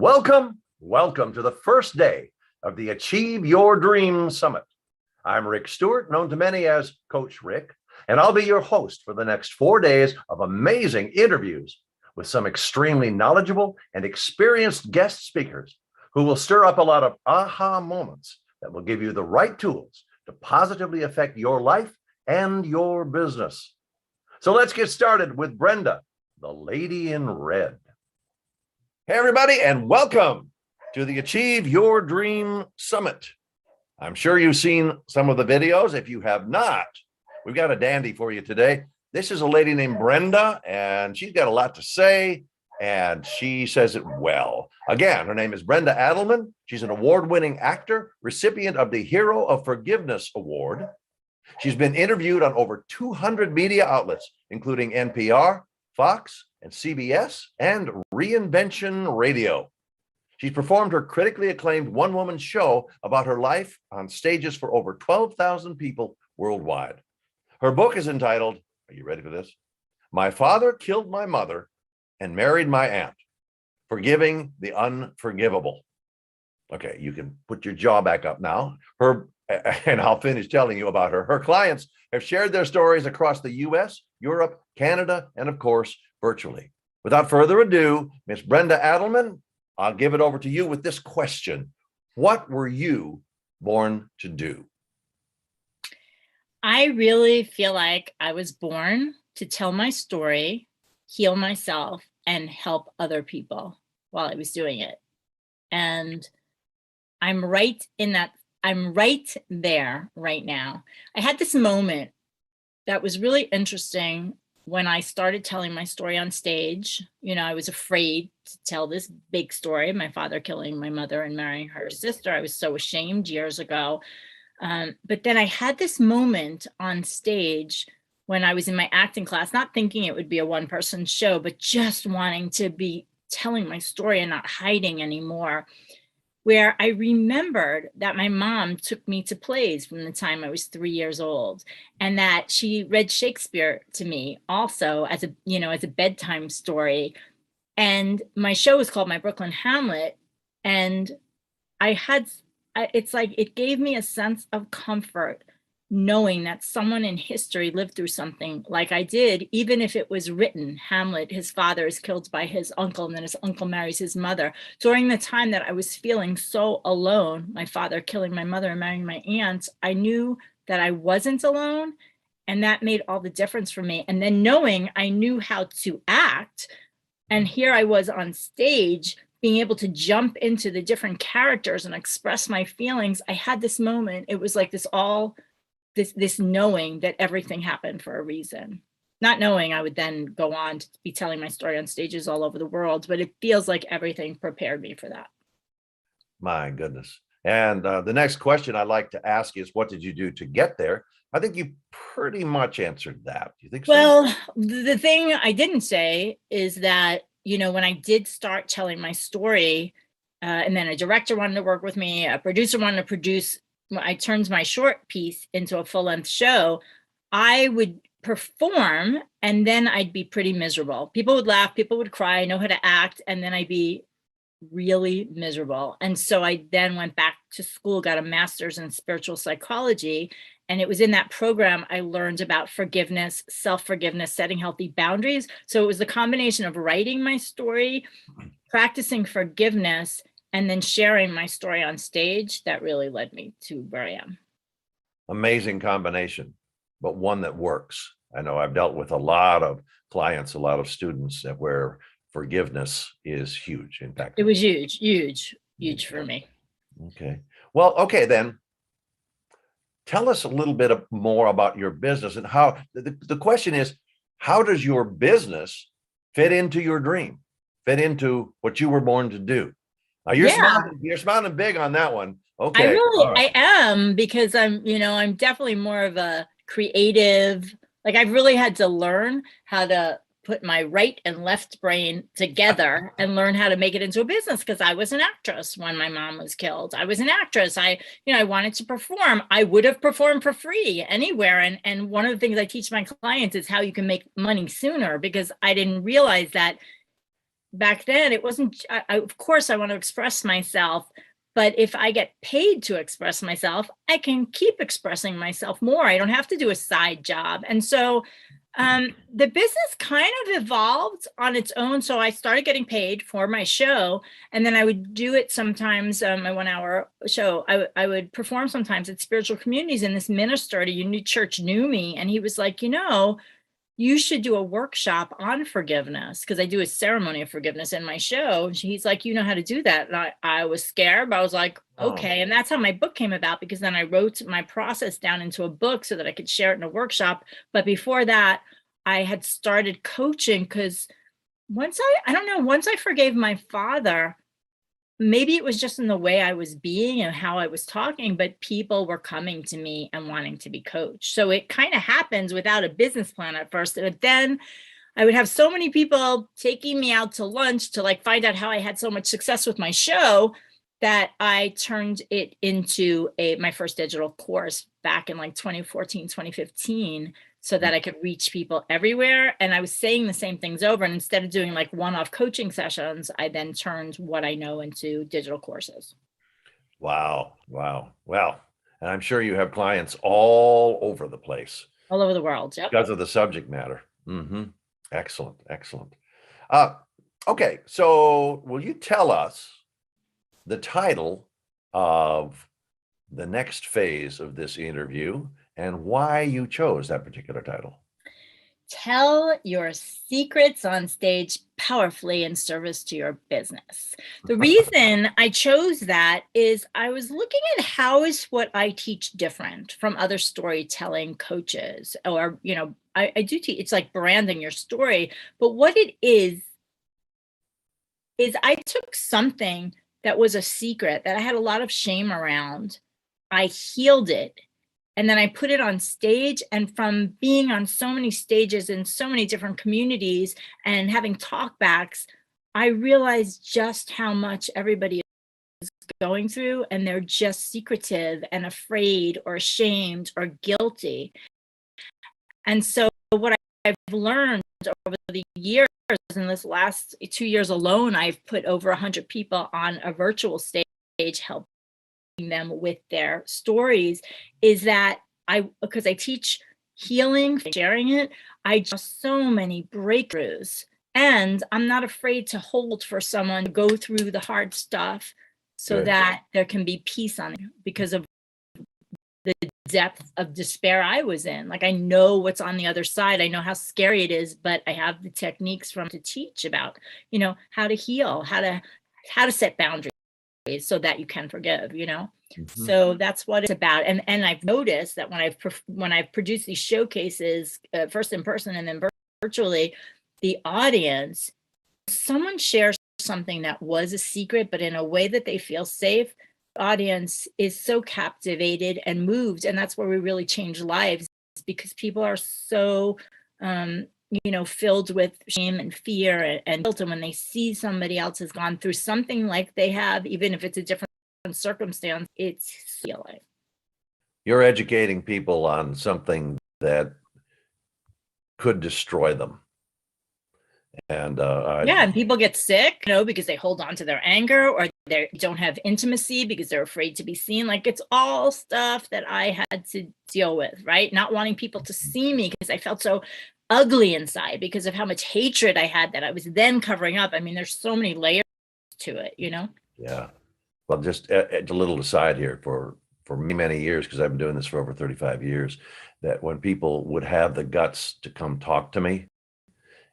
Welcome to the first day of the Achieve Your Dream Summit. I'm Rick Stewart, known to many as Coach Rick, and I'll be your host for the next 4 days of amazing interviews with some extremely knowledgeable and experienced guest speakers who will stir up a lot of aha moments that will give you the right tools to positively affect your life and your business. So let's get started with Brenda, the lady in red. Hey, everybody, and welcome to the Achieve Your Dream Summit. I'm sure you've seen some of the videos. If you have not, we've got a dandy for you today. This is a lady named Brenda, and she's got a lot to say, and she says it well. Again, her name is Brenda Adelman. She's an award-winning actor, recipient of the Hero of Forgiveness Award. She's been interviewed on over 200 media outlets, including NPR, Fox, and CBS, and Reinvention Radio. She's performed her critically acclaimed one-woman show about her life on stages for over 12,000 people worldwide. Her book is entitled, are you ready for this? My Father Killed My Mother and Married My Aunt, Forgiving the Unforgivable. Okay, you can put your jaw back up now. And I'll finish telling you about her. Her clients have shared their stories across the US, Europe, Canada, and of course, virtually. Without further ado, Miss Brenda Adelman, I'll give it over to you with this question. What were you born to do? I really feel like I was born to tell my story, heal myself, and help other people while I was doing it. And I'm right there right now. I had this moment that was really interesting when I started telling my story on stage. You know, I was afraid to tell this big story, my father killing my mother and marrying her sister. I was so ashamed years ago. But then I had this moment on stage when I was in my acting class, not thinking it would be a one-person show, but just wanting to be telling my story and not hiding anymore, where I remembered that my mom took me to plays from the time I was 3 years old, and that she read Shakespeare to me also as a bedtime story. And my show was called My Brooklyn Hamlet. And it's like, it gave me a sense of comfort knowing that someone in history lived through something like I did, even if it was written. Hamlet, his father is killed by his uncle, and then his uncle marries his mother. During the time that I was feeling so alone, my father killing my mother and marrying my aunt, I knew that I wasn't alone, and that made all the difference for me. And then knowing I knew how to act, and here I was on stage, being able to jump into the different characters and express my feelings, I had this moment. It was like this knowing that everything happened for a reason. Not knowing I would then go on to be telling my story on stages all over the world, but it feels like everything prepared me for that. My goodness. And the next question I'd like to ask is, what did you do to get there? I think you pretty much answered that. Do you think so? Well, the thing I didn't say is that, when I did start telling my story, and then a director wanted to work with me, a producer wanted to produce, I turned my short piece into a full-length show, I would perform and then I'd be pretty miserable. People would laugh, people would cry, I know how to act, and then I'd be really miserable. And so I then went back to school, got a master's in spiritual psychology. And it was in that program I learned about forgiveness, self-forgiveness, setting healthy boundaries. So it was the combination of writing my story, practicing forgiveness, and then sharing my story on stage that really led me to where I am. Amazing combination, but one that works. I know I've dealt with a lot of clients, a lot of students where forgiveness is huge. In fact, it was huge for me. Okay. Well, okay, then tell us a little bit more about your business and how the question is, how does your business fit into your dream, fit into what you were born to do? Now you're smiling big on that one. Okay. I am, because I'm definitely more of a creative. Like, I've really had to learn how to put my right and left brain together and learn how to make it into a business, because I was an actress when my mom was killed. I was an actress. I wanted to perform. I would have performed for free anywhere. And one of the things I teach my clients is how you can make money sooner, because I didn't realize that back then it wasn't, of course I want to express myself, but if I get paid to express myself, I can keep expressing myself more. I don't have to do a side job. And so the business kind of evolved on its own. So I started getting paid for my show, and then I would do it sometimes, my 1 hour show. I would perform sometimes at spiritual communities, and this minister at a unique church knew me, and he was like, you should do a workshop on forgiveness, because I do a ceremony of forgiveness in my show. He's like, you know how to do that. And I was scared, but I was like, okay. And that's how my book came about, because then I wrote my process down into a book so that I could share it in a workshop. But before that, I had started coaching, because once I forgave my father, maybe it was just in the way I was being and how I was talking, but people were coming to me and wanting to be coached. So it kind of happens without a business plan at first. But then I would have so many people taking me out to lunch to like find out how I had so much success with my show, that I turned it into my first digital course back in like 2014, 2015, so that I could reach people everywhere. And I was saying the same things over. And instead of doing like one-off coaching sessions, I then turned what I know into digital courses. Wow. Wow. Well, and I'm sure you have clients all over the place All over the world. Yep. because of the subject matter. Excellent. Excellent. Okay. So will you tell us the title of the next phase of this interview and why you chose that particular title? Tell your secrets on stage powerfully in service to your business. The reason I chose that is I was looking at how is what I teach different from other storytelling coaches, or, I do teach, it's like branding your story, but what it is I took something that was a secret that I had a lot of shame around. I healed it, and then I put it on stage. And from being on so many stages in so many different communities and having talkbacks, I realized just how much everybody is going through, and they're just secretive and afraid or ashamed or guilty. And so what I've learned over the years, in this last 2 years alone, I've put over 100 people on a virtual stage, helping them with their stories, is that because I teach healing, sharing it, I just so many breakthroughs, and I'm not afraid to hold for someone to go through the hard stuff so Good. that there can be peace on it, because of the depth of despair I was in. Like, I know what's on the other side. I know how scary it is, but I have the techniques to teach about, how to heal, how to set boundaries so that you can forgive, So that's what it's about. And I've noticed that when I've produced these showcases, first in person and then virtually, the audience, someone shares something that was a secret, but in a way that they feel safe, the audience is so captivated and moved. And that's where we really change lives, because people are so, filled with shame and fear and guilt. And when they see somebody else has gone through something like they have, even if it's a different circumstance, it's healing. You're educating people on something that could destroy them. And and people get sick, because they hold on to their anger, or they don't have intimacy because they're afraid to be seen. Like, it's all stuff that I had to deal with, right? Not wanting people to see me because I felt so ugly inside because of how much hatred I had that I was then covering up. I mean, there's so many layers to it, Yeah. Well, just a little aside here, for many years, because I've been doing this for over 35 years, that when people would have the guts to come talk to me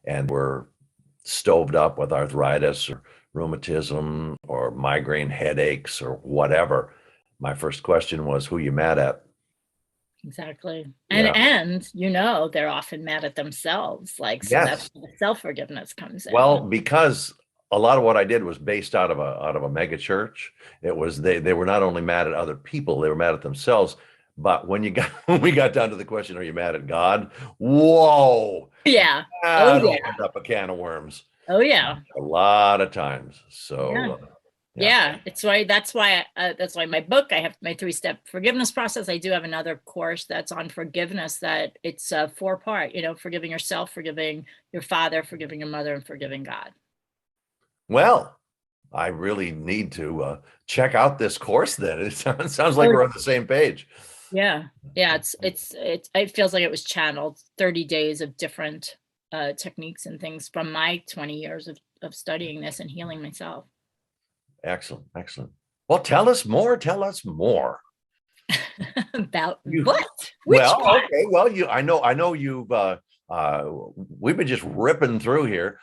and were stoved up with arthritis or rheumatism or migraine headaches or whatever, my first question was, who you mad at? Exactly. Yeah. And they're often mad at themselves. Like, so that's where the self-forgiveness comes in. Well, because a lot of what I did was based out of a mega church. It was they were not only mad at other people, they were mad at themselves. But when we got down to the question, are you mad at God? Whoa. Yeah. That opened up a can of worms. Oh yeah. A lot of times. So yeah. That's why my book, I have my 3-step forgiveness process. I do have another course that's on forgiveness, that it's a 4-part, forgiving yourself, forgiving your father, forgiving your mother, and forgiving God. Well, I really need to check out this course then. It sounds like we're on the same page. Yeah. Yeah. It feels like it was channeled 30 days of different techniques and things from my 20 years of studying this and healing myself. Excellent. Excellent. Well, tell us more. Tell us more. About You- what? Which Well, one? okay. Well, I know you've, we've been just ripping through here.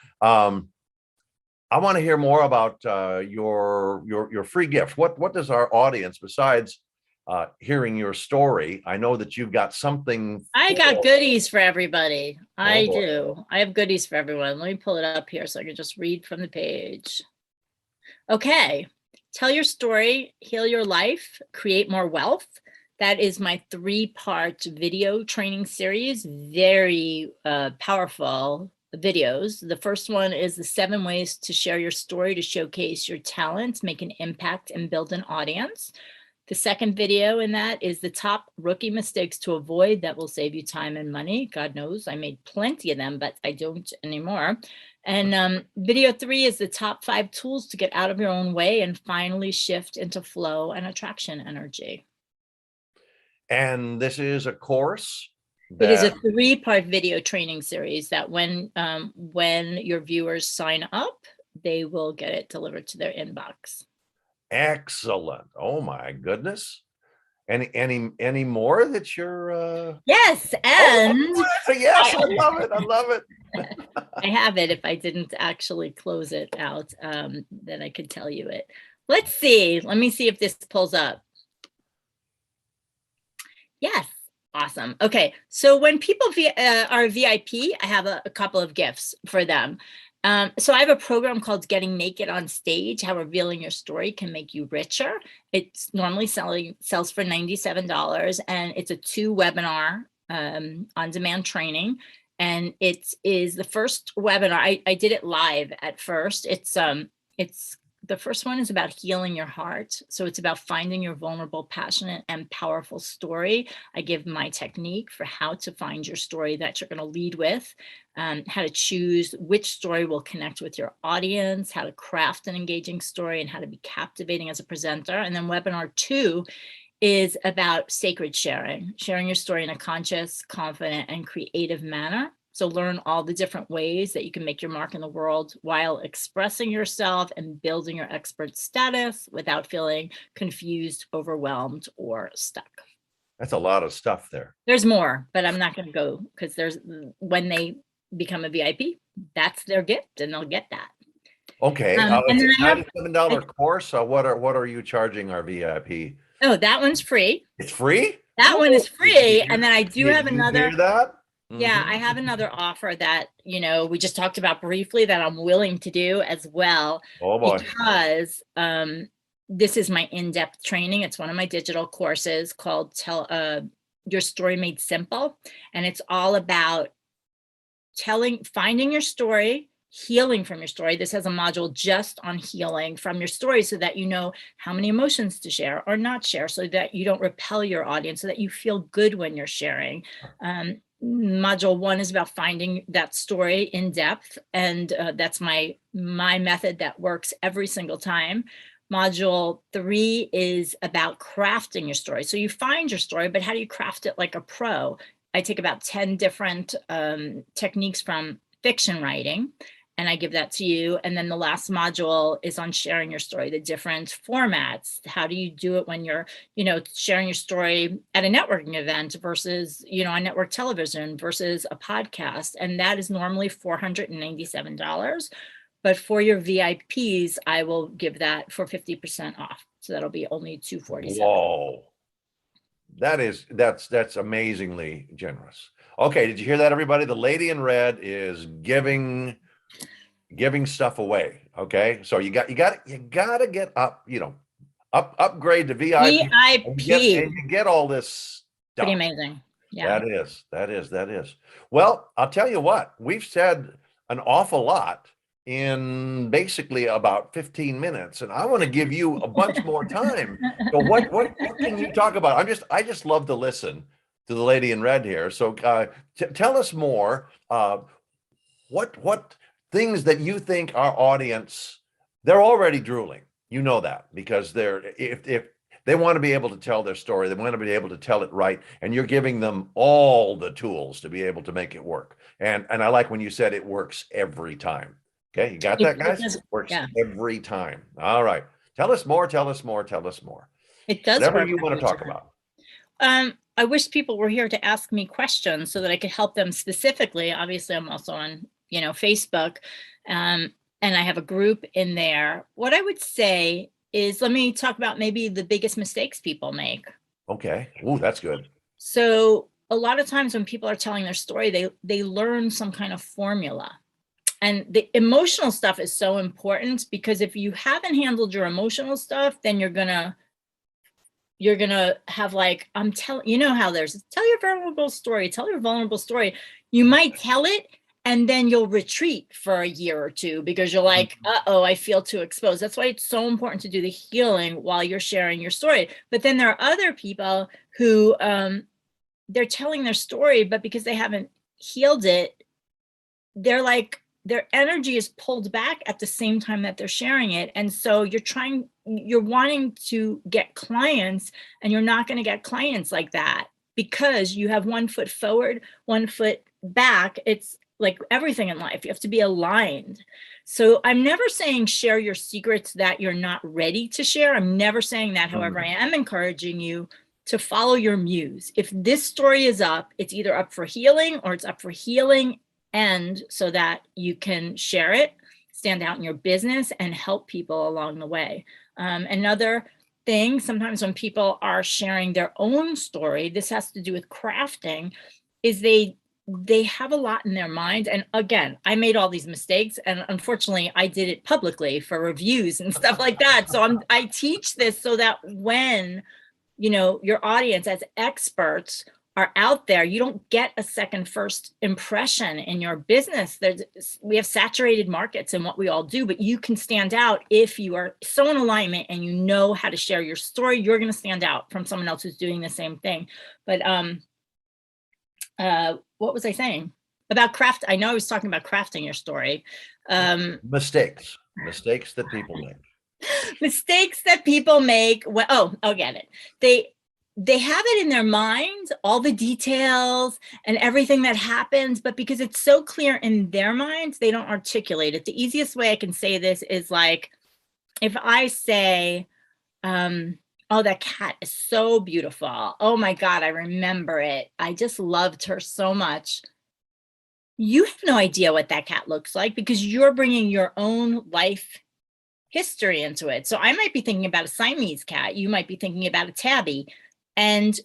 I want to hear more about your free gift. What does our audience, besides hearing your story, I know that you've got something. I got goodies for everybody. I boy. do. I have goodies for everyone. Let me pull it up here so I can just read from the page. Okay. Tell your story, heal your life, create more wealth. That is my 3-part video training series. Very powerful videos. The first one is the 7 ways to share your story to showcase your talents, make an impact, and build an audience. The second video in that is the top rookie mistakes to avoid that will save you time and money. God knows I made plenty of them, but I don't anymore. And video 3 is the top 5 tools to get out of your own way and finally shift into flow and attraction energy. And this is a course It is a that 3-part video training series that when your viewers sign up, they will get it delivered to their inbox. excellent. Oh my goodness. Any more that you're Yes, and yes, I love it. I love it. I have it. If I didn't actually close it out, then I could tell you it. Let's see. Let me see if this pulls up. Yes. Awesome. Okay. So when people are VIP, I have a couple of gifts for them. So I have a program called Getting Naked on Stage, How Revealing Your Story Can Make You Richer. It's normally sells for $97, and it's a 2-webinar on-demand training. And it is the first webinar. I did it live at first. It's the first one is about healing your heart. So it's about finding your vulnerable, passionate, and powerful story. I give my technique for how to find your story that you're going to lead with, how to choose which story will connect with your audience, how to craft an engaging story, and how to be captivating as a presenter. And then webinar 2 is about sacred sharing your story in a conscious, confident, and creative manner. So learn all the different ways that you can make your mark in the world while expressing yourself and building your expert status without feeling confused, overwhelmed, or stuck. That's a lot of stuff there. There's more, but I'm not going to go because when they become a VIP, that's their gift and they'll get that. Okay. And It's then a I have, $97 course. So what are you charging our VIP? oh, that one's free. It's free? That one is free. And then I do have Did you another. hear that? Yeah, Mhm. I have another offer that, we just talked about briefly that I'm willing to do as well, Oh boy. because this is my in-depth training. It's one of my digital courses called Your Story Made Simple. And it's all about finding your story, healing from your story. This has a module just on healing from your story so that you know how many emotions to share or not share, so that you don't repel your audience, so that you feel good when you're sharing. Module 1 is about finding that story in depth, and that's my method that works every single time. Module 3 is about crafting your story. So you find your story, but how do you craft it like a pro? I take about 10 different techniques from fiction writing, and I give that to you. And then the last module is on sharing your story, the different formats. How do you do it when you're, sharing your story at a networking event versus, on network television versus a podcast? And that is normally $497. But for your VIPs, I will give that for 50% off. So that'll be only $247. Whoa. That's amazingly generous. Okay, did you hear that, everybody? The lady in red is giving stuff away. Okay, so you got to get up, upgrade to VIP. And you get all this stuff. Pretty amazing. Yeah. That is. Well, I'll tell you what, we've said an awful lot in basically about 15 minutes, and I want to give you a bunch more time. So what can you talk about? I just love to listen to the lady in red here. So tell us more. What things that you think our audience they're already drooling. You know that because if they want to be able to tell their story, they want to be able to tell it right, and you're giving them all the tools to be able to make it work. And I like when you said it works every time. Okay, you got that, It guys? does, Works yeah, every time. All right. Tell us more, tell us more, tell us more. it does Whatever work you want to every talk time. about. I wish people were here to ask me questions so that I could help them specifically. Obviously, I'm also on, Facebook, and I have a group in there. What I would say is, let me talk about maybe the biggest mistakes people make. Okay. Ooh, that's good. So a lot of times when people are telling their story, they learn some kind of formula. And the emotional stuff is so important because if you haven't handled your emotional stuff, then you're gonna have like, I'm telling, how there's tell your vulnerable story, tell your vulnerable story. You might tell it and then you'll retreat for a year or two because you're like, uh-oh, I feel too exposed. That's why it's so important to do the healing while you're sharing your story. But then there are other people who they're telling their story, but because they haven't healed it, they're like, their energy is pulled back at the same time that they're sharing it. And so you're wanting to get clients, and you're not going to get clients like that because you have one foot forward, one foot back. It's like everything in life, you have to be aligned. So I'm never saying share your secrets that you're not ready to share. I'm never saying that. However, I am encouraging you to follow your muse. If this story is up, it's either up for healing or it's up for healing, and so that you can share it, stand out in your business, and help people along the way. Another thing, sometimes when people are sharing their own story, this has to do with crafting, is they have a lot in their mind. And again, I made all these mistakes, and unfortunately I did it publicly for reviews and stuff like that. So I teach this so that when your audience as experts are out there, you don't get a second first impression in your business. We have saturated markets in what we all do, but you can stand out if you are so in alignment and you know how to share your story. You're going to stand out from someone else who's doing the same thing. But what was I saying about craft? I know I was talking about crafting your story. Mistakes that people make. Mistakes that people make. Well, I'll get it. They have it in their mind, all the details and everything that happens, but because it's so clear in their minds, they don't articulate it. The easiest way I can say this is like, if I say, oh, that cat is so beautiful. Oh my God, I remember it. I just loved her so much. You have no idea what that cat looks like because you're bringing your own life history into it. So I might be thinking about a Siamese cat. You might be thinking about a tabby. And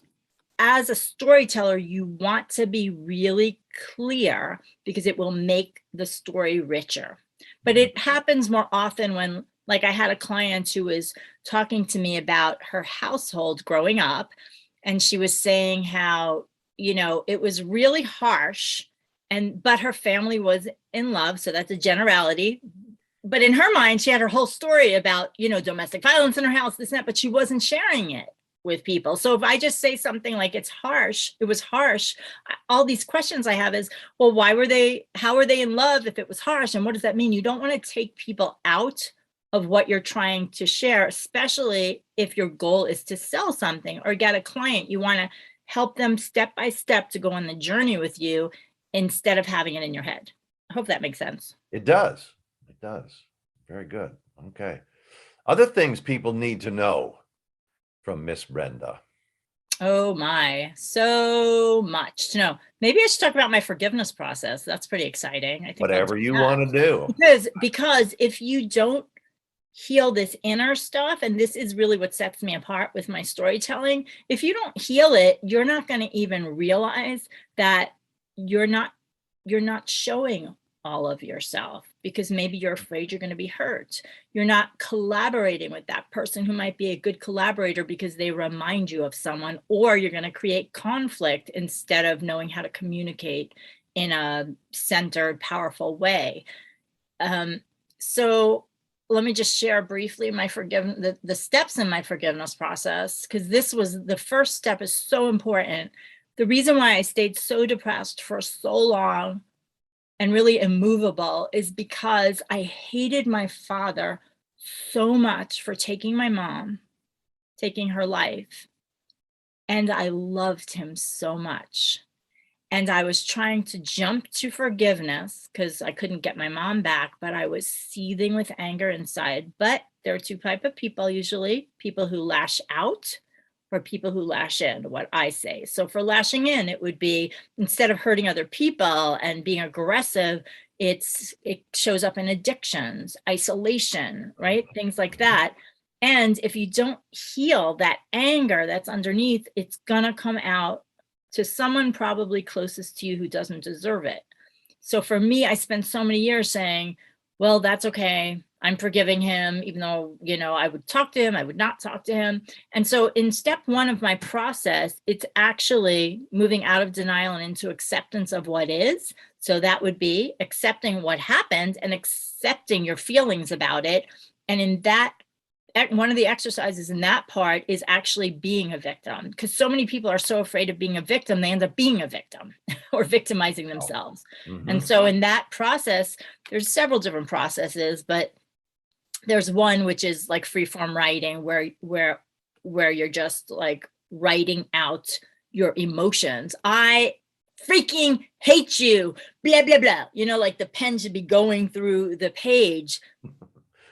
as a storyteller, you want to be really clear because it will make the story richer. But it happens more often when, like, I had a client who was talking to me about her household growing up, and she was saying how, it was really harsh, but her family was in love. So that's a generality. But in her mind, she had her whole story about, domestic violence in her house, this and that, but she wasn't sharing it with people. So if I just say something like it was harsh, all these questions I have is, well, how were they in love if it was harsh? And what does that mean? You don't want to take people out of what you're trying to share, especially if your goal is to sell something or get a client. You want to help them step by step to go on the journey with you instead of having it in your head. I hope that makes sense. It does. It does. Very good. Okay. Other things people need to know from Miss Brenda. Oh my, so much to know. Maybe I should talk about my forgiveness process. That's pretty exciting. I think Whatever you want to do. Because if you don't heal this inner stuff, and this is really what sets me apart with my storytelling, if you don't heal it, you're not going to even realize that you're not showing all of yourself because maybe you're afraid you're going to be hurt. You're not collaborating with that person who might be a good collaborator because they remind you of someone, or you're going to create conflict instead of knowing how to communicate in a centered, powerful way. So let me just share briefly my the steps in my forgiveness process, because this was the first step is so important. The reason why I stayed so depressed for so long and really immovable is because I hated my father so much for taking my mom, taking her life. And I loved him so much. And I was trying to jump to forgiveness because I couldn't get my mom back, but I was seething with anger inside. But there are two type of people usually, people who lash out or people who lash in, what I say. So for lashing in, it would be instead of hurting other people and being aggressive, it shows up in addictions, isolation, right? Things like that. And if you don't heal that anger that's underneath, it's gonna come out to someone probably closest to you who doesn't deserve it. So for me, I spent so many years saying, well, that's okay. I'm forgiving him, even though, you know, I would talk to him, I would not talk to him. And so in step one of my process, it's actually moving out of denial and into acceptance of what is. So that would be accepting what happened and accepting your feelings about it. And in that, one of the exercises in that part is actually being a victim, because so many people are so afraid of being a victim, they end up being a victim or victimizing themselves. And so in that process, there's several different processes, but there's one which is like free form writing where you're just like writing out your emotions. I freaking hate you, blah, blah, blah. You know, like the pen should be going through the page.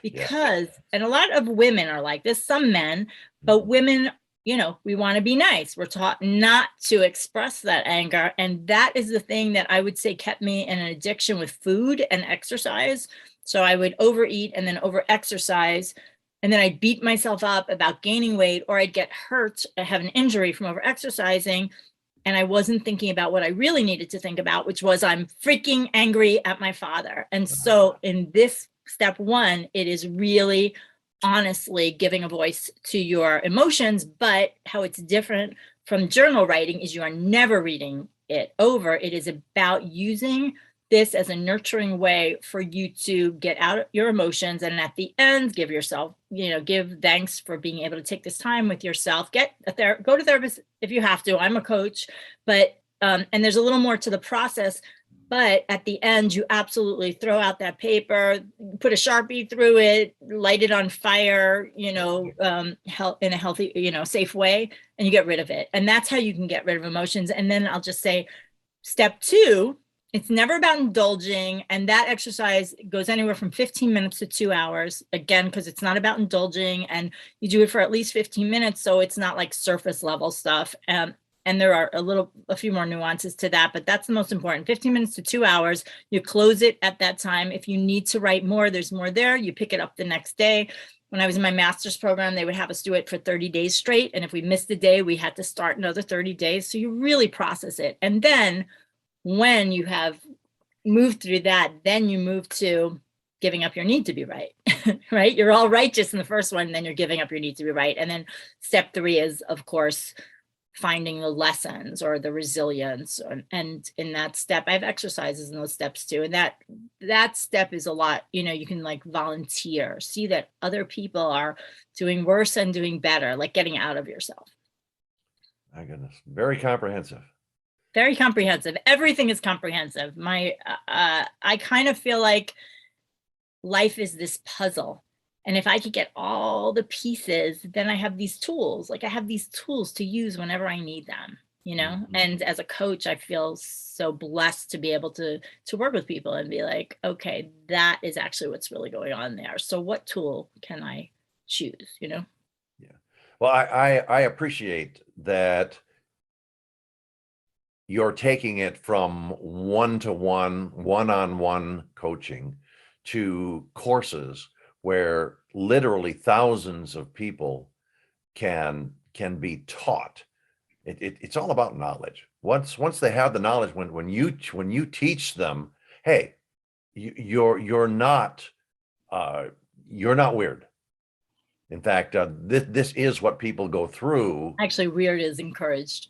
Because, and a lot of women are like this, some men, but women, you know, we want to be nice. We're taught not to express that anger. And that is the thing that I would say kept me in an addiction with food and exercise. So I would overeat and then over exercise. And then I'd beat myself up about gaining weight, or I'd get hurt, have an injury from over exercising. And I wasn't thinking about what I really needed to think about, which was I'm freaking angry at my father. And so in this step one, it is really honestly giving a voice to your emotions, but how it's different from journal writing is you are never reading it over. It is about using this as a nurturing way for you to get out your emotions. And at the end, give yourself, you know, give thanks for being able to take this time with yourself. Go to therapist if you have to. I'm a coach, but, and there's a little more to the process. But at the end, you absolutely throw out that paper, put a Sharpie through it, light it on fire, you know, in a healthy, you know, safe way, and you get rid of it. And that's how you can get rid of emotions. And then I'll just say, step two, it's never about indulging. And that exercise goes anywhere from 15 minutes to 2 hours, again, because it's not about indulging, and you do it for at least 15 minutes. So it's not like surface level stuff. And there are a few more nuances to that, but that's the most important. 15 minutes to 2 hours. You close it at that time. If you need to write more, there's more there. You pick it up the next day. When I was in my master's program, they would have us do it for 30 days straight. And if we missed a day, we had to start another 30 days. So you really process it. And then when you have moved through that, then you move to giving up your need to be right, right? You're all righteous in the first one, and then you're giving up your need to be right. And then step three is, of course, finding the lessons or the resilience. And in that step, I have exercises in those steps too. And that step is a lot, you know, you can like volunteer, see that other people are doing worse and doing better, like getting out of yourself. My goodness, very comprehensive. Very comprehensive. Everything is comprehensive. I kind of feel like life is this puzzle. And if I could get all the pieces, then I have these tools. Like I have these tools to use whenever I need them, you know? And as a coach, I feel so blessed to be able to work with people and be like, okay, that is actually what's really going on there. So what tool can I choose, you know? Yeah. Well, I appreciate that you're taking it from one-to-one, one-on-one coaching to courses where literally thousands of people can be taught. It's all about knowledge. Once they have the knowledge, when you teach them, hey, you're not weird. In fact, this is what people go through. Actually, weird is encouraged.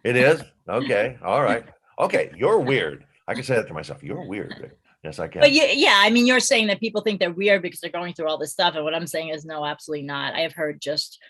It is? Okay. All right. Okay. You're weird. I can say that to myself. You're weird, Rick. Yes, I can. But yeah, I mean, you're saying that people think they're weird because they're going through all this stuff. And what I'm saying is no, absolutely not. I have heard just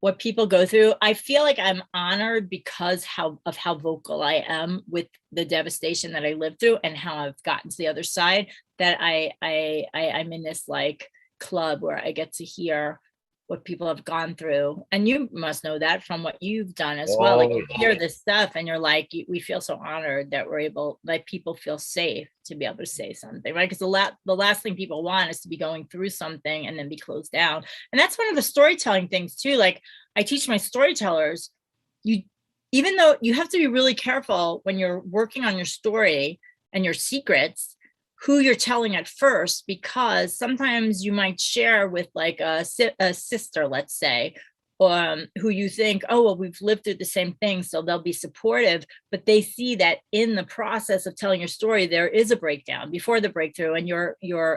what people go through. I feel like I'm honored because of how vocal I am with the devastation that I lived through and how I've gotten to the other side, that I'm in this like club where I get to hear what people have gone through. And you must know that from what you've done as well. Like you hear this stuff and you're like, we feel so honored that we're able, like people feel safe to be able to say something, right? Because the last thing people want is to be going through something and then be closed down. And that's one of the storytelling things too. Like I teach my storytellers, even though you have to be really careful when you're working on your story and your secrets, who you're telling at first, because sometimes you might share with like a sister, let's say, who you think, oh, well, we've lived through the same thing, so they'll be supportive, but they see that in the process of telling your story, there is a breakdown before the breakthrough, and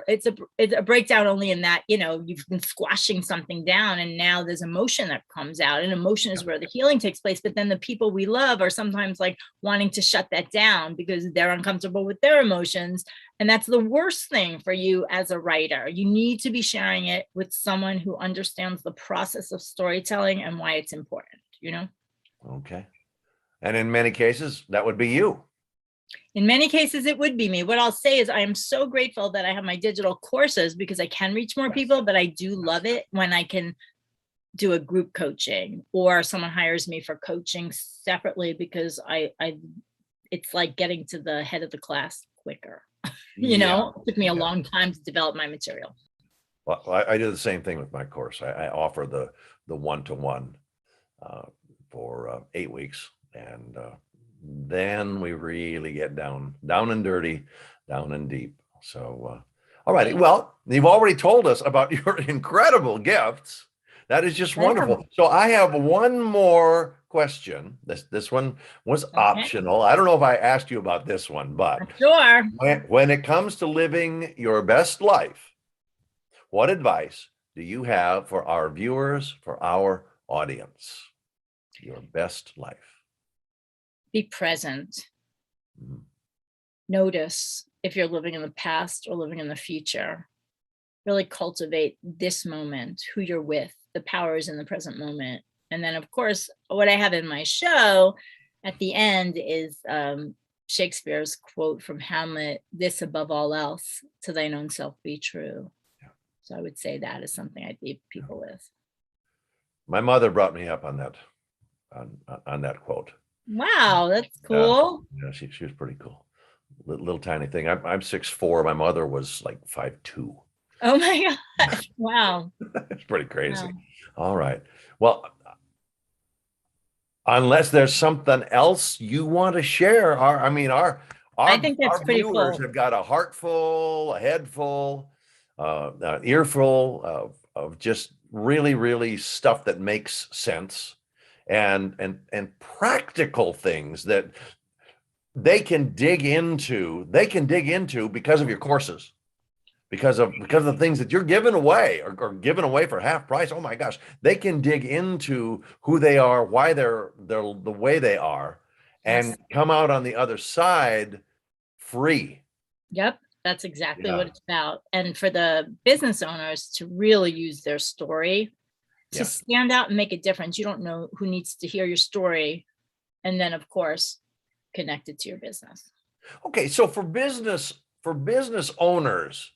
it's a breakdown only in that, you've been squashing something down, and now there's emotion that comes out, and emotion is where the healing takes place. But then the people we love are sometimes like wanting to shut that down because they're uncomfortable with their emotions. And that's the worst thing for you as a writer. You need to be sharing it with someone who understands the process of storytelling and why it's important, Okay. And in many cases, that would be you. In many cases, it would be me. What I'll say is I am so grateful that I have my digital courses because I can reach more people, but I do love it when I can do a group coaching or someone hires me for coaching separately, because it's like getting to the head of the class quicker. It took me a long time to develop my material. Well, I do the same thing with my course. I offer the one-to-one for 8 weeks, and then we really get down and dirty, down and deep. So, all righty. Well, you've already told us about your incredible gifts. That is just wonderful. So I have one more question. This one was optional. I don't know if I asked you about this one, but sure. When it comes to living your best life, what advice do you have for our viewers, for our audience? Your best life. Be present. Mm-hmm. Notice if you're living in the past or living in the future. Really cultivate this moment, who you're with. The power is in the present moment. And then, of course, what I have in my show at the end is Shakespeare's quote from Hamlet, "This above all else, to thine own self be true." Yeah. So I would say that is something I'd leave people with. My mother brought me up on that, on that quote. Wow, that's cool. Yeah, she was pretty cool. Little tiny thing. I'm 6'4". My mother was like 5'2". Oh my gosh. Wow. It's pretty crazy. Wow. All right. Well, unless there's something else you want to share, I think that's our viewers have got a heart full, a head full, an ear full of just really, really stuff that makes sense and practical things that they can dig into because of your courses. Because of the things that you're giving away or giving away for half price. Oh my gosh, they can dig into who they are, why they're the way they are, and come out on the other side free. Yep, that's exactly what it's about. And for the business owners to really use their story to stand out and make a difference. You don't know who needs to hear your story, and then of course connect it to your business. Okay, so for business owners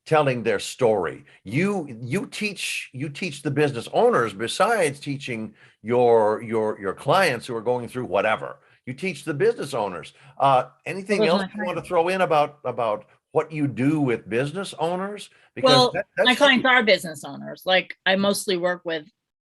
telling their story, you teach the business owners, besides teaching your clients who are going through whatever. You teach the business owners. Anything else you want to throw in about what you do with business owners? Because my clients are business owners. Like I mostly work with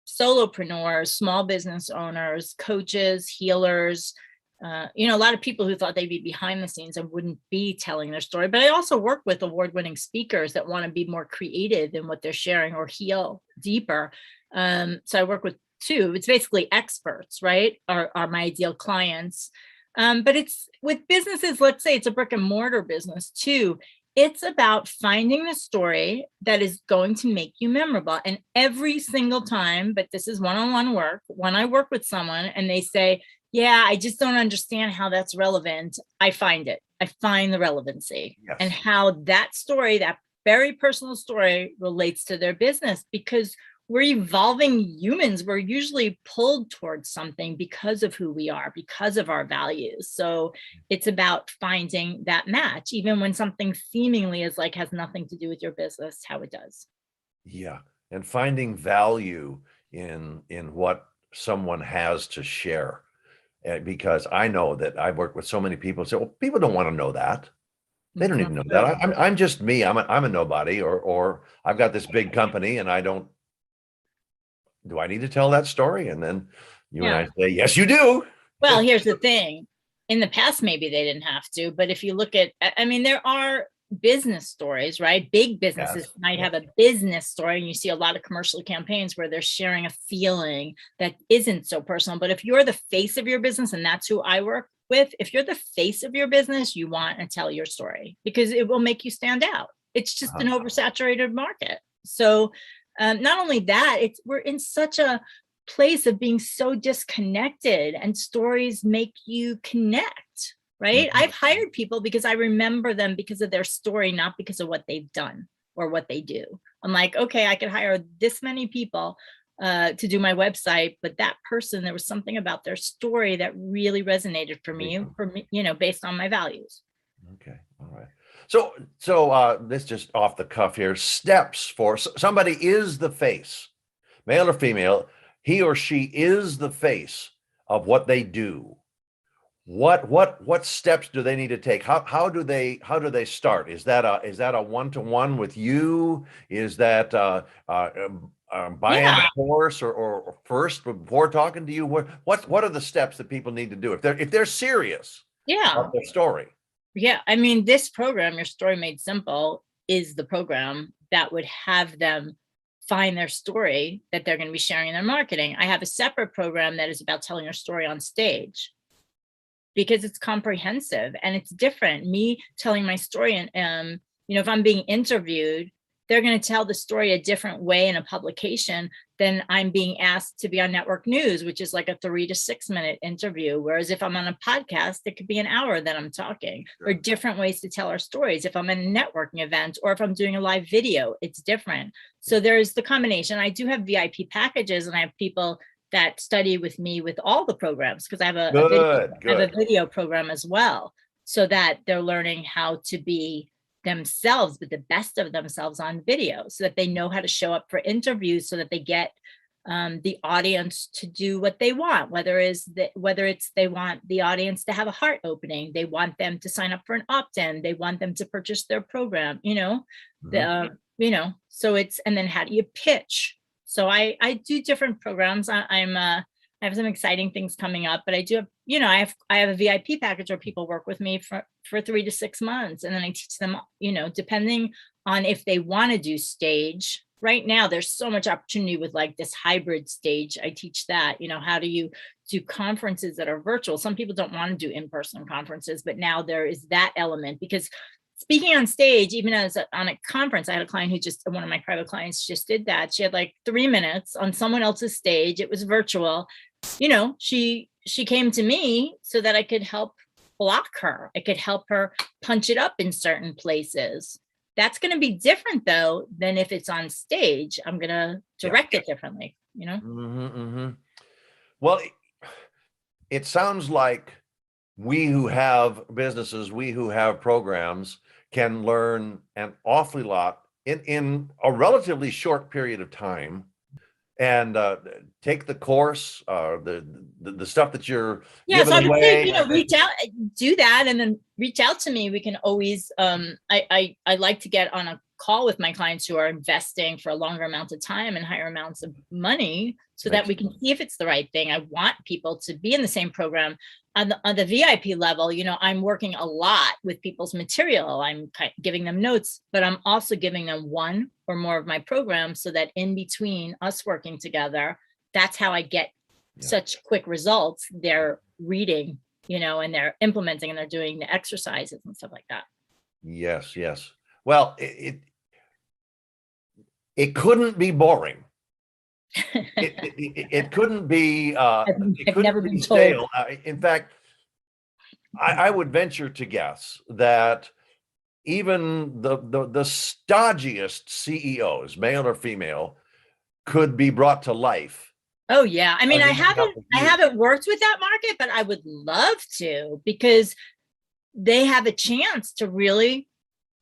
solopreneurs, small business owners, coaches, healers. A lot of people who thought they'd be behind the scenes and wouldn't be telling their story. But I also work with award-winning speakers that want to be more creative in what they're sharing or heal deeper. So I work with two. It's basically experts, right? Are my ideal clients. But it's with businesses, let's say it's a brick and mortar business too. It's about finding the story that is going to make you memorable. And every single time, but this is one-on-one work, when I work with someone and they say, yeah, I just don't understand how that's relevant, I find it. I find the relevancy and how that story, that very personal story, relates to their business, because we're evolving humans. We're usually pulled towards something because of who we are, because of our values. So it's about finding that match, even when something seemingly is like has nothing to do with your business, how it does. Yeah. And finding value in what someone has to share. Because I know that I've worked with so many people who say, well, people don't want to know that. They It's don't not even know that. true. I'm just me. I'm a nobody, or I've got this big company and I don't, do I need to tell that story? And then you and Yeah. I say, yes, you do. Well, here's the thing. In the past, maybe they didn't have to, but if you look at, I mean, there are business stories, right? Big businesses Yes. might Yes. have a business story, and you see a lot of commercial campaigns where they're sharing a feeling that isn't so personal. But if you're the face of your business, and that's who I work with, if you're the face of your business, you want to tell your story because it will make you stand out. It's just an oversaturated market. So not only that, we're in such a place of being so disconnected, and stories make you connect, right? Mhm. I've hired people because I remember them because of their story, not because of what they've done or what they do. I'm like, okay, I could hire this many people to do my website, but that person, there was something about their story that really resonated for me, based on my values. Okay. All right. So this just off the cuff here. Steps for somebody is the face, male or female. He or she is the face of what they do. What steps do they need to take? How do they start? Is that a one-to-one with you? Is that buying the Yeah. course or first before talking to you? What are the steps that people need to do if they're serious Yeah. about their story? Yeah, I mean, this program, Your Story Made Simple, is the program that would have them find their story that they're going to be sharing in their marketing. I have a separate program that is about telling your story on stage because it's comprehensive and it's different. Me telling my story, and if I'm being interviewed, they're going to tell the story a different way in a publication than I'm being asked to be on network news, which is like a 3 to 6 minute interview. Whereas if I'm on a podcast, it could be an hour that I'm talking. Sure. Or different ways to tell our stories. If I'm at a networking event or if I'm doing a live video, it's different. So there's the combination. I do have VIP packages, and I have people that study with me with all the programs because I have a video program as well, so that they're learning how to be themselves, but the best of themselves on video, so that they know how to show up for interviews, so that they get the audience to do what they want, whether it's they want the audience to have a heart opening, they want them to sign up for an opt-in, they want them to purchase their program, so it's, and then how do you pitch? So I do different programs. I have some exciting things coming up, but I do have, I have a VIP package where people work with me for 3 to 6 months. And then I teach them, depending on if they want to do stage. Right now, there's so much opportunity with like this hybrid stage. I teach that, how do you do conferences that are virtual? Some people don't want to do in-person conferences, but now there is that element, because speaking on stage, even on a conference, I had a client one of my private clients just did that. She had like 3 minutes on someone else's stage. It was virtual. She came to me so that I could help block her. I could help her punch it up in certain places. That's going to be different though than if it's on stage. I'm going to direct it differently, Well, it sounds like we who have businesses, we who have programs can learn an awfully lot in a relatively short period of time, and take the course, the stuff that you're so I giving would say, away. reach out, do that, and then reach out to me. We can always, I like to get on a call with my clients who are investing for a longer amount of time and higher amounts of money, so that we can see if it's the right thing. I want people to be in the same program. On the VIP level, I'm working a lot with people's material. I'm giving them notes, but I'm also giving them one or more of my programs, so that in between us working together, that's how I get such quick results. They're reading, and they're implementing, and they're doing the exercises and stuff like that. Yes. Well, it couldn't be boring. It couldn't be. I've never been told. Stale. In fact, I would venture to guess that even the stodgiest CEOs, male or female, could be brought to life. Oh yeah, I mean, I haven't worked with that market, but I would love to, because they have a chance to really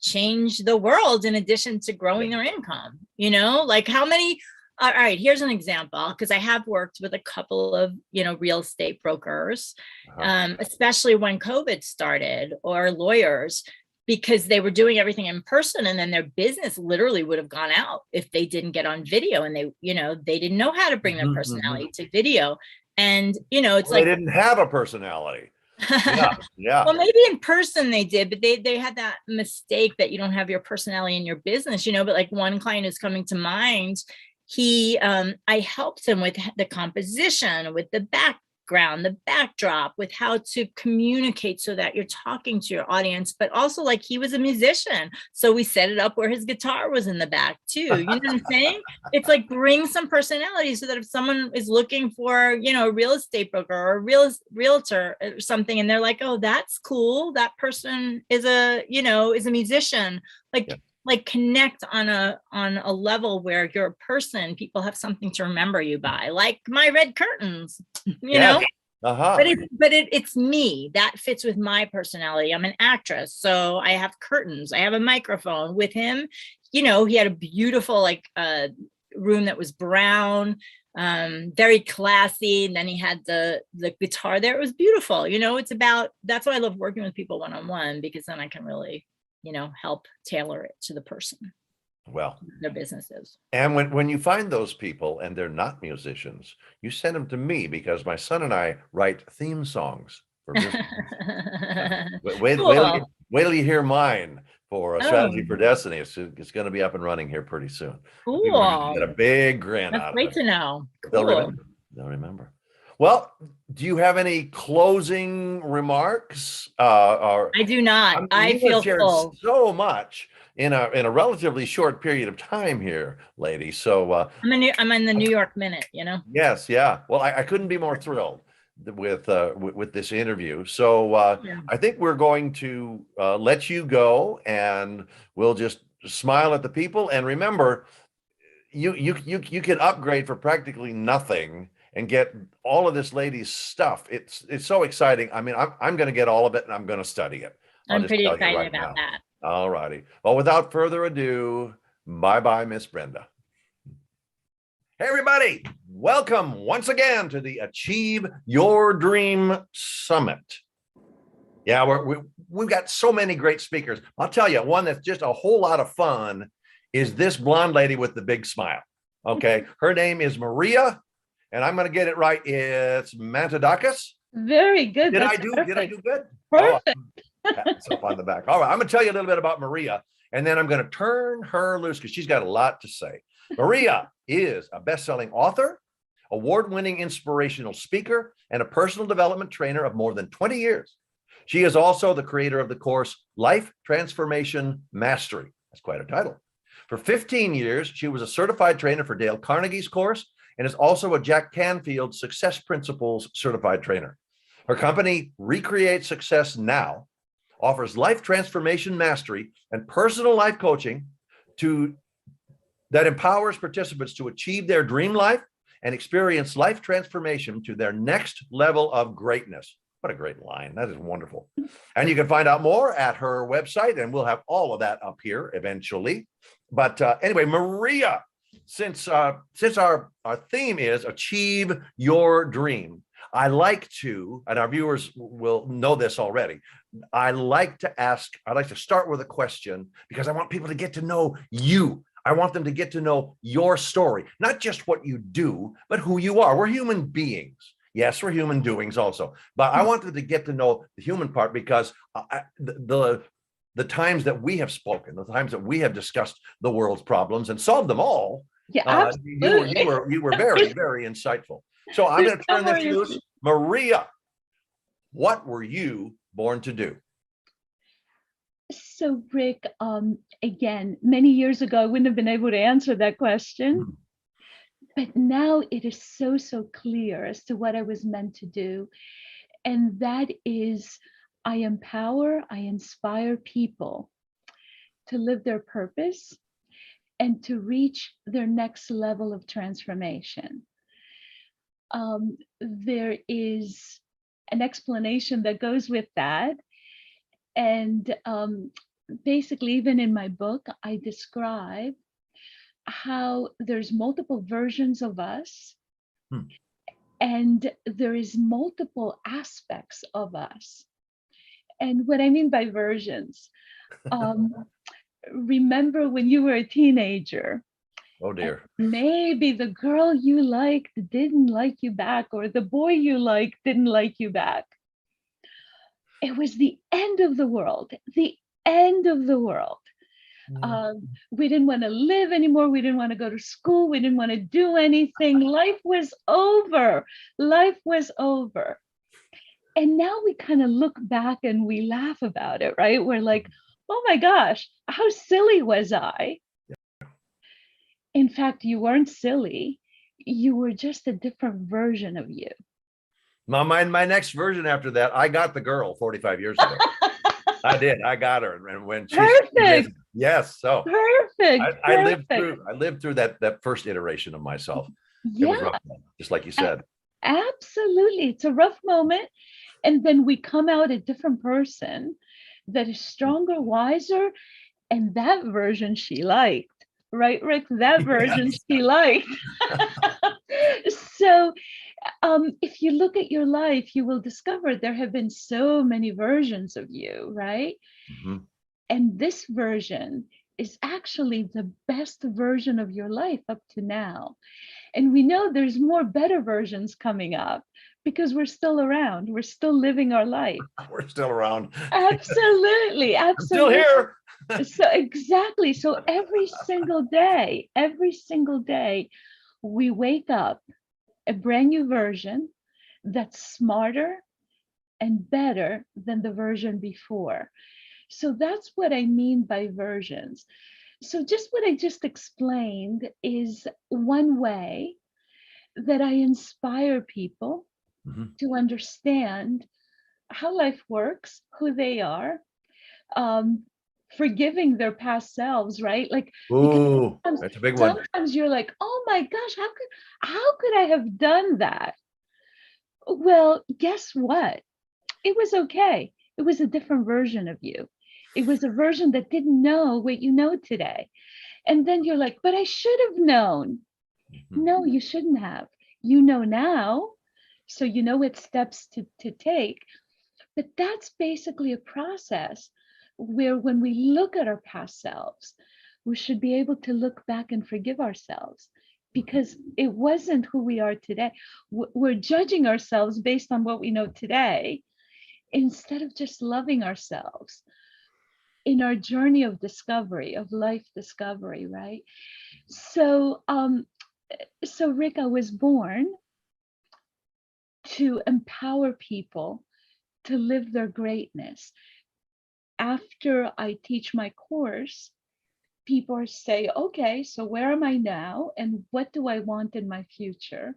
change the world in addition to growing their income. Like how many, all right, here's an example, because I have worked with a couple of, real estate brokers, especially when COVID started, or lawyers, because they were doing everything in person, and then their business literally would have gone out if they didn't get on video, and they didn't know how to bring their personality to video. And, it's Well, like, they didn't have a personality. Yeah. well, maybe in person they did, but they had that mistake that you don't have your personality in your business, but like one client is coming to mind. I helped him with the composition, with the background, the backdrop, with how to communicate so that you're talking to your audience, but also like he was a musician. So we set it up where his guitar was in the back too. You know what I'm saying? It's like, bring some personality so that if someone is looking for, a real estate broker or a realtor or something, and they're like, oh, that's cool, that person is a musician, like connect on a level where you're a person, people have something to remember you by, like my red curtains, know. But it's me that fits with my personality. I'm an actress, so I have curtains, I have a microphone. With him, he had a beautiful room that was brown, very classy, and then he had the guitar there. It was beautiful. It's about, that's why I love working with people one-on-one, because then I can really help tailor it to the person, their businesses. And when you find those people and they're not musicians, you send them to me, because my son and I write theme songs for business. Wait till you hear mine for a Strategy for Destiny. It's going to be up and running here pretty soon. Cool. People are gonna get a big grant out of it. That's great to know. Cool. They'll remember. Well, do you have any closing remarks? I do not. I feel full. So much in a relatively short period of time here, lady. So I'm in the New York Minute. Yes, yeah. Well, I couldn't be more thrilled with this interview. So I think we're going to let you go, and we'll just smile at the people. And remember, you can upgrade for practically nothing and get all of this lady's stuff. It's so exciting. I mean, I'm going to get all of it, and I'm going to study it. I'm pretty excited about that. All righty. Well, without further ado, bye-bye, Miss Brenda. Hey, everybody. Welcome once again to the Achieve Your Dream Summit. Yeah, we've got so many great speakers. I'll tell you, one that's just a whole lot of fun is this blonde lady with the big smile. Okay. Her name is Maria, and I'm going to get it right. It's Mantadakis. Very good. Did I do good? Perfect. Up on the back. All right. I'm going to tell you a little bit about Maria, and then I'm going to turn her loose because she's got a lot to say. Maria is a best-selling author, award-winning inspirational speaker, and a personal development trainer of more than 20 years. She is also the creator of the course Life Transformation Mastery. That's quite a title. For 15 years, she was a certified trainer for Dale Carnegie's course, and is also a Jack Canfield Success Principles certified trainer. Her company, Recreate Success Now, offers life transformation mastery and personal life coaching that empowers participants to achieve their dream life and experience life transformation to their next level of greatness. What a great line. That is wonderful. And you can find out more at her website, and we'll have all of that up here eventually. But anyway, Maria, since our theme is Achieve Your Dream, I like to, and our viewers will know this already, I like to start with a question, because I want people to get to know you. I want them to get to know your story, not just what you do, but who you are. We're human beings. Yes, we're human doings also, but I want them to get to know the human part, because the times that we have spoken, the times that we have discussed the world's problems and solved them all, you were very, very insightful. So I'm going to turn this loose. Maria, what were you born to do? So Rick, again, many years ago, I wouldn't have been able to answer that question. But now it is so clear as to what I was meant to do. And that is, I empower, I inspire people to live their purpose and to reach their next level of transformation. There is an explanation that goes with that. And basically, even in my book, I describe how there's multiple versions of us, Hmm. and there is multiple aspects of us. And what I mean by versions, um, remember when you were a teenager, Oh dear. maybe the girl you liked didn't like you back, or the boy you liked didn't like you back. It was the end of the world, the end of the world. We didn't want to live anymore. We didn't want to go to school. We didn't want to do anything. Life was over. Life was over. And now we kind of look back and we laugh about it, right? We're like, oh my gosh, how silly was I? In fact, you weren't silly. You were just a different version of you. My next version after that, I got the girl 45 years ago. I did. I got her. And when she Perfect. yes. So Perfect. I lived through that first iteration of myself. It was Yeah, rough, just like you said. absolutely. It's a rough moment. And then we come out a different person that is stronger, wiser, and that version she liked, right, Rick? That version she liked. So if you look at your life, you will discover there have been so many versions of you, right? Mhm. And this version is actually the best version of your life up to now. And we know there's more better versions coming up because we're still around. We're still living our life. We're still around. Absolutely. I'm still Absolutely. here. So exactly. So every single day, we wake up a brand new version that's smarter and better than the version before. So that's what I mean by versions. So just what I just explained is one way that I inspire people Mhm. to understand how life works, who they are, um, forgiving their past selves, right? Like, because Ooh, that's a big one. sometimes you're like, oh my gosh, how could I have done that? Well, guess what? It was okay. It was a different version of you. It was a version that didn't know what you know today. And then you're like, but I should have known. Mhm. No, you shouldn't have. You know now, so you know what steps to take. But that's basically a process where when we look at our past selves, we should be able to look back and forgive ourselves because it wasn't who we are today. We're judging ourselves based on what we know today instead of just loving ourselves in our journey of discovery, of life discovery, right? So, so Rick, I was born to empower people to live their greatness. After I teach my course, people say, okay, so where am I now? And what do I want in my future?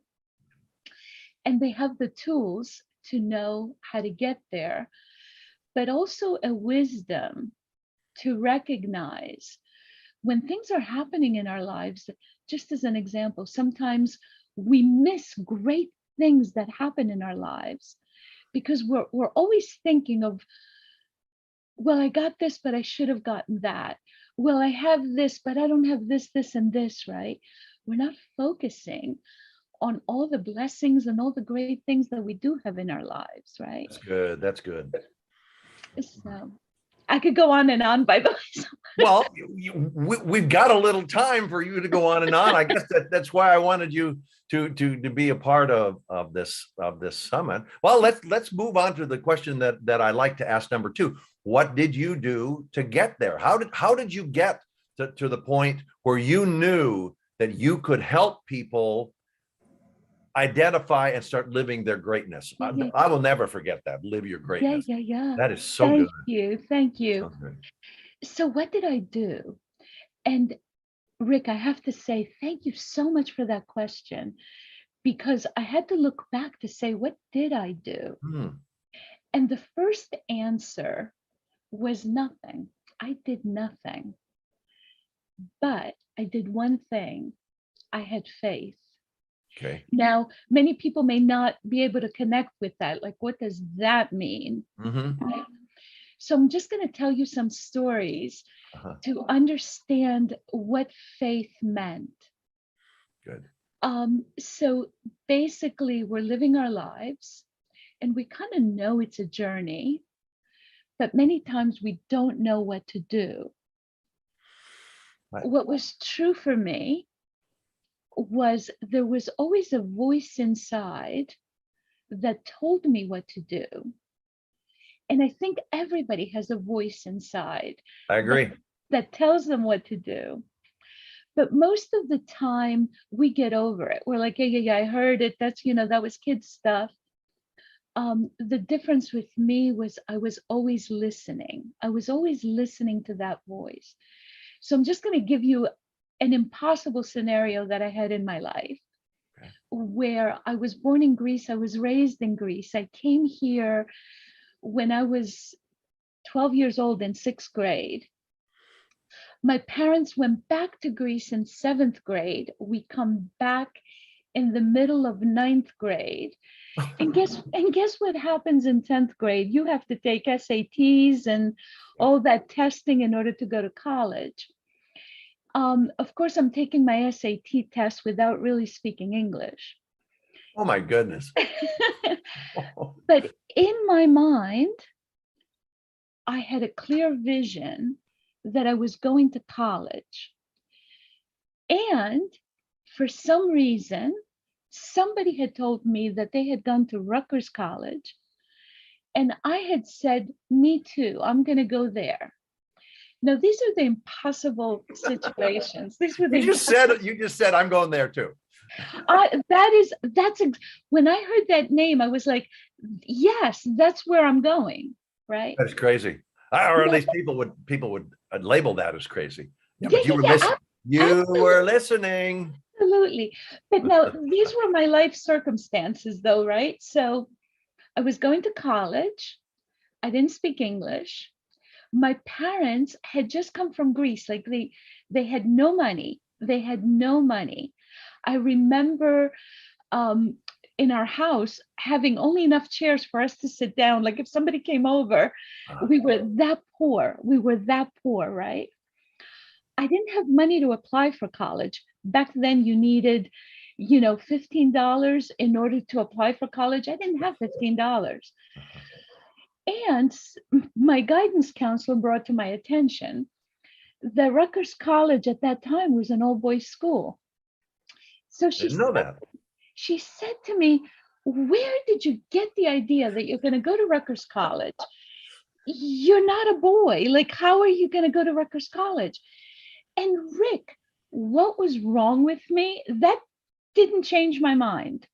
And they have the tools to know how to get there, but also a wisdom to recognize when things are happening in our lives. Just as an example, sometimes we miss great things that happen in our lives because we're always thinking of, well, I got this, but I should have gotten that. Well, I have this, but I don't have this, this, and this, right? We're not focusing on all the blessings and all the great things that we do have in our lives, right? That's good. That's good. So I could go on and on, by the way. Well, we've got a little time for you to go on and on. I guess that's why I wanted you to be a part of this summit. Well, let's move on to the question that I like to ask, number two. What did you do to get there? How did you get to the point where you knew that you could help people identify and start living their greatness? I will never forget that. Live your greatness. Yeah. That is so Thank good. you. Thank you. So good. So what did I do? And Rick, I have to say thank you so much for that question, because I had to look back to say, what did I do? Hmm. And the first answer was nothing. I did nothing. But I did one thing. I had faith. Okay. Now, many people may not be able to connect with that. Like, what does that mean? Mm-hmm. Right? So I'm just going to tell you some stories Uh-huh. to understand what faith meant. Good. So basically, we're living our lives and we kind of know it's a journey, but many times we don't know what to do. Right. What was true for me was there was always a voice inside that told me what to do. And I think everybody has a voice inside I agree. that tells them what to do. But most of the time we get over it. We're like, yeah, I heard it. That's, that was kid stuff. The difference with me was I was always listening. I was always listening to that voice. So I'm just going to give you an impossible scenario that I had in my life, Okay. where I was born in Greece. I was raised in Greece. I came here when I was 12 years old in 6th grade. My parents went back to Greece in 7th grade. We come back in the middle of 9th grade. And guess what happens in 10th grade? You have to take SATs and all that testing in order to go to college. Of course, I'm taking my SAT test without really speaking English. Oh my goodness. But in my mind, I had a clear vision that I was going to college. And for some reason, somebody had told me that they had gone to Rutgers College. And I had said, me too, I'm going to go there. Now, these are the impossible situations. These were the You just said, I'm going there too. When I heard that name, I was like, yes, that's where I'm going, right? That's crazy. Or at least people would label that as crazy. Yeah, Yeah, but you yeah, were yeah, listening. You were listening. Absolutely. But now these were my life circumstances though, right? So I was going to college. I didn't speak English. My parents had just come from Greece. Like they had no money. They had no money. I remember in our house having only enough chairs for us to sit down. Like if somebody came over, we were that poor. We were that poor, right? I didn't have money to apply for college. Back then you needed, $15 in order to apply for college. I didn't have $15. And my guidance counselor brought to my attention that Rutgers College at that time was an all boys school. So Didn't know that. she said to me, where did you get the idea that you're going to go to Rutgers College? You're not a boy. Like, how are you going to go to Rutgers College? And Rick, what was wrong with me? That didn't change my mind.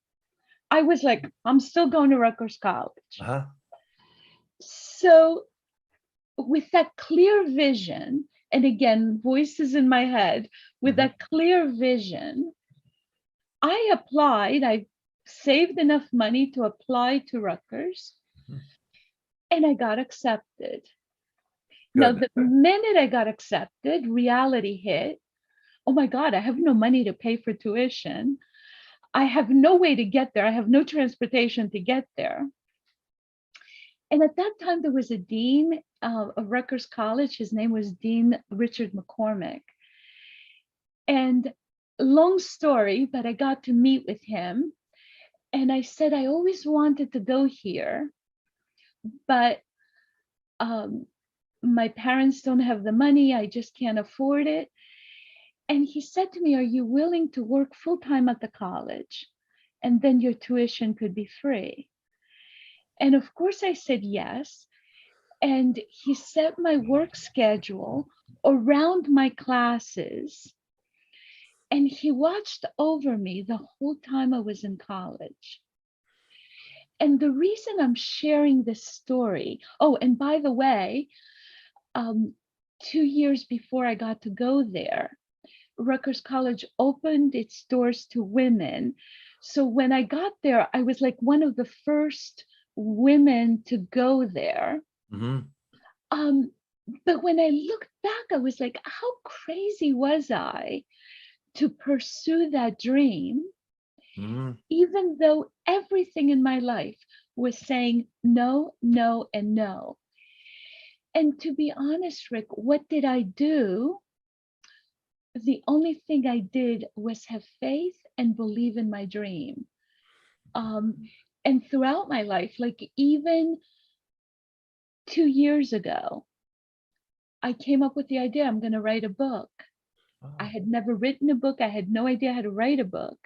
I was like, I'm still going to Rutgers College. Uh-huh. So with that clear vision, and again, voices in my head, with that clear vision, I applied. I saved enough money to apply to Rutgers, and I got accepted. Now, the minute I got accepted, reality hit. Oh my God, I have no money to pay for tuition. I have no way to get there. I have no transportation to get there. And at that time, there was a dean of Rutgers College. His name was Dean Richard McCormick. And long story, but I got to meet with him. And I said, I always wanted to go here, but my parents don't have the money. I just can't afford it. And he said to me, are you willing to work full-time at the college? And then your tuition could be free. And of course I said yes. And he set my work schedule around my classes. And he watched over me the whole time I was in college. And the reason I'm sharing this story, oh, and by the way, 2 years before I got to go there, Rutgers College opened its doors to women. So when I got there, I was like one of the first women to go there. But when I looked back, I was like, how crazy was I to pursue that dream, even though everything in my life was saying no, no, and no. And to be honest, Rick, what did I do? The only thing I did was have faith and believe in my dream. And throughout my life, like even 2 years ago, I came up with the idea I'm going to write a book. I had never written a book. I had no idea how to write a book.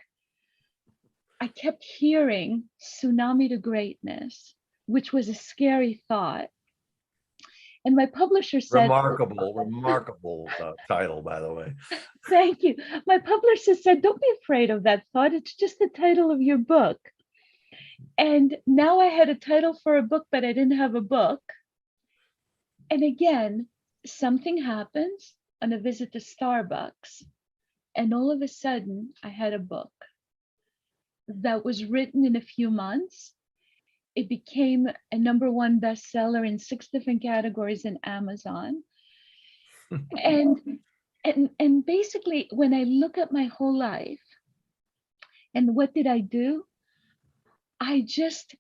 I kept hearing tsunami to greatness, which was a scary thought. And my publisher said, Remarkable title, by the way. thank you. My publisher said, don't be afraid of that thought. It's just the title of your book. And now I had a title for a book, but I didn't have a book. And again, something happens on a visit to Starbucks. And all of a sudden, I had a book that was written in a few months. It became a #1 bestseller in 6 different categories in Amazon. and basically, when I look at my whole life, and what did I do? I just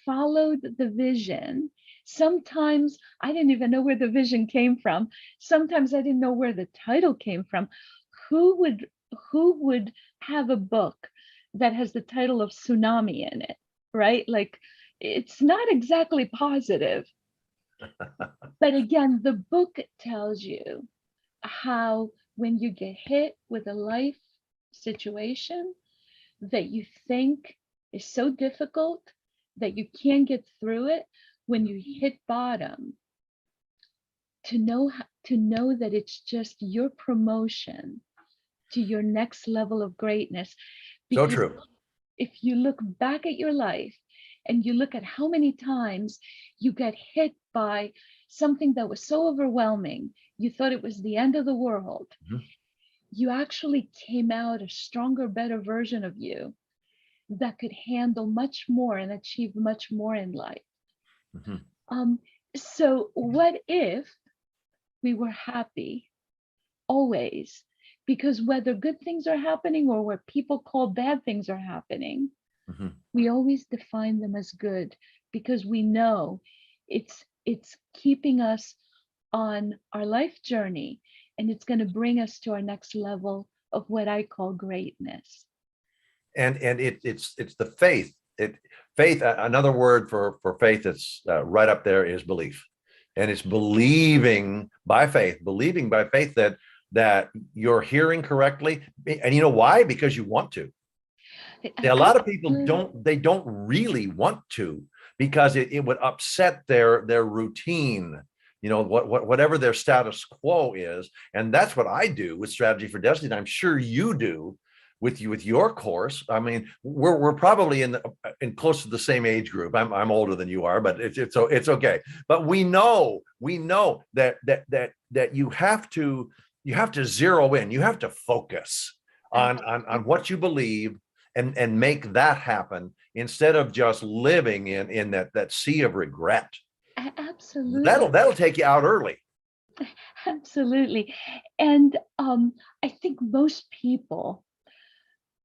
followed the vision. Sometimes I didn't even know where the vision came from. Sometimes I didn't know where the title came from. Who would have a book that has the title of Tsunami in it, right? Like, it's not exactly positive. But again, the book tells you how when you get hit with a life situation that you think is so difficult that you can't get through it, when you hit bottom, to know that it's just your promotion to your next level of greatness. So Because true. if you look back at your life and you look at how many times you got hit by something that was so overwhelming, you thought it was the end of the world, you actually came out a stronger, better version of you that could handle much more and achieve much more in life. So what if we were happy always? Because whether good things are happening or what people call bad things are happening, we always define them as good, because we know it's keeping us on our life journey, and it's going to bring us to our next level of what I call greatness. And it's the faith. Faith, another word for faith that's right up there is belief. And it's believing by faith that you're hearing correctly. And you know why? Because you want to. A lot of people don't really want to, because it would upset their routine, you know, whatever their status quo is. And that's what I do with Strategy for Destiny. I'm sure you do with your course. I mean, we're probably in close to the same age group. I'm older than you are, but it's okay. But we know that you have to zero in. You have to focus on what you believe and make that happen, instead of just living in that sea of regret. Absolutely. That'll take you out early. Absolutely. And I think most people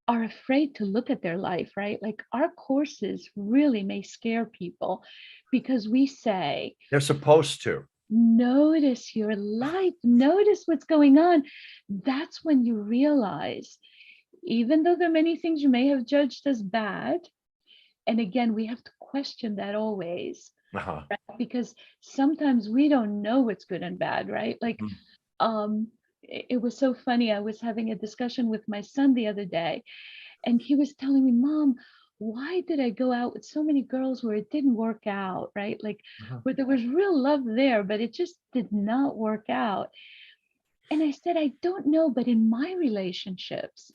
are afraid to look at their life, right? Like, our courses really may scare people, because we say They're supposed to. Notice your life, notice what's going on. That's when you realize, even though there are many things you may have judged as bad, and again, we have to question that always, right? Because sometimes we don't know what's good and bad, right? Like, it was so funny. I was having a discussion with my son the other day, and he was telling me, Mom, why did I go out with so many girls where it didn't work out, right? Like, where there was real love there, but it just did not work out. And I said, I don't know, but in my relationships,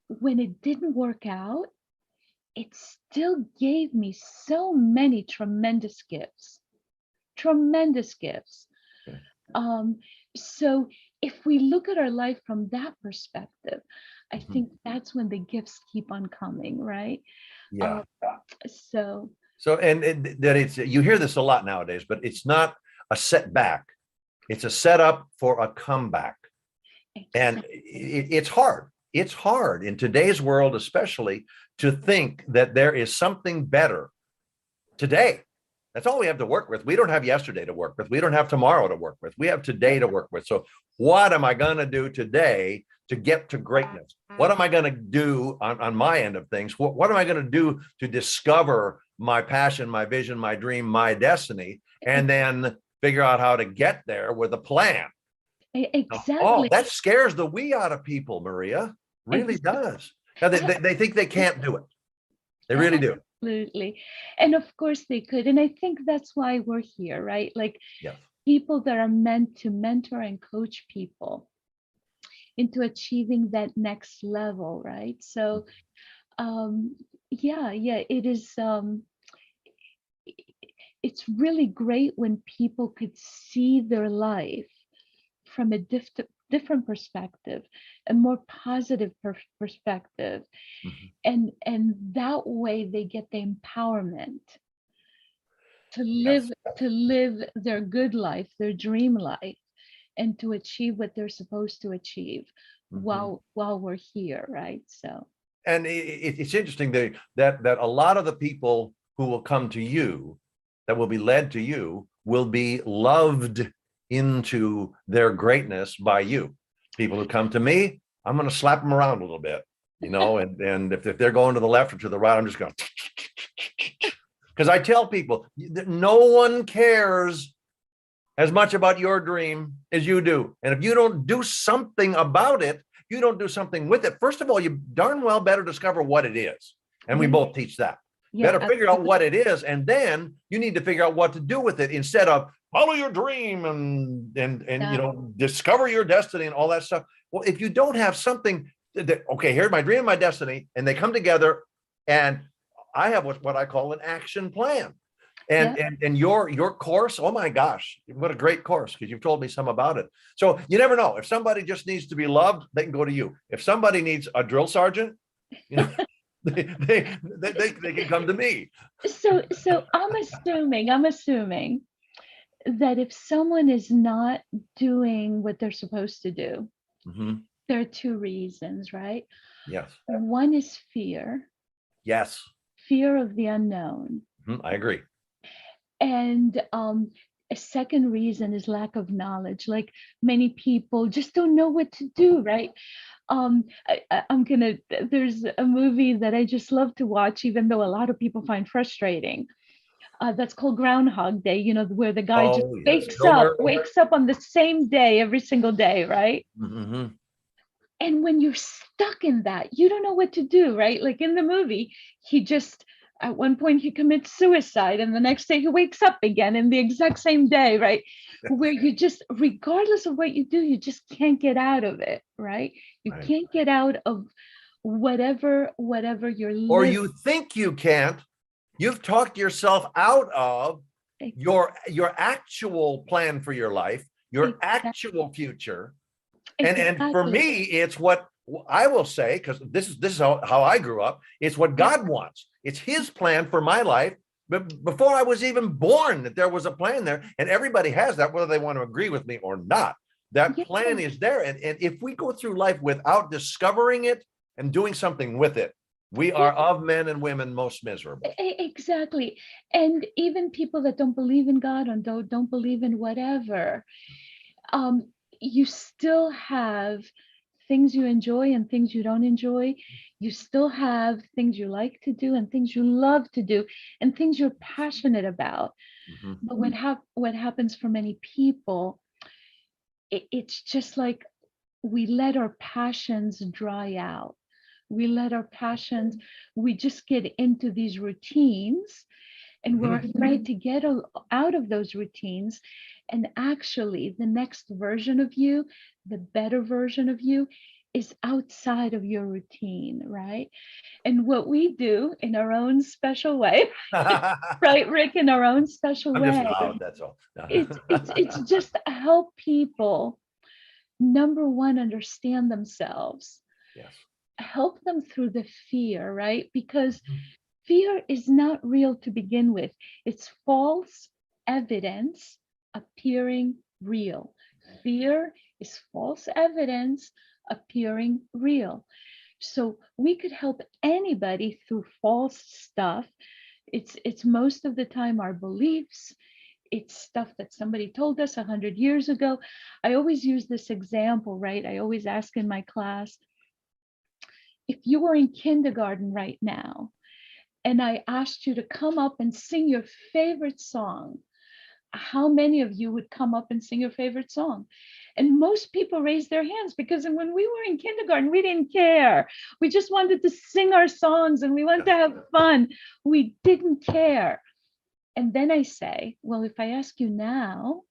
when it didn't work out, it still gave me so many tremendous gifts. So if we look at our life from that perspective, I think that's when the gifts keep on coming, right? Yeah. So that it's, you hear this a lot nowadays, but it's not a setback. It's a setup for a comeback. And it's hard. It's hard in today's world, especially, to think that there is something better today. That's all we have to work with. We don't have yesterday to work with. We don't have tomorrow to work with. We have today to work with. So what am I going to do today to get to greatness? What am I going to do on my end of things? What am I going to do to discover my passion, my vision, my dream, my destiny, and then figure out how to get there with a plan? Exactly. Oh, that scares the wee out of people, Maria. Really does. Now, they think they can't do it. They really do. Absolutely. And of course they could. And I think that's why we're here, right? Like Yes. people that are meant to mentor and coach people into achieving that next level, right? So yeah, it is it's really great when people could see their life from a different perspective, a more positive perspective. Mhm. And that way they get the empowerment to Yes. live their good life, their dream life, and to achieve what they're supposed to achieve Mhm. while we're here, right? So And it's interesting that a lot of the people who will come to you, that will be led to you, will be loved into their greatness by you. People who come to me, I'm going to slap them around a little bit, and if they're going to the left or to the right, I'm just going because I tell people that no one cares as much about your dream as you do. And if you don't do something about it, you don't do something with it. First of all, you darn well better discover what it is. And we Yeah. both teach that. yeah, Better figure out what it is, and then you need to figure out what to do with it instead of follow your dream and Yeah. discover your destiny and all that stuff. Well, if you don't have something that, okay, here's my dream and my destiny, and they come together, and I have what I call an action plan. And Yeah. and your course, oh my gosh, what a great course, because you've told me some about it. So you never know. If somebody just needs to be loved, they can go to you. If somebody needs a drill sergeant, you know, they can come to me. So I'm assuming that if someone is not doing what they're supposed to do, Mhm. there are two reasons, right? Yes. One is fear, Yes. fear of the unknown. I agree. And a second reason is lack of knowledge. Like many people just don't know what to do, right? There's a movie that I just love to watch, even though a lot of people find frustrating. That's called Groundhog Day, where the guy just Oh, yes. wakes up on the same day every single day, right? Mhm. And when you're stuck in that, you don't know what to do, right? Like in the movie, he just, at one point, he commits suicide, and the next day he wakes up again in the exact same day, right? Where you just, regardless of what you do, you just can't get out of it, right? You Right. can't get out of whatever you're Or living. you think you can't. You've talked yourself out of your actual plan for your life, your actual future. And for Exactly. me, it's what I will say, because this is how I grew up. It's what God wants. It's his plan for my life. But before I was even born, that there was a plan there, and everybody has that, whether they want to agree with me or not. That Yeah. plan is there. And if we go through life without discovering it and doing something with it, we are of men and women most miserable. Exactly. And even people that don't believe in God and don't believe in whatever, you still have things you enjoy and things you don't enjoy. You still have things you like to do and things you love to do and things you're passionate about. Mhm. But what happens for many people, it's just like we let our passions dry out. We let our passions, we just get into these routines, and we're afraid to get out of those routines. And actually, the next version of you, the better version of you, is outside of your routine, right? And what we do in our own special way, right, Rick, in our own special I'm just way, loud, that's all. it's just help people, number one, understand themselves, Yes. help them through the fear, right? Because fear is not real to begin with. It's false evidence appearing real. Fear is false evidence appearing real. So we could help anybody through false stuff It's most of the time our beliefs. It's stuff that somebody told us 100 years ago. I always use this example, right? I always ask in my class, if you were in kindergarten right now, and I asked you to come up and sing your favorite song, how many of you would come up and sing your favorite song? And most people raise their hands, because when we were in kindergarten, we didn't care. We just wanted to sing our songs and we wanted to have fun. We didn't care. And then I say, well, if I ask you now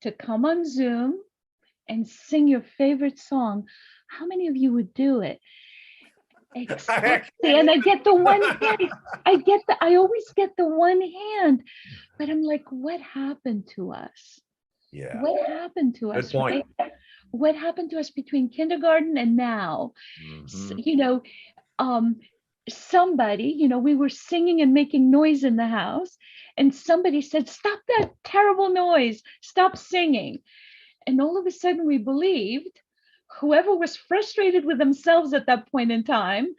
to come on Zoom and sing your favorite song, how many of you would do it? Exactly. And I get the one hand. I always get the one hand. But I'm like, what happened to us? Yeah. What happened to Good us? point. Right? What happened to us between kindergarten and now? Mhm. Somebody, we were singing and making noise in the house, and somebody said, stop that terrible noise, stop singing. And all of a sudden we believed, whoever was frustrated with themselves at that point in time,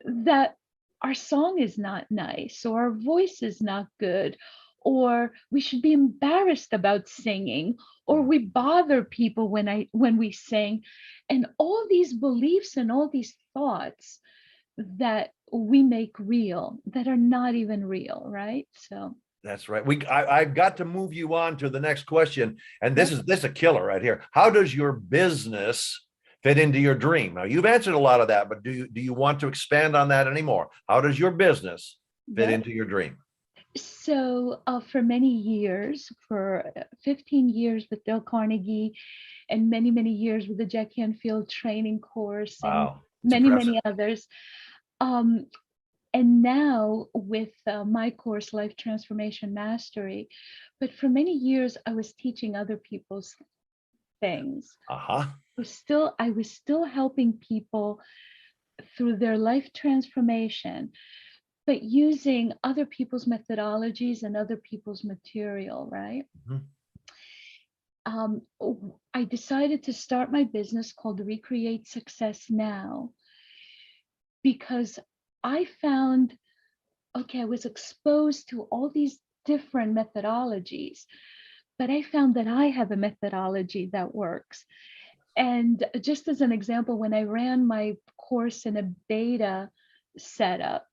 that our song is not nice, or our voice is not good, or we should be embarrassed about singing, or we bother people when we sing. And all these beliefs and all these thoughts that we make real that are not even real, right? So That's right. I've got to move you on to the next question. And this is a killer right here. How does your business fit into your dream? Now, you've answered a lot of that, but do you want to expand on that anymore? How does your business fit into your dream? So for many years, for 15 years with Dale Carnegie, and many, many years with the Jack Canfield training course, and Wow. many, many others. And now with my course, Life Transformation Mastery. But for many years, I was teaching other people's things. Uh-huh. I was still helping people through their life transformation, but using other people's methodologies and other people's material, right? Mhm. I decided to start my business called Recreate Success Now, because I found, okay, I was exposed to all these different methodologies, but I found that I have a methodology that works. And just as an example, when I ran my course in a beta setup,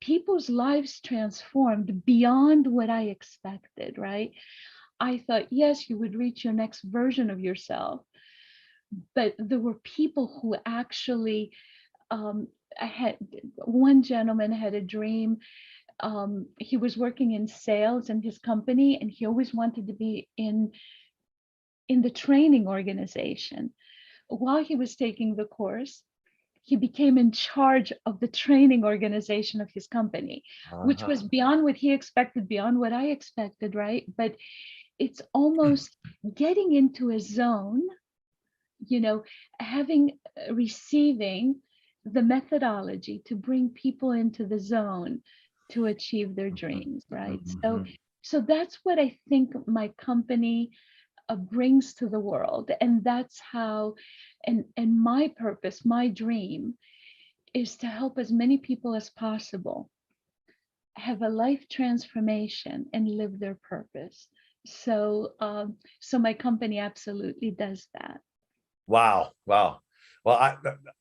people's lives transformed beyond what I expected, right? I thought, yes, you would reach your next version of yourself, but there were people who actually, I had one gentleman had a dream. He was working in sales in his company, and he always wanted to be in the training organization. While he was taking the course, he became in charge of the training organization of his company, which was beyond what he expected, beyond what I expected, right? But it's almost getting into a zone, receiving the methodology to bring people into the zone to achieve their dreams, right? So that's what I think my company brings to the world. And that's how, and my purpose, my dream is to help as many people as possible have a life transformation and live their purpose. So, so my company absolutely does that. Wow. Wow. Well,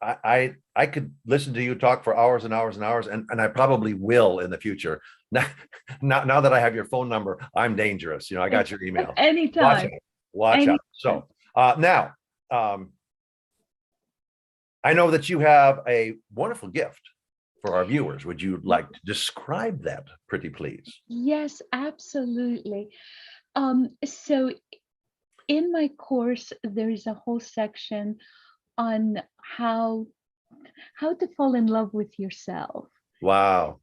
I could listen to you talk for hours and hours and hours, and I probably will in the future. Now that I have your phone number, I'm dangerous. I got your email. Anytime. Watch out. So now, I know that you have a wonderful gift for our viewers. Would you like to describe that, pretty please? Yes, absolutely. So in my course, there is a whole section on how to fall in love with yourself. Wow.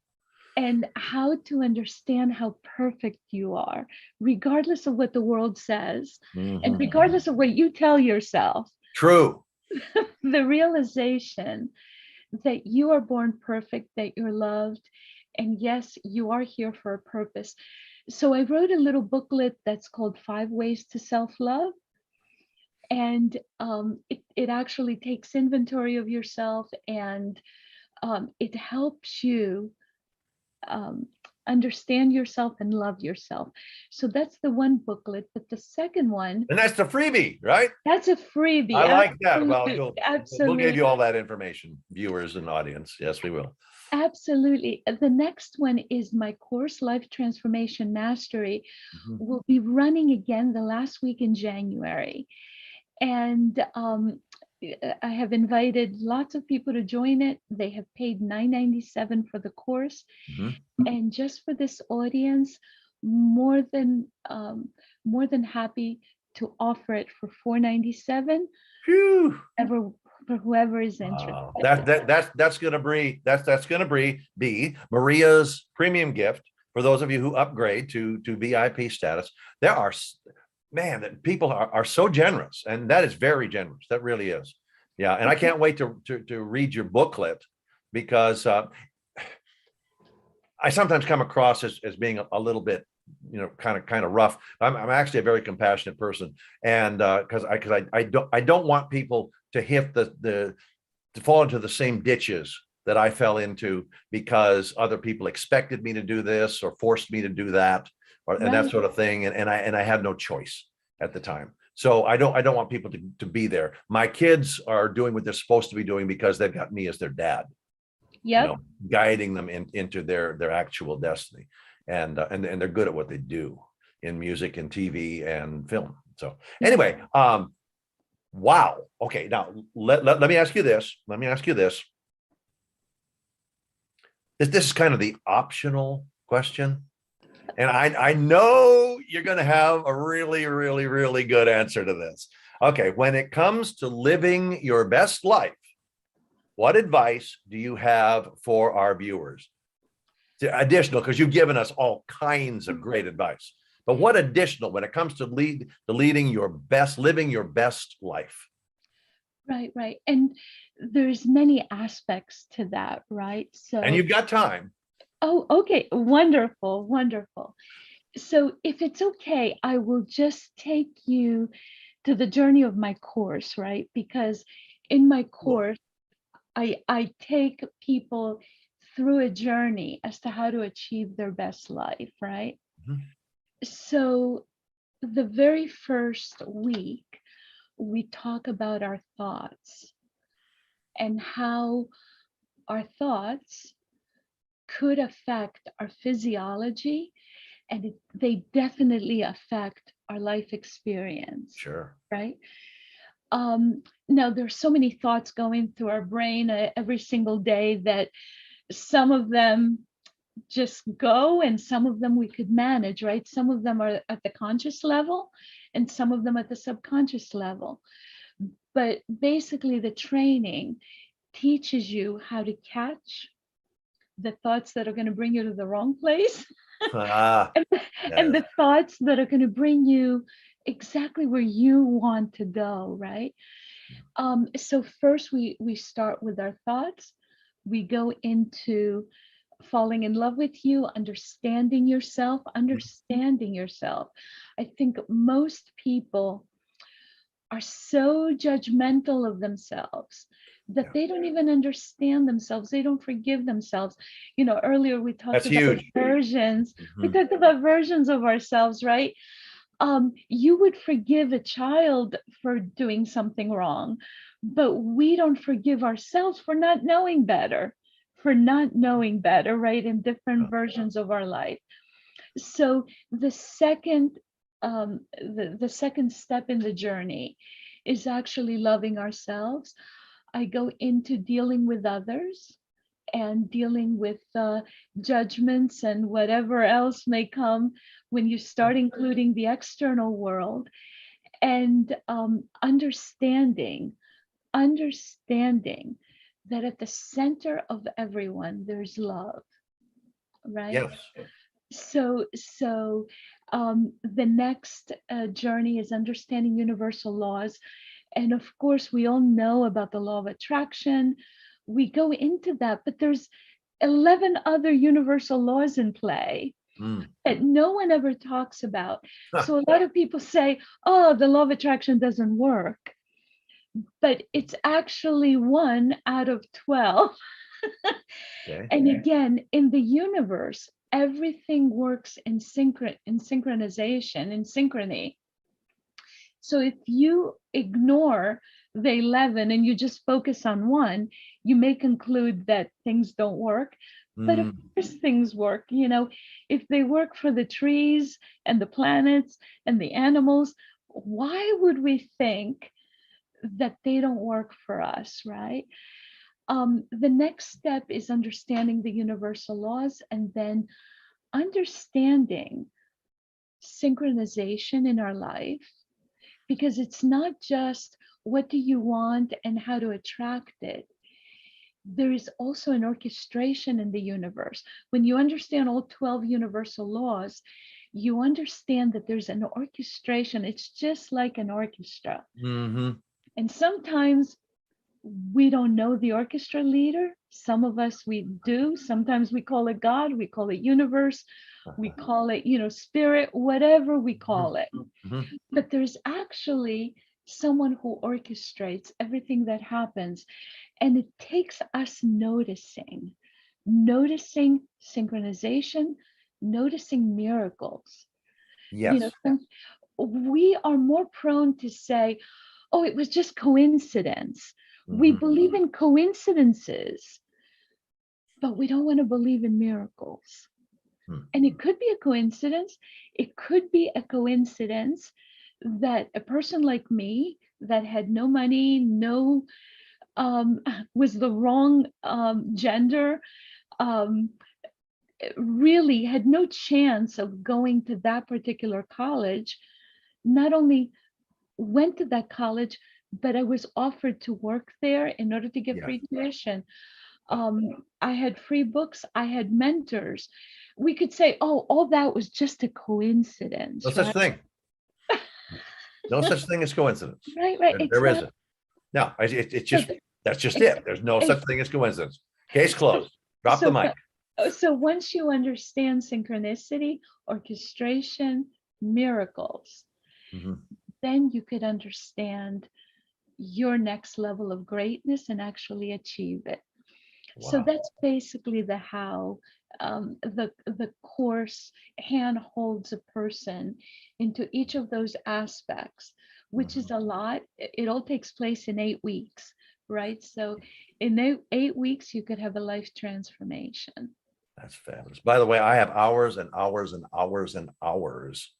And how to understand how perfect you are, regardless of what the world says, and regardless of what you tell yourself. True. The realization that you are born perfect, that you're loved, and yes, you are here for a purpose. So I wrote a little booklet that's called 5 Ways to Self-Love. And it actually takes inventory of yourself, and it helps you understand yourself and love yourself. So that's the one booklet. But the second one, And that's the freebie, right? that's a freebie. I like that. Well, Absolutely, we'll give you absolutely. all that information, viewers and audience. Yes, we will. Absolutely. The next one is my course, Life Transformation Mastery. Mhm. Will be running again the last week in January. And I have invited lots of people to join it. They have paid $9.97 for the course. Mhm. And just for this audience, more than happy to offer it for $4.97 Phew. for whoever is interested. Wow. That's gonna be Maria's premium gift for those of you who upgrade to VIP status. There are, man, that people are so generous, and that is very generous. That really is. Yeah, and I can't wait to read your booklet, because I sometimes come across as being a little bit, kind of rough. I'm actually a very compassionate person, and because I don't want people to hit to fall into the same ditches that I fell into because other people expected me to do this or forced me to do that, and that Right. sort of thing, and I had no choice at the time. So I don't want people to be there. My kids are doing what they're supposed to be doing because they've got me as their dad. Yep. Guiding them into their actual destiny, and they're good at what they do in music and TV and film. So anyway, wow. Okay, now let me ask you this. This is kind of the optional question, and I know you're going to have a really, really, really good answer to this. Okay, when it comes to living your best life, what advice do you have for our viewers? Additional, because you've given us all kinds of great advice, but what additional when it comes to living your best life? Right. And there's many aspects to that, right? So, And you've got time. oh, okay, wonderful. So if it's okay, I will just take you to the journey of my course, right? Because in my course, I take people through a journey as to how to achieve their best life, right? Mhm. So the very first week, we talk about our thoughts and how our thoughts could affect our physiology, and they definitely affect our life experience, Sure. right? Now there's so many thoughts going through our brain every single day that some of them just go and some of them we could manage, right? Some of them are at the conscious level and some of them at the subconscious level. But basically the training teaches you how to catch the thoughts that are going to bring you to the wrong place and Yeah. the thoughts that are going to bring you exactly where you want to go, right? So first we start with our thoughts. We go into falling in love with you, understanding yourself. I think most people are so judgmental of themselves that Yeah. they don't even understand themselves. They don't forgive themselves. Earlier we talked That's about huge. versions. We Mhm. talked about versions of ourselves, right? You would forgive a child for doing something wrong, but we don't forgive ourselves for not knowing better, right? In different versions of our life. So the second the second step in the journey is actually loving ourselves. I go into dealing with others and dealing with judgments and whatever else may come when you start including the external world, and understanding that at the center of everyone there's love, right? Yes. So the next journey is understanding universal laws. And of course, we all know about the law of attraction. We go into that, but there's 11 other universal laws in play Mm. that no one ever talks about. So a lot of people say, oh, the law of attraction doesn't work. But it's actually 1 out of 12. Okay. And again, in the universe, everything works in synchronization, in synchrony. So if you ignore the 11 and you just focus on one, you may conclude that things don't work. But of Mm, course things work. If they work for the trees and the planets and the animals, why would we think that they don't work for us, right? The next step is understanding the universal laws, and then understanding synchronization in our life, because it's not just what do you want and how to attract it. There is also an orchestration in the universe. When you understand all 12 universal laws, you understand that there's an orchestration. It's just like an orchestra. hmm And sometimes we don't know the orchestra leader. Some of us, we do. Sometimes we call it God, we call it universe, we call it, spirit, whatever we call it. hmm But there's actually someone who orchestrates everything that happens. And it takes us noticing synchronization, noticing miracles. Yes. We are more prone to say, oh, it was just coincidence. We Mhm. believe in coincidences, but we don't want to believe in miracles. Hmm. And it could be a coincidence. It could be a coincidence that a person like me that had no money, was the wrong gender, really had no chance of going to that particular college, not only went to that college, but I was offered to work there in order to get Yeah. free tuition. I had free books, I had mentors. We could say, oh, all that was just a coincidence, No such right? thing. No such thing as coincidence. Right, There exactly. isn't. No, it's So just, that's just ex- it. There's no ex- such thing as coincidence. Case closed. Drop the so, mic. so once you understand synchronicity, orchestration, miracles, Mhm. then you could understand your next level of greatness and actually achieve it. So Wow. that's basically the how. The course hand holds a person into each of those aspects, which Mhm. is a lot. It all takes place in 8 weeks, right? So in 8 weeks, you could have a life transformation. That's fabulous. By the way, I have hours and hours and hours and hours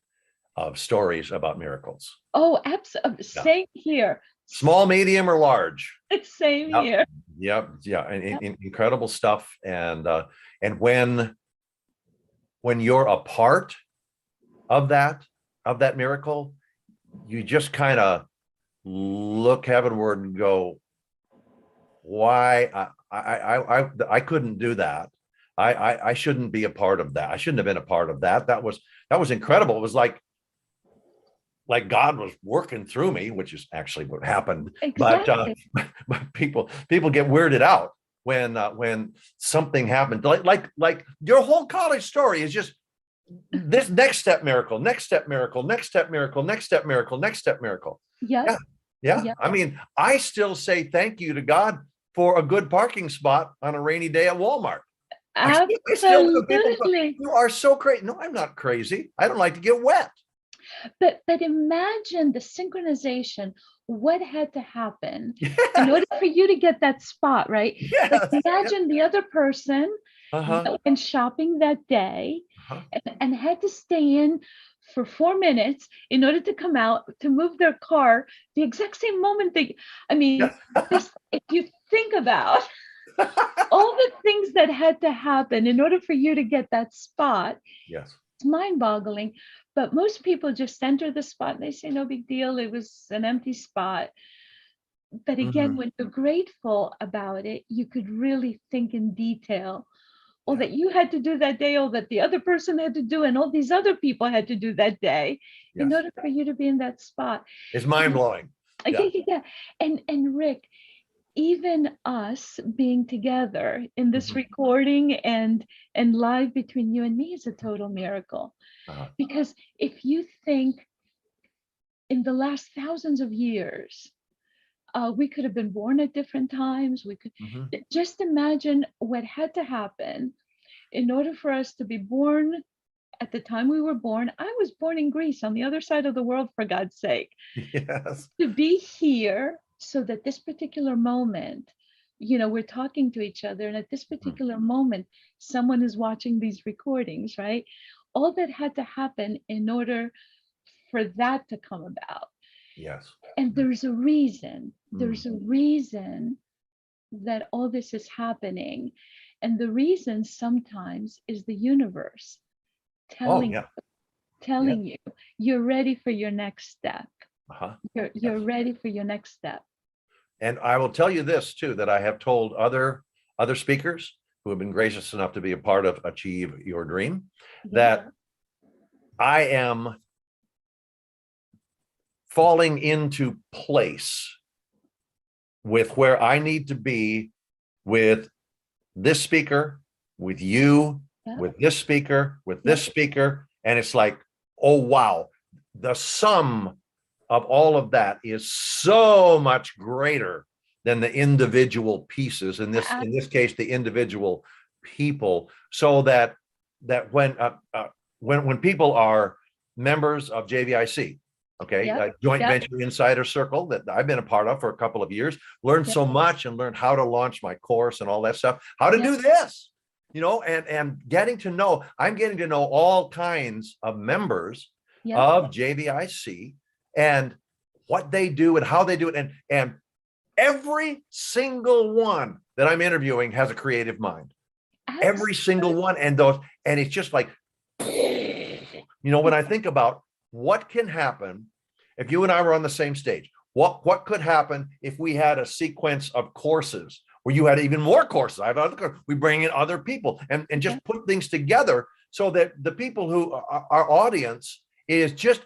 of stories about miracles. Oh, absolutely. Yeah. Same here. Small, medium, or large. Same Yep. here. Yep. Yeah. And, Yep. incredible stuff. And when you're a part of that miracle, you just kind of look heavenward and go, why I couldn't do that. I shouldn't be a part of that. I shouldn't have been a part of that. That was incredible. It was like God was working through me, which is actually what happened. But Exactly. but people get weirded out when something happened. Like your whole college story is just this next step miracle, next step miracle, next step miracle, next step miracle, next step miracle. Yep. Yeah. Yeah. Yep. I mean, I still say thank you to God for a good parking spot on a rainy day at Walmart. I still do. People go, Absolutely. you are so crazy. No, I'm not crazy. I don't like to get wet. But imagine the synchronization, what had to happen in Yeah. order for you to get that spot, right? Like Yeah. imagine the other person Uh-huh. that went shopping that day Uh-huh. and had to stay in for 4 minutes in order to come out to move their car the exact same moment that, I mean, just if you think about all the things that had to happen in order for you to get that spot, Yes. it's mind-boggling. But most people just enter the spot and they say, no big deal, it was an empty spot. But again, Mhm. when you're grateful about it, you could really think in detail. All Yeah. that you had to do that day, all that the other person had to do, and all these other people had to do that day in Yes. order for you to be in that spot. It's mind blowing. Yeah. Yeah. And Rick, even us being together in this Mhm. recording and live between you and me is a total miracle. Uh-huh. Because if you think in the last thousands of years, we could have been born at different times. We could Mhm. just imagine what had to happen in order for us to be born at the time we were born, I was born in Greece on the other side of the world, for God's sake, Yes. to be here so that this particular moment, we're talking to each other, and at this particular moment, someone is watching these recordings, right? All that had to happen in order for that to come about. Yes. And there's a reason. There's a reason that all this is happening. And the reason sometimes is the universe telling yeah. telling you you're ready for your next step. Uh-huh. You're ready for your next step. And I will tell you this too, that I have told other speakers who have been gracious enough to be a part of Achieve Your Dream, that I am falling into place with where I need to be with this speaker, with you, with this speaker, with this speaker. And it's like, oh, wow, the sum of all of that is so much greater than the individual pieces, in this case, the individual people, so that when people are members of JVIC, okay, Joint Venture Insider Circle, that I've been a part of for a couple of years, learned so much and learned how to launch my course and all that stuff, how to do this, and I'm getting to know all kinds of members of JVIC and what they do and how they do it. And every single one that I'm interviewing has a creative mind. Every single one. And it's just like, when I think about what can happen if you and I were on the same stage, what could happen if we had a sequence of courses where you had even more courses? I have other courses. We bring in other people and just put things together so that the people who our audience is just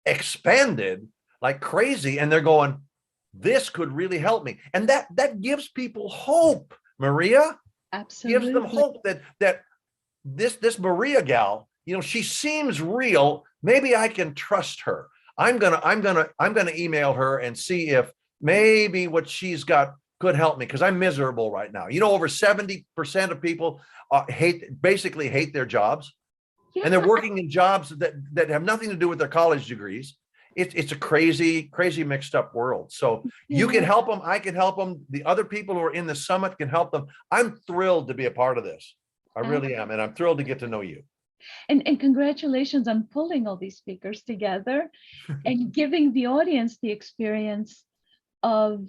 expanded like crazy, and they're going, this could really help me. And that gives people hope, Maria. Absolutely. Gives them hope that this Maria gal, she seems real. Maybe I can trust her. I'm gonna email her and see if maybe what she's got could help me, because I'm miserable right now. Over 70% of people basically hate their jobs. And they're working in jobs that have nothing to do with their college degrees. It's a crazy mixed up world. So you can help them. I can help them. The other people who are in the summit can help them. I'm thrilled to be a part of this. I really am. And I'm thrilled to get to know you. And congratulations on pulling all these speakers together and giving the audience the experience of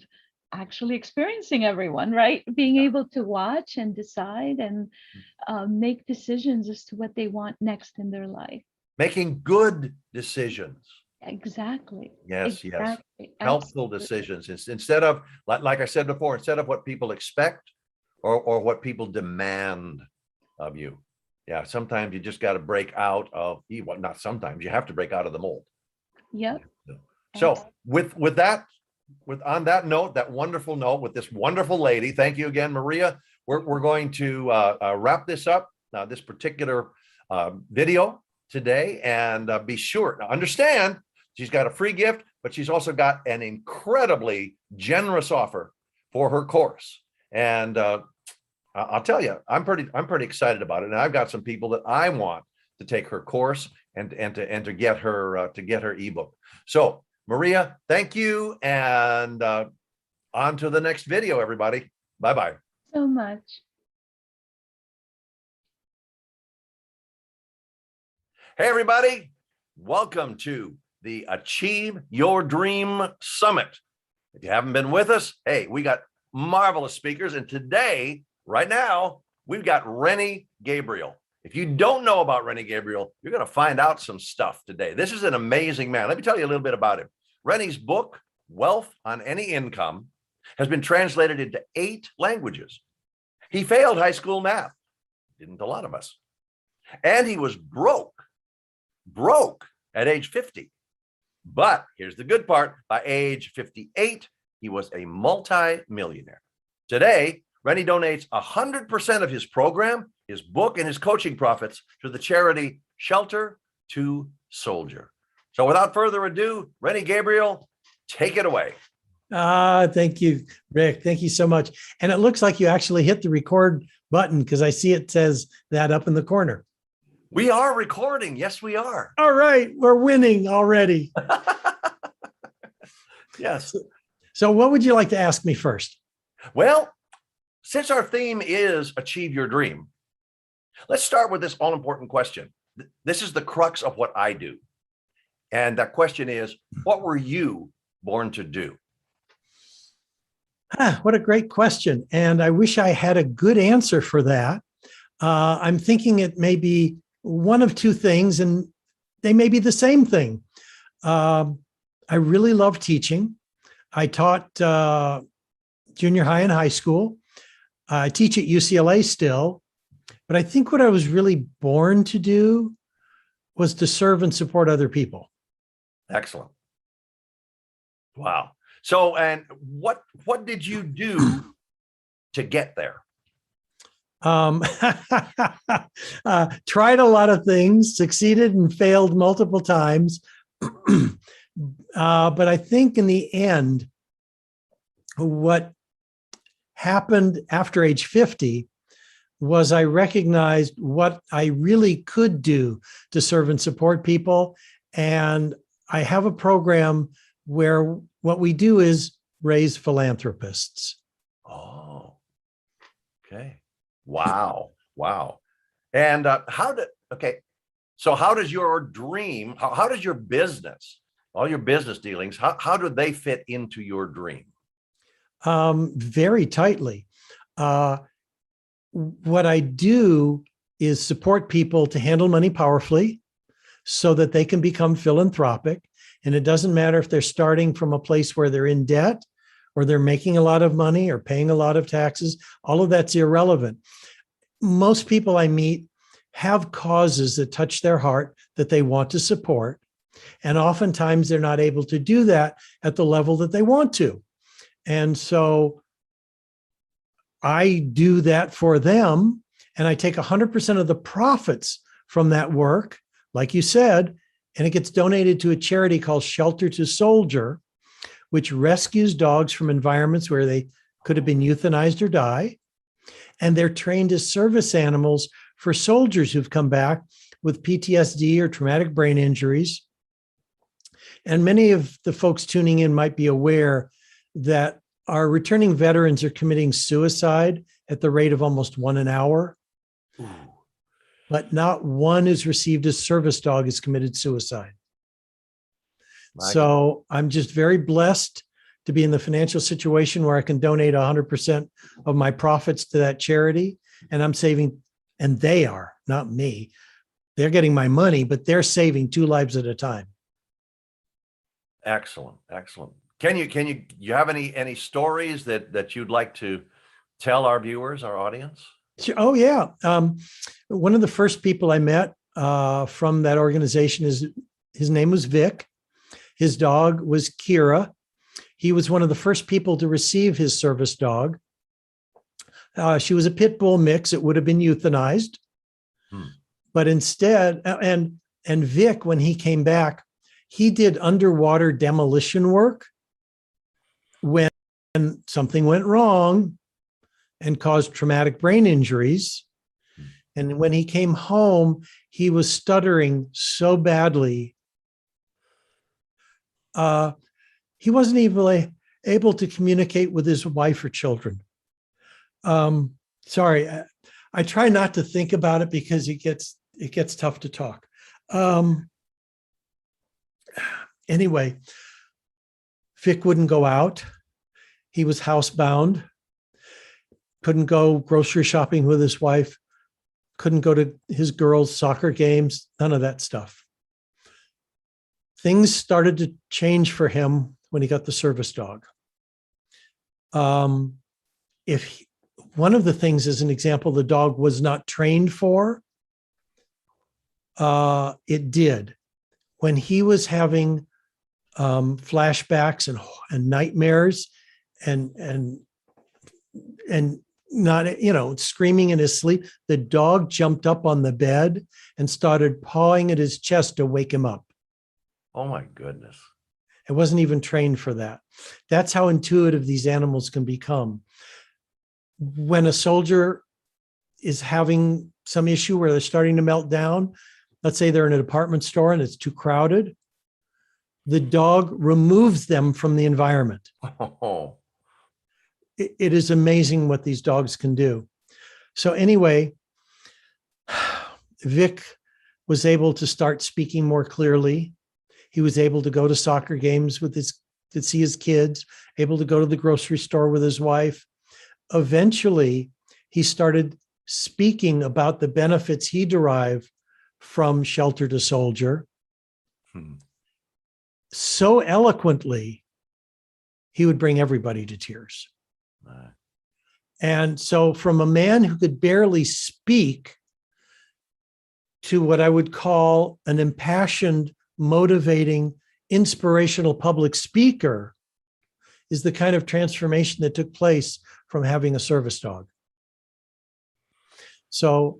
actually experiencing everyone, right? Being able to watch and decide and make decisions as to what they want next in their life. Making good decisions. Exactly. Yes, exactly. yes. Helpful decisions. Instead of, like I said before, instead of what people expect or what people demand of you. Yeah, sometimes you just got to break out of, well, not sometimes, you have to break out of the mold. Yep. So on that note, that wonderful note with this wonderful lady, thank you again, Maria. We're going to wrap this up, this particular video today, and be sure to understand she's got a free gift, but she's also got an incredibly generous offer for her course. And I'll tell you, I'm pretty excited about it, and I've got some people that I want to take her course and to get her ebook. So, Maria, thank you, and on to the next video, everybody. Bye-bye. So much. Hey, everybody. Welcome to the Achieve Your Dream Summit. If you haven't been with us, hey, we got marvelous speakers, and today, right now, we've got Rennie Gabriel. If you don't know about Rennie Gabriel, you're going to find out some stuff today. This is an amazing man. Let me tell you a little bit about him. Rennie's book, Wealth on Any Income, has been translated into 8 languages. He failed high school math. Didn't a lot of us. And he was broke at age 50. But here's the good part. By age 58, he was a multi-millionaire. Today, Rennie donates 100% of his program, his book, and his coaching profits to the charity Shelter to Soldier. So without further ado, Rennie Gabriel, take it away. Thank you, Rick. Thank you so much. And it looks like you actually hit the record button because I see it says that up in the corner. We are recording. Yes, we are. All right, we're winning already. Yes. So what would you like to ask me first? Well, since our theme is achieve your dream, let's start with this all important question. This is the crux of what I do. And that question is, what were you born to do? What a great question. And I wish I had a good answer for that. I'm thinking it may be one of two things, and they may be the same thing. I really love teaching. I taught junior high and high school. I teach at UCLA still, but I think what I was really born to do was to serve and support other people. Excellent. Wow. So, and what did you do to get there? Tried a lot of things, succeeded and failed multiple times. But I think in the end, what happened after age 50 was I recognized what I really could do to serve and support people. And I have a program where what we do is raise philanthropists. Oh, okay. Wow. Wow. And so how does your dream, how does your business, all your business dealings, how do they fit into your dream? Very tightly. What I do is support people to handle money powerfully so that they can become philanthropic. And it doesn't matter if they're starting from a place where they're in debt or they're making a lot of money or paying a lot of taxes. All of that's irrelevant. Most people I meet have causes that touch their heart that they want to support. And oftentimes they're not able to do that at the level that they want to. And so I do that for them. And I take 100% of the profits from that work, like you said, and it gets donated to a charity called Shelter to Soldier, which rescues dogs from environments where they could have been euthanized or die. And they're trained as service animals for soldiers who've come back with PTSD or traumatic brain injuries. And many of the folks tuning in might be aware that our returning veterans are committing suicide at the rate of almost 1 an hour. Ooh. But not one who's received a service dog has committed suicide. So I'm just very blessed to be in the financial situation where I can donate 100% of my profits to that charity. And I'm saving, and they are, not me. They're getting my money, but they're saving 2 lives at a time. Excellent. Excellent. Can you have any stories that you'd like to tell our viewers, our audience? Oh, yeah. One of the first people I met from that organization his name was Vic. His dog was Kira. He was one of the first people to receive his service dog. She was a pit bull mix. It would have been euthanized. But instead, and Vic, when he came back, he did underwater demolition work when something went wrong and caused traumatic brain injuries. And when he came home, he was stuttering so badly. He wasn't even able to communicate with his wife or children. Sorry, I try not to think about it because it gets tough to talk. Anyway, Vic wouldn't go out. He was housebound. Couldn't go grocery shopping with his wife. Couldn't go to his girls' soccer games. None of that stuff. Things started to change for him when he got the service dog. One of the things, as an example, the dog was not trained for, it did. When he was having flashbacks and nightmares and not, screaming in his sleep, the dog jumped up on the bed and started pawing at his chest to wake him up. Oh my goodness. It wasn't even trained for that. That's how intuitive these animals can become. When a soldier is having some issue where they're starting to melt down, let's say they're in a department store and it's too crowded, the dog removes them from the environment. Oh, It is amazing what these dogs can do. So anyway, Vic was able to start speaking more clearly. He was able to go to soccer games to see his kids, able to go to the grocery store with his wife. Eventually, he started speaking about the benefits he derived from Shelter to Soldier so eloquently, he would bring everybody to tears. And so from a man who could barely speak to what I would call an impassioned, motivating, inspirational public speaker is the kind of transformation that took place from having a service dog. So,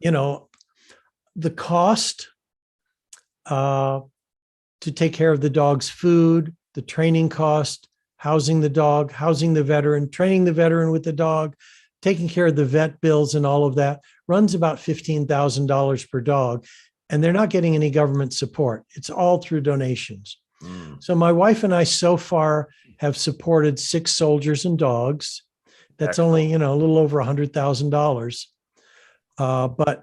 the cost to take care of the dog's food, the training cost, housing the dog, housing the veteran, training the veteran with the dog, taking care of the vet bills and all of that runs about $15,000 per dog. And they're not getting any government support. It's all through donations. So my wife and I so far have supported 6 soldiers and dogs. That's only, a little over $100,000. But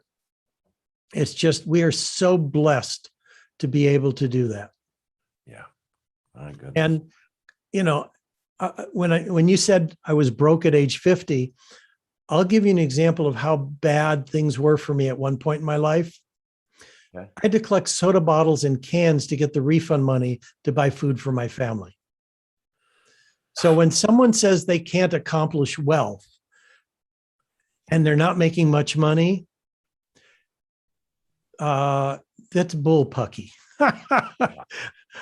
it's just, we are so blessed to be able to do that. yeah. My goodness. And, when you said I was broke at age 50, I'll give you an example of how bad things were for me at one point in my life. Okay. I had to collect soda bottles and cans to get the refund money to buy food for my family. So when someone says they can't accomplish wealth and they're not making much money, that's bullpucky.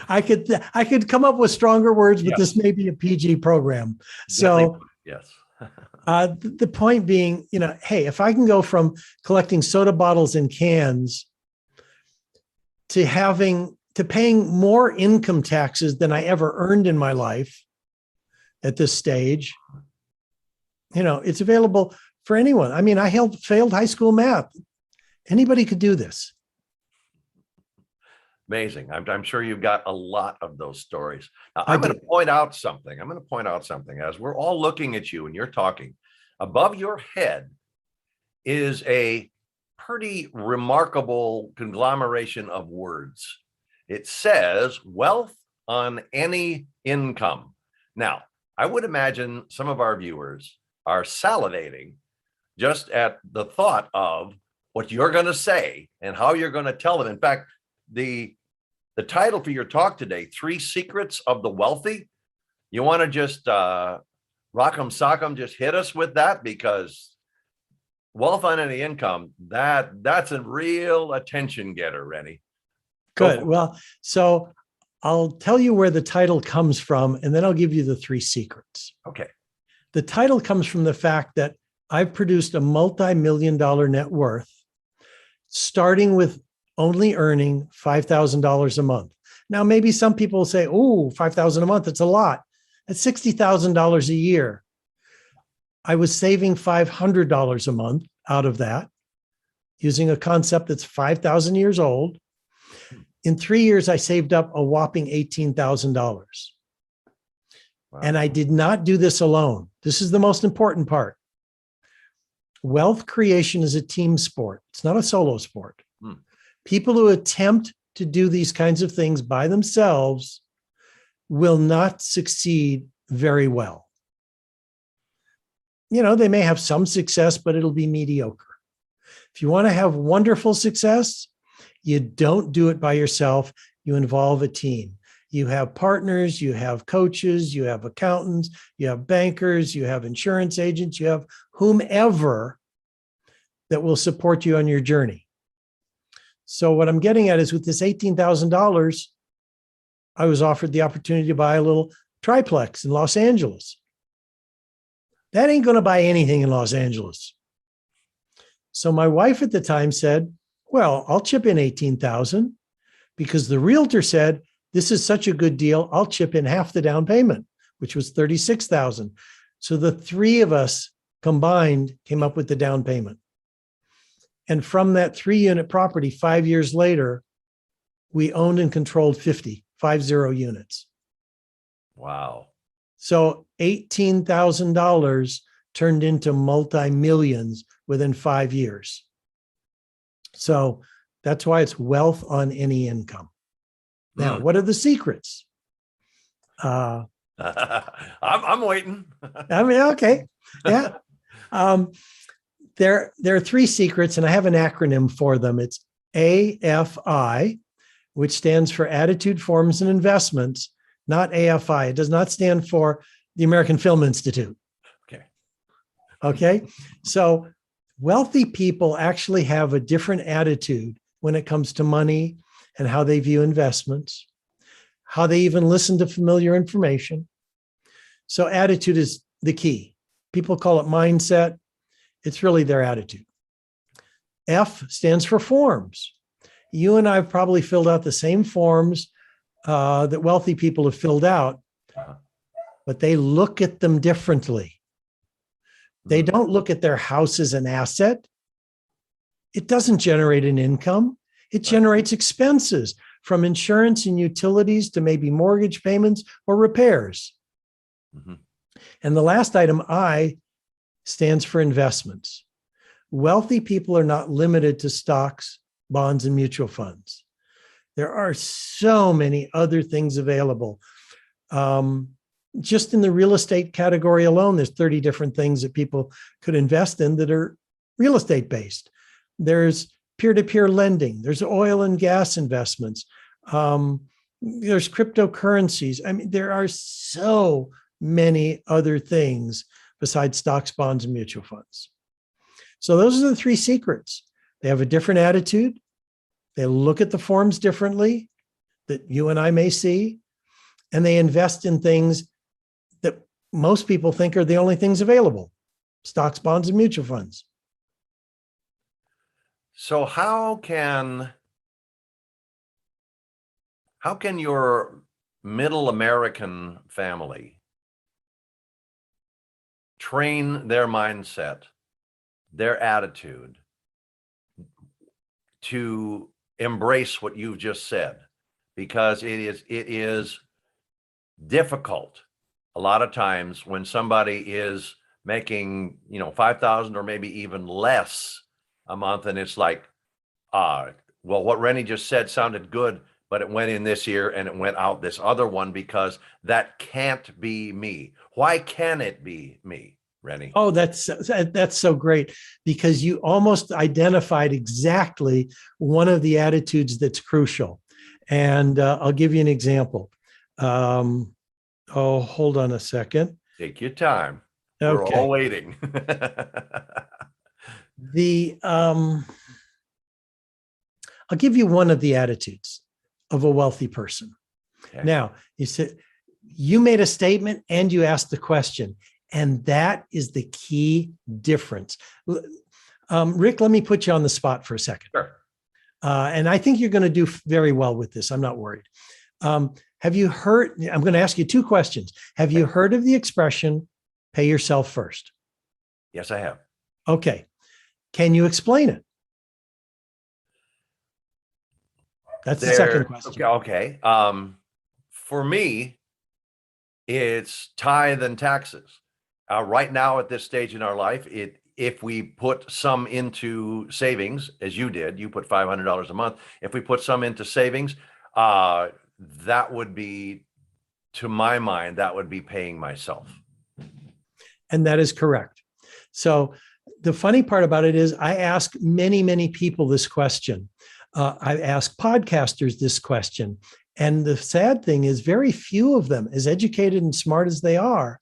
I could come up with stronger words, but this may be a PG program. So yes. the point being, hey, if I can go from collecting soda bottles and cans to paying more income taxes than I ever earned in my life at this stage, it's available for anyone. I mean, I failed high school math. Anybody could do this. Amazing. I'm sure you've got a lot of those stories. Now, I'm going to point out something. As we're all looking at you and you're talking. Above your head is a pretty remarkable conglomeration of words. It says wealth on any income. Now, I would imagine some of our viewers are salivating just at the thought of what you're going to say and how you're going to tell them. In fact, the title for your talk today, 3 Secrets of the Wealthy. You want to just rock'em sock'em, just hit us with that, because wealth on any income, that's a real attention getter, Rennie. Good. Well, so I'll tell you where the title comes from, and then I'll give you the 3 secrets. Okay. The title comes from the fact that I've produced a multi-million-dollar net worth, starting with only earning $5,000 a month. Now, maybe some people will say, oh, $5,000 a month, that's a lot. That's $60,000 a year. I was saving $500 a month out of that, using a concept that's 5,000 years old. In 3 years, I saved up a whopping $18,000. Wow. And I did not do this alone. This is the most important part. Wealth creation is a team sport. It's not a solo sport. People who attempt to do these kinds of things by themselves will not succeed very well. They may have some success, but it'll be mediocre. If you want to have wonderful success, you don't do it by yourself. You involve a team. You have partners, you have coaches, you have accountants, you have bankers, you have insurance agents, you have whomever that will support you on your journey. So what I'm getting at is, with this $18,000, I was offered the opportunity to buy a little triplex in Los Angeles. That ain't going to buy anything in Los Angeles. So my wife at the time said, well, I'll chip in $18,000, because the realtor said this is such a good deal. I'll chip in half the down payment, which was $36,000. So the three of us combined came up with the down payment. And from that 3-unit property, 5 years later, we owned and controlled 50 units. Wow. So $18,000 turned into multi-millions within 5 years. So that's why it's wealth on any income. Now, what are the secrets? I'm waiting. I mean, okay. Yeah. There are 3 secrets, and I have an acronym for them. It's AFI, which stands for Attitude, Forms, and Investments, not AFI. It does not stand for the American Film Institute. Okay. Okay. So wealthy people actually have a different attitude when it comes to money and how they view investments, how they even listen to familiar information. So attitude is the key. People call it mindset. It's really their attitude. F stands for forms. You and I have probably filled out the same forms that wealthy people have filled out, but they look at them differently. They don't look at their house as an asset. It doesn't generate an income. It generates expenses from insurance and utilities to maybe mortgage payments or repairs. Mm-hmm. And the last item, I, stands for investments. Wealthy people are not limited to stocks, bonds, and mutual funds. There are so many other things available. Just in the real estate category alone, there's 30 different things that people could invest in that are real estate based. There's peer-to-peer lending. There's oil and gas investments. There's cryptocurrencies. I mean, there are so many other things besides stocks, bonds, and mutual funds. So those are the 3 secrets. They have a different attitude. They look at the forms differently that you and I may see, and they invest in things that most people think are the only things available: stocks, bonds, and mutual funds. So how can your middle American family train their mindset, their attitude to embrace what you've just said? Because it is difficult a lot of times when somebody is making, $5,000 or maybe even less a month, and it's like, well, what Rennie just said sounded good, but it went in this year and it went out this other one, because that can't be me. Why can it be me, Rennie? Oh, that's so great, because you almost identified exactly one of the attitudes that's crucial. And I'll give you an example. Hold on a second. Take your time. Okay. We're all waiting. I'll give you one of the attitudes of a wealthy person. Okay. Now, you said you made a statement and you asked the question, and that is the key difference. Rick, let me put you on the spot for a second. Sure. And I think you're going to do very well with this. I'm not worried. Have you heard? I'm going to ask you 2 questions. Have you heard of the expression, pay yourself first? Yes, I have. Okay. Can you explain it? That's the second question. Okay. For me, it's tithe and taxes. Right now, at this stage in our life, if we put some into savings, as you did, you put $500 a month. If we put some into savings, that would be, to my mind, that would be paying myself. And that is correct. So the funny part about it is I ask many, many people this question. I ask podcasters this question. And the sad thing is very few of them, as educated and smart as they are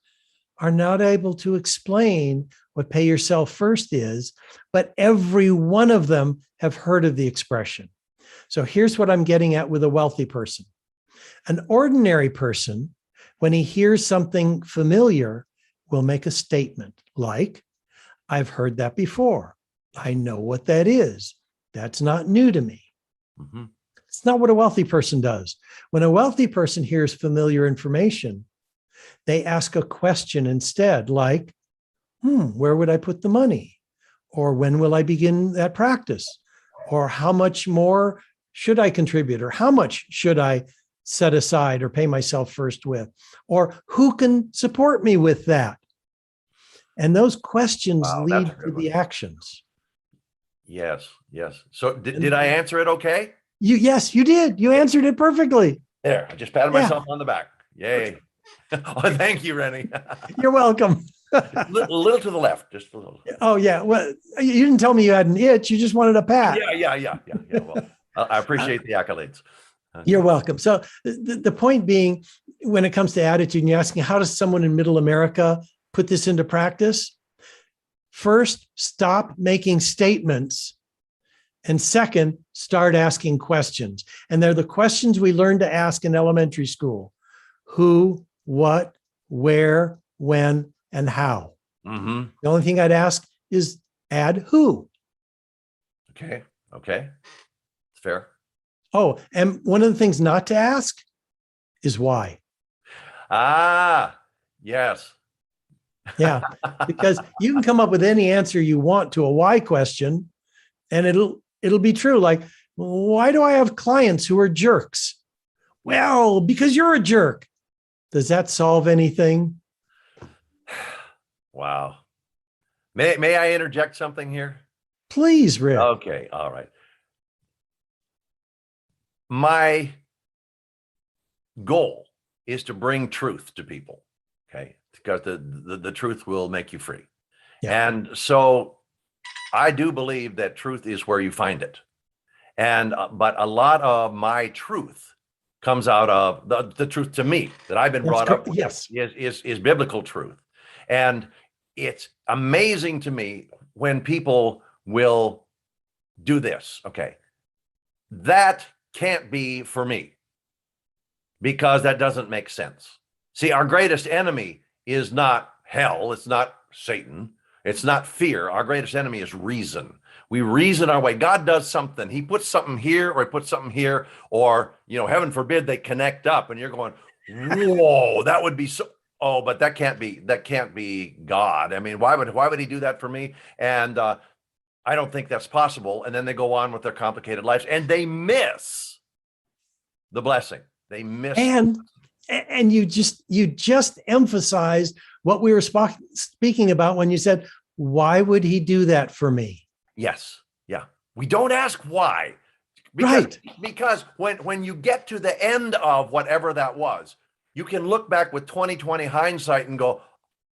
not able to explain what pay yourself first is, but every one of them have heard of the expression. So here's what I'm getting at with a wealthy person. An ordinary person, when he hears something familiar, will make a statement like, I've heard that before. I know what that is. That's not new to me. Mm-hmm. It's not what a wealthy person does. When a wealthy person hears familiar information, they ask a question instead, like, where would I put the money? Or when will I begin that practice? Or how much more should I contribute? Or how much should I set aside or pay myself first with? Or who can support me with that? And those questions Wow, that's lead a good to one. the actions. Yes, yes. So did I answer it okay? Yes, you did. You answered it perfectly. There, I just patted Yeah. myself on the back. Yay. Oh, thank you, Rennie. You're welcome. A little to the left, just a little. Oh, yeah. Well, you didn't tell me you had an itch. You just wanted a pat. Yeah. Well, I appreciate the accolades. You're welcome. So the point being, when it comes to attitude, and you're asking, how does someone in middle America put this into practice? First, stop making statements. And second, start asking questions. And they're the questions we learn to ask in elementary school. Who, what, where, when, and how. Mm-hmm. The only thing I'd ask is add who. Okay. It's fair. Oh, and one of the things not to ask is why. Ah, yes. Yeah, because you can come up with any answer you want to a why question, and it'll be true. Like, why do I have clients who are jerks? Well, because you're a jerk. Does that solve anything? Wow. May I interject something here? Please, Rick. Okay, all right. My goal is to bring truth to people, okay? Because the truth will make you free. Yeah. And so I do believe that truth is where you find it. And but a lot of my truth comes out of the truth to me that I've been That's brought up with yes. is biblical truth. And it's amazing to me when people will do this. Okay. That can't be for me because that doesn't make sense. See, our greatest enemy is not hell. It's not Satan. It's not fear. Our greatest enemy is reason. We reason our way. God does something. He puts something here or he puts something here, or, heaven forbid they connect up and you're going, whoa, that would be so. Oh, but that can't be God. I mean, why would he do that for me? And I don't think that's possible. And then they go on with their complicated lives and they miss the blessing. They miss. And you just emphasized what we were speaking about when you said, why would he do that for me? Yes. Yeah. We don't ask why. Because when you get to the end of whatever that was, you can look back with 20/20 hindsight and go,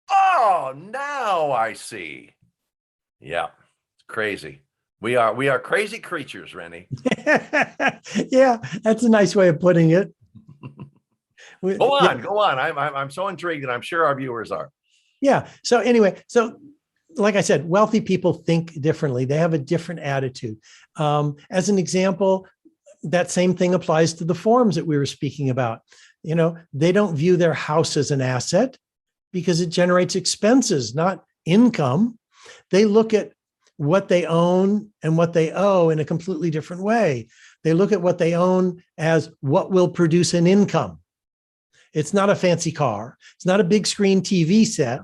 oh, now I see. Yeah. It's crazy. We are crazy creatures, Rennie. Yeah, that's a nice way of putting it. Go on. I'm so intrigued, and I'm sure our viewers are. Yeah. So anyway, like I said, wealthy people think differently. They have a different attitude. As an example, that same thing applies to the forms that we were speaking about. They don't view their house as an asset because it generates expenses, not income. They look at what they own and what they owe in a completely different way. They look at what they own as what will produce an income. It's not a fancy car. It's not a big screen TV set.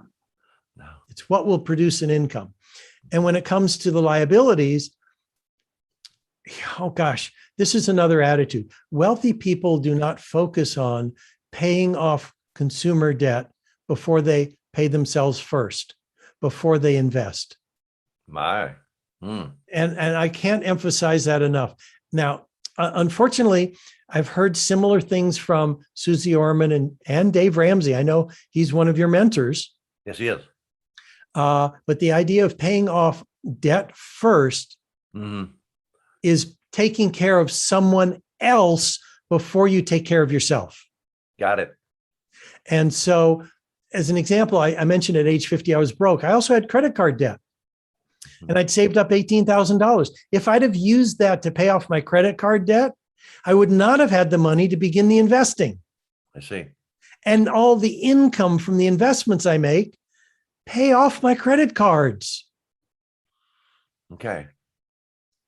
No. It's what will produce an income. And when it comes to the liabilities, oh gosh, this is another attitude. Wealthy people do not focus on paying off consumer debt before they pay themselves first, before they invest. And I can't emphasize that enough. Now, unfortunately, I've heard similar things from Susie Orman and Dave Ramsey. I know he's one of your mentors. Yes, he is. But the idea of paying off debt first is taking care of someone else before you take care of yourself. Got it. And so, as an example, I mentioned at age 50, I was broke. I also had credit card debt. And I'd saved up $18,000. If I'd have used that to pay off my credit card debt, I would not have had the money to begin the investing. I see. And all the income from the investments I make pay off my credit cards. Okay.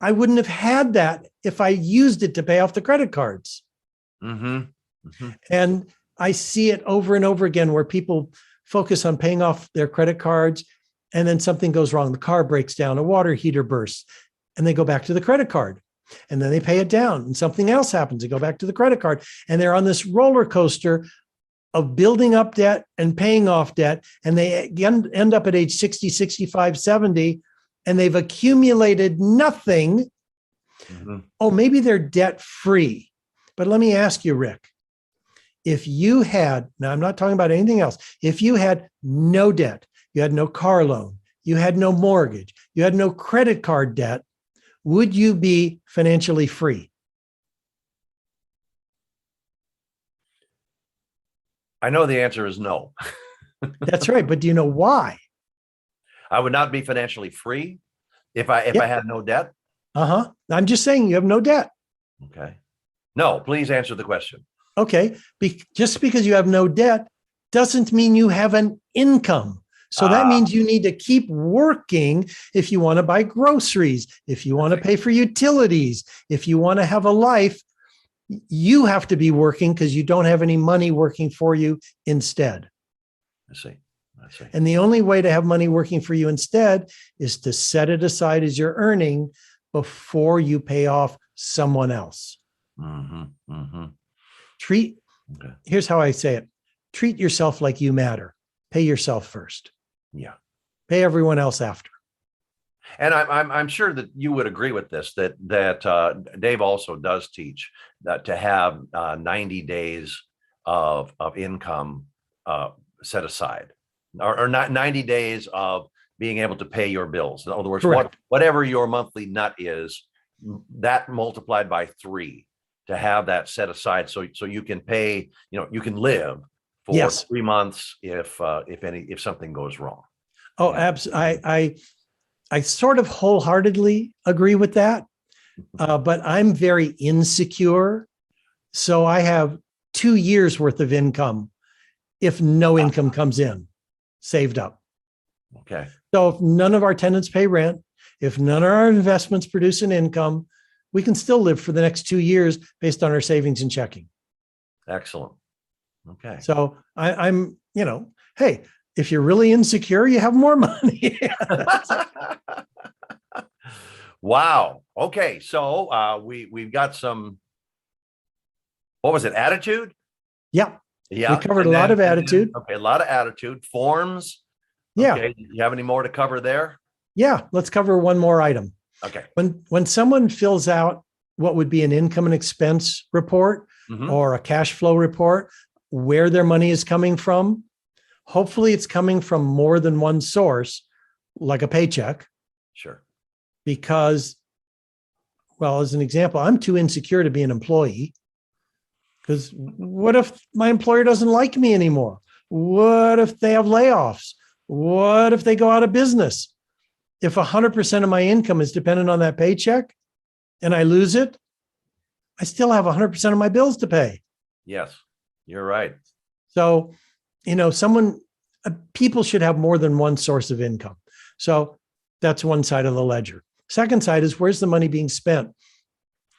I wouldn't have had that if I used it to pay off the credit cards. And I see it over and over again where people focus on paying off their credit cards and then something goes wrong. The car breaks down, a water heater bursts, and they go back to the credit card. And then they pay it down and something else happens. They go back to the credit card and they're on this roller coaster of building up debt and paying off debt. And they end up at age 60, 65, 70, and they've accumulated nothing. Oh, maybe they're debt free. But let me ask you, Rick, if you had, now I'm not talking about anything else, if you had no debt, you had no car loan, you had no mortgage, you had no credit card debt, would you be financially free? I know the answer is no. That's right. But do you know why? I would not be financially free if I had no debt. I'm just saying you have no debt. Okay. No, please answer the question. Okay. Just because you have no debt doesn't mean you have an income. So that means you need to keep working if you want to buy groceries, if you want to pay for utilities, if you want to have a life, you have to be working because you don't have any money working for you instead. I see. And the only way to have money working for you instead is to set it aside as you're earning before you pay off someone else. Here's how I say it. Treat yourself like you matter. Pay yourself first. Yeah. Pay everyone else after. And I'm sure that you would agree with this, that Dave also does teach that to have 90 days of income set aside, or not 90 days of being able to pay your bills. In other words, whatever your monthly nut is, that multiplied by 3 to have that set aside, so you can pay, you can live for 3 months if something goes wrong. Oh, absolutely. I sort of wholeheartedly agree with that, but I'm very insecure. So I have 2 years worth of income if no income comes in, saved up. Okay. So if none of our tenants pay rent, if none of our investments produce an income, we can still live for the next 2 years based on our savings and checking. Excellent. Okay. So I'm, hey, if you're really insecure, you have more money. Wow. Okay. So we've got some, what was it? Attitude? Yeah. Yeah. We covered a lot of attitude. Okay. A lot of attitude. Forms. Yeah. Okay. You have any more to cover there? Yeah. Let's cover one more item. Okay. When someone fills out what would be an income and expense report or a cash flow report, where their money is coming from, hopefully it's coming from more than one source, like a paycheck. Sure. Because, well, as an example, I'm too insecure to be an employee. Because what if my employer doesn't like me anymore? What if they have layoffs? What if they go out of business? If 100% of my income is dependent on that paycheck and I lose it, I still have 100% of my bills to pay. Yes, you're right. So, people should have more than one source of income. So that's one side of the ledger. Second side is, where's the money being spent?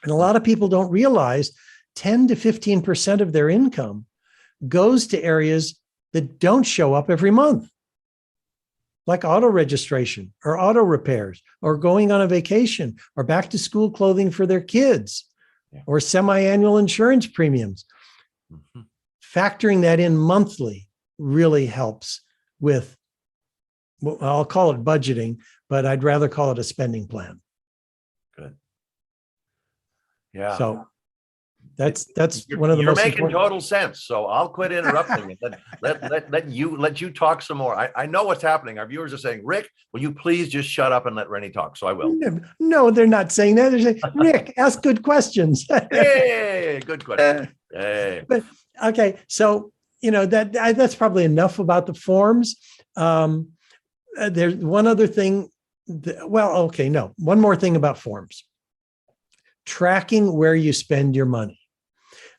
And a lot of people don't realize 10 to 15% of their income goes to areas that don't show up every month, like auto registration or auto repairs or going on a vacation or back to school clothing for their kids or semi-annual insurance premiums. Factoring that in monthly really helps with, well, I'll call it budgeting, but I'd rather call it a spending plan. Good. Yeah. So that's one of the most important. You're making total sense. So I'll quit interrupting and let you talk some more. I know what's happening. Our viewers are saying, Rick, will you please just shut up and let Rennie talk? So I will. No, they're not saying that. They're saying, Rick, ask good questions. Hey, good question. Hey. But okay, so that's probably enough about the forms. There's one other thing. One more thing about forms. Tracking where you spend your money.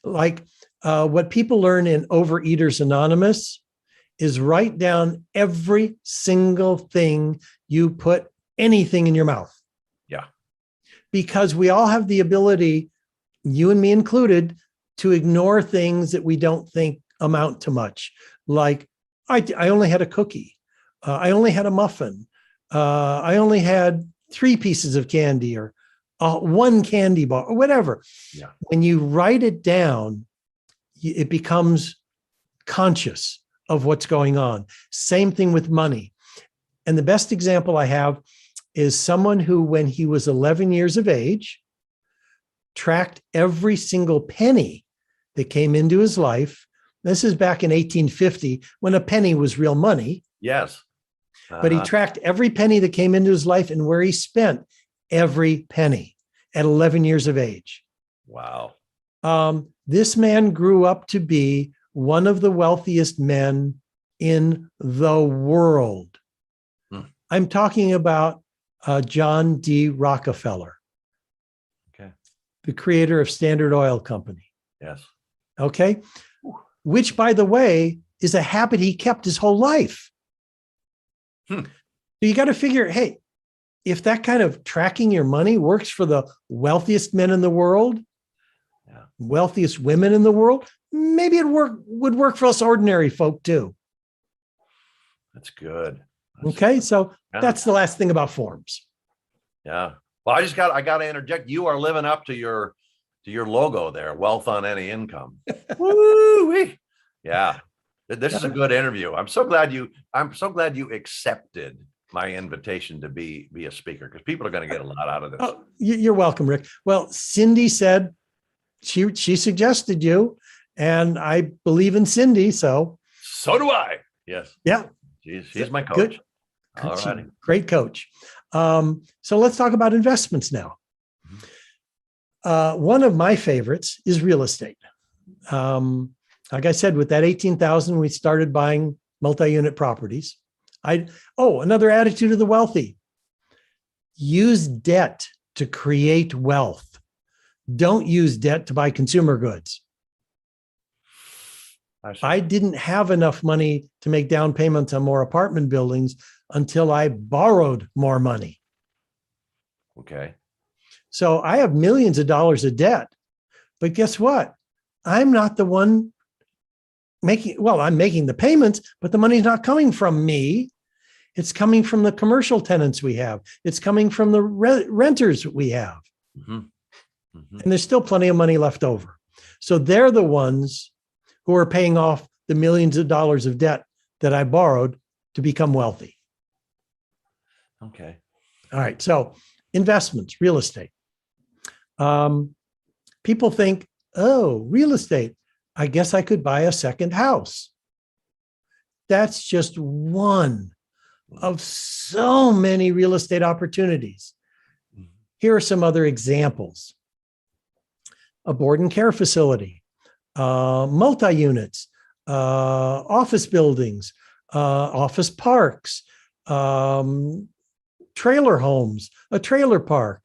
Like what people learn in Overeaters Anonymous is write down every single thing you put anything in your mouth. Yeah. because we all have the ability, you and me included, to ignore things that we don't think amount to much. Like I only had a cookie. I only had a muffin. I only had 3 pieces of candy or 1 candy bar or whatever. Yeah. When you write it down, it becomes conscious of what's going on. Same thing with money. And the best example I have is someone who, when he was 11 years of age, tracked every single penny that came into his life. This is back in 1850 when a penny was real money. Yes. But he tracked every penny that came into his life and where he spent every penny at 11 years of age. Wow. This man grew up to be one of the wealthiest men in the world. I'm talking about John D. Rockefeller, Okay. the creator of Standard Oil Company. Yes. Okay. Which, by the way, is a habit he kept his whole life. So you got to figure, hey, if that kind of tracking your money works for the wealthiest men in the world, wealthiest women in the world, maybe it would work for us ordinary folk too. That's good. Okay. So Yeah. that's the last thing about forms. Yeah. Well, I got to interject. You are living up to your logo there, wealth on any income. Woo-wee. Yeah. This is a good interview. I'm so glad you accepted my invitation to be a speaker, because people are going to get a lot out of this. Oh, you're welcome, Rick. Well, Cindy said she suggested you, and I believe in Cindy. So do I. Yes. Yeah. She's my coach. Good. All righty. Great coach. So let's talk about investments now. One of my favorites is real estate. Like I said, with that 18,000, we started buying multi-unit properties. Another attitude of the wealthy: use debt to create wealth. Don't use debt to buy consumer goods. I didn't have enough money to make down payments on more apartment buildings until I borrowed more money. Okay. So I have millions of dollars of debt, but guess what? I'm not the one I'm making the payments, but the money's not coming from me. It's coming from the commercial tenants we have. It's coming from the renters we have. And there's still plenty of money left over. So they're the ones who are paying off the millions of dollars of debt that I borrowed to become wealthy. Okay. All right. So investments, real estate. People think, oh, real estate, I guess I could buy a second house. That's just one of so many real estate opportunities. Here are some other examples: a board and care facility, multi-units, office buildings, office parks, trailer homes, a trailer park,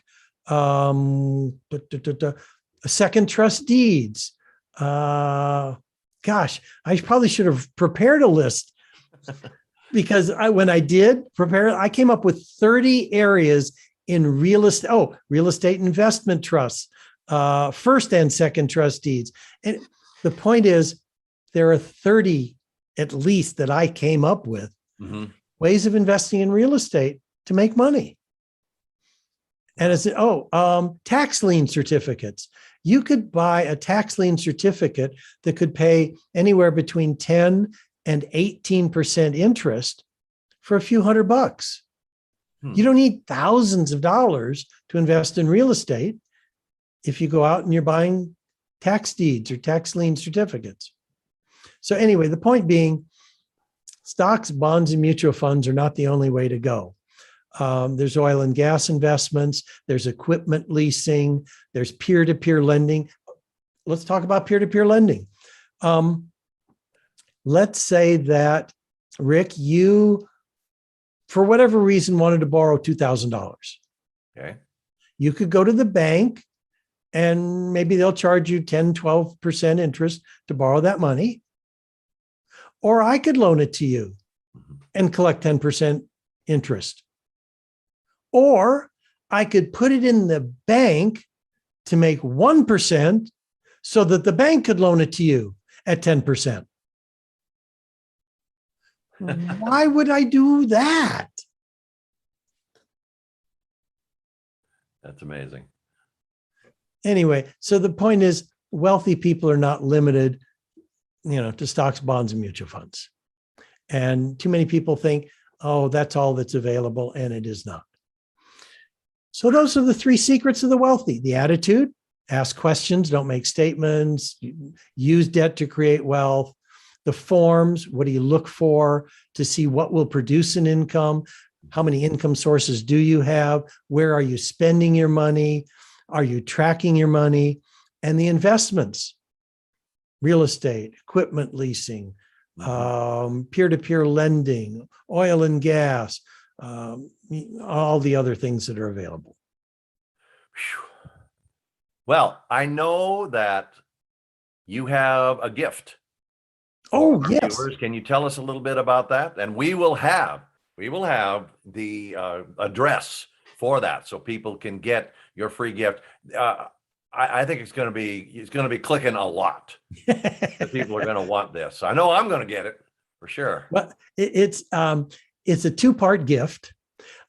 second trust deeds. Gosh, I probably should have prepared a list, because when I did prepare, I came up with 30 areas in real estate. Real estate investment trusts, first and second trust deeds. And the point is, there are 30 at least that I came up with ways of investing in real estate to make money. And it's tax lien certificates. You could buy a tax lien certificate that could pay anywhere between 10 and 18% interest for a few $100. You don't need thousands of dollars to invest in real estate if you go out and you're buying tax deeds or tax lien certificates. So anyway, the point being, stocks, bonds, and mutual funds are not the only way to go. There's oil and gas investments. There's equipment leasing. There's peer-to-peer lending. Let's talk about peer-to-peer lending. Let's say that, Rick, you, for whatever reason, wanted to borrow $2,000. Okay. You could go to the bank and maybe they'll charge you 10, 12% interest to borrow that money. Or I could loan it to you and collect 10% interest. Or I could put it in the bank to make 1% so that the bank could loan it to you at 10%. Why would I do that? That's amazing. Anyway, so the point is wealthy people are not limited, to stocks, bonds, and mutual funds. And too many people think, oh, that's all that's available, and it is not. So those are the 3 secrets of the wealthy: the attitude, ask questions, don't make statements, use debt to create wealth. The forms, what do you look for to see what will produce an income? How many income sources do you have? Where are you spending your money? Are you tracking your money? And the investments, real estate, equipment leasing, peer-to-peer lending, oil and gas, all the other things that are available. Whew. Well, I know that you have a gift. Oh, Our yes. viewers, can you tell us a little bit about that? And we will have the address for that, so people can get your free gift. I think it's going to be clicking a lot. The people are going to want this. I know I'm going to get it for sure. Well, it's a 2-part gift,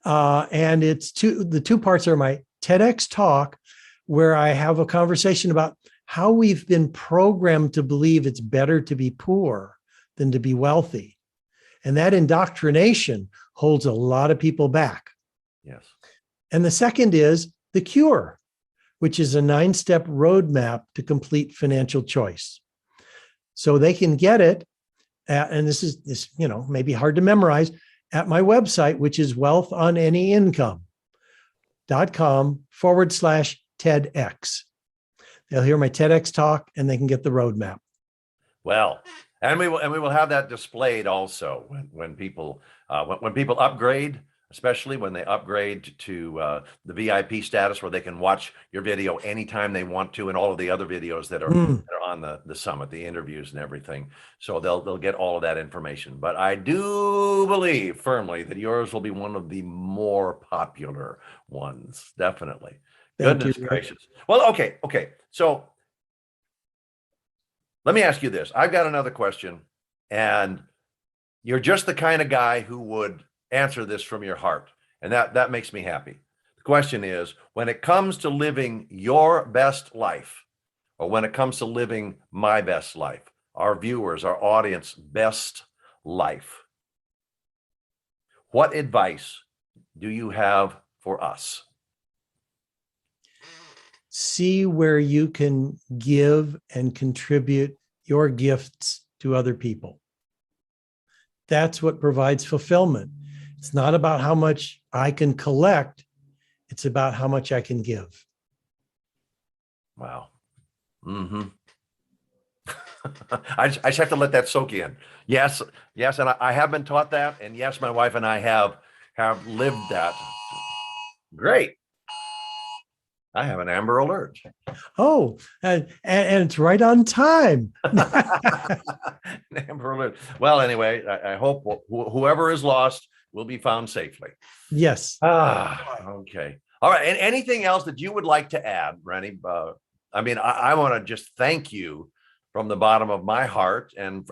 and the 2 parts are my TEDx talk, where I have a conversation about how we've been programmed to believe it's better to be poor than to be wealthy. And that indoctrination holds a lot of people back. Yes. And the second is The Cure, which is a 9-step roadmap to complete financial choice. So they can get it and this is maybe hard to memorize, at my website, which is wealthonanyIncome.com/TEDx. They'll hear my TEDx talk and they can get the roadmap. Well, and we will have that displayed also when people upgrade, especially when they upgrade to the VIP status, where they can watch your video anytime they want to, and all of the other videos that are on the summit, the interviews and everything. So they'll get all of that information. But I do believe firmly that yours will be one of the more popular ones. Definitely. Goodness gracious. Well, okay. So let me ask you this. I've got another question, and you're just the kind of guy who would answer this from your heart, and that makes me happy. The question is, when it comes to living your best life, or when it comes to living my best life, our viewers, our audience best life, what advice do you have for us? See where you can give and contribute your gifts to other people. That's what provides fulfillment. It's not about how much I can collect. It's about how much I can give. Wow. I just have to let that soak in. Yes. And I have been taught that. And yes, my wife and I have lived that. Great. I have an Amber Alert. Oh, and it's right on time. Amber Alert. Well, anyway, I hope whoever is lost will be found safely. Yes. Okay. All right. And anything else that you would like to add, Rennie? I want to just thank you from the bottom of my heart and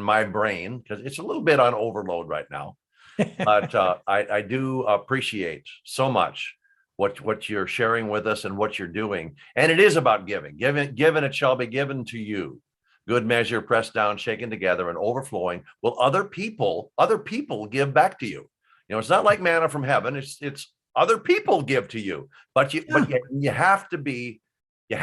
my brain, because it's a little bit on overload right now. But I do appreciate so much what you're sharing with us and what you're doing. And it is about giving. Given it shall be given to you. Good measure, pressed down, shaken together, and overflowing. Will other people give back to you? It's not like manna from heaven. It's other people give to you. But you have to be a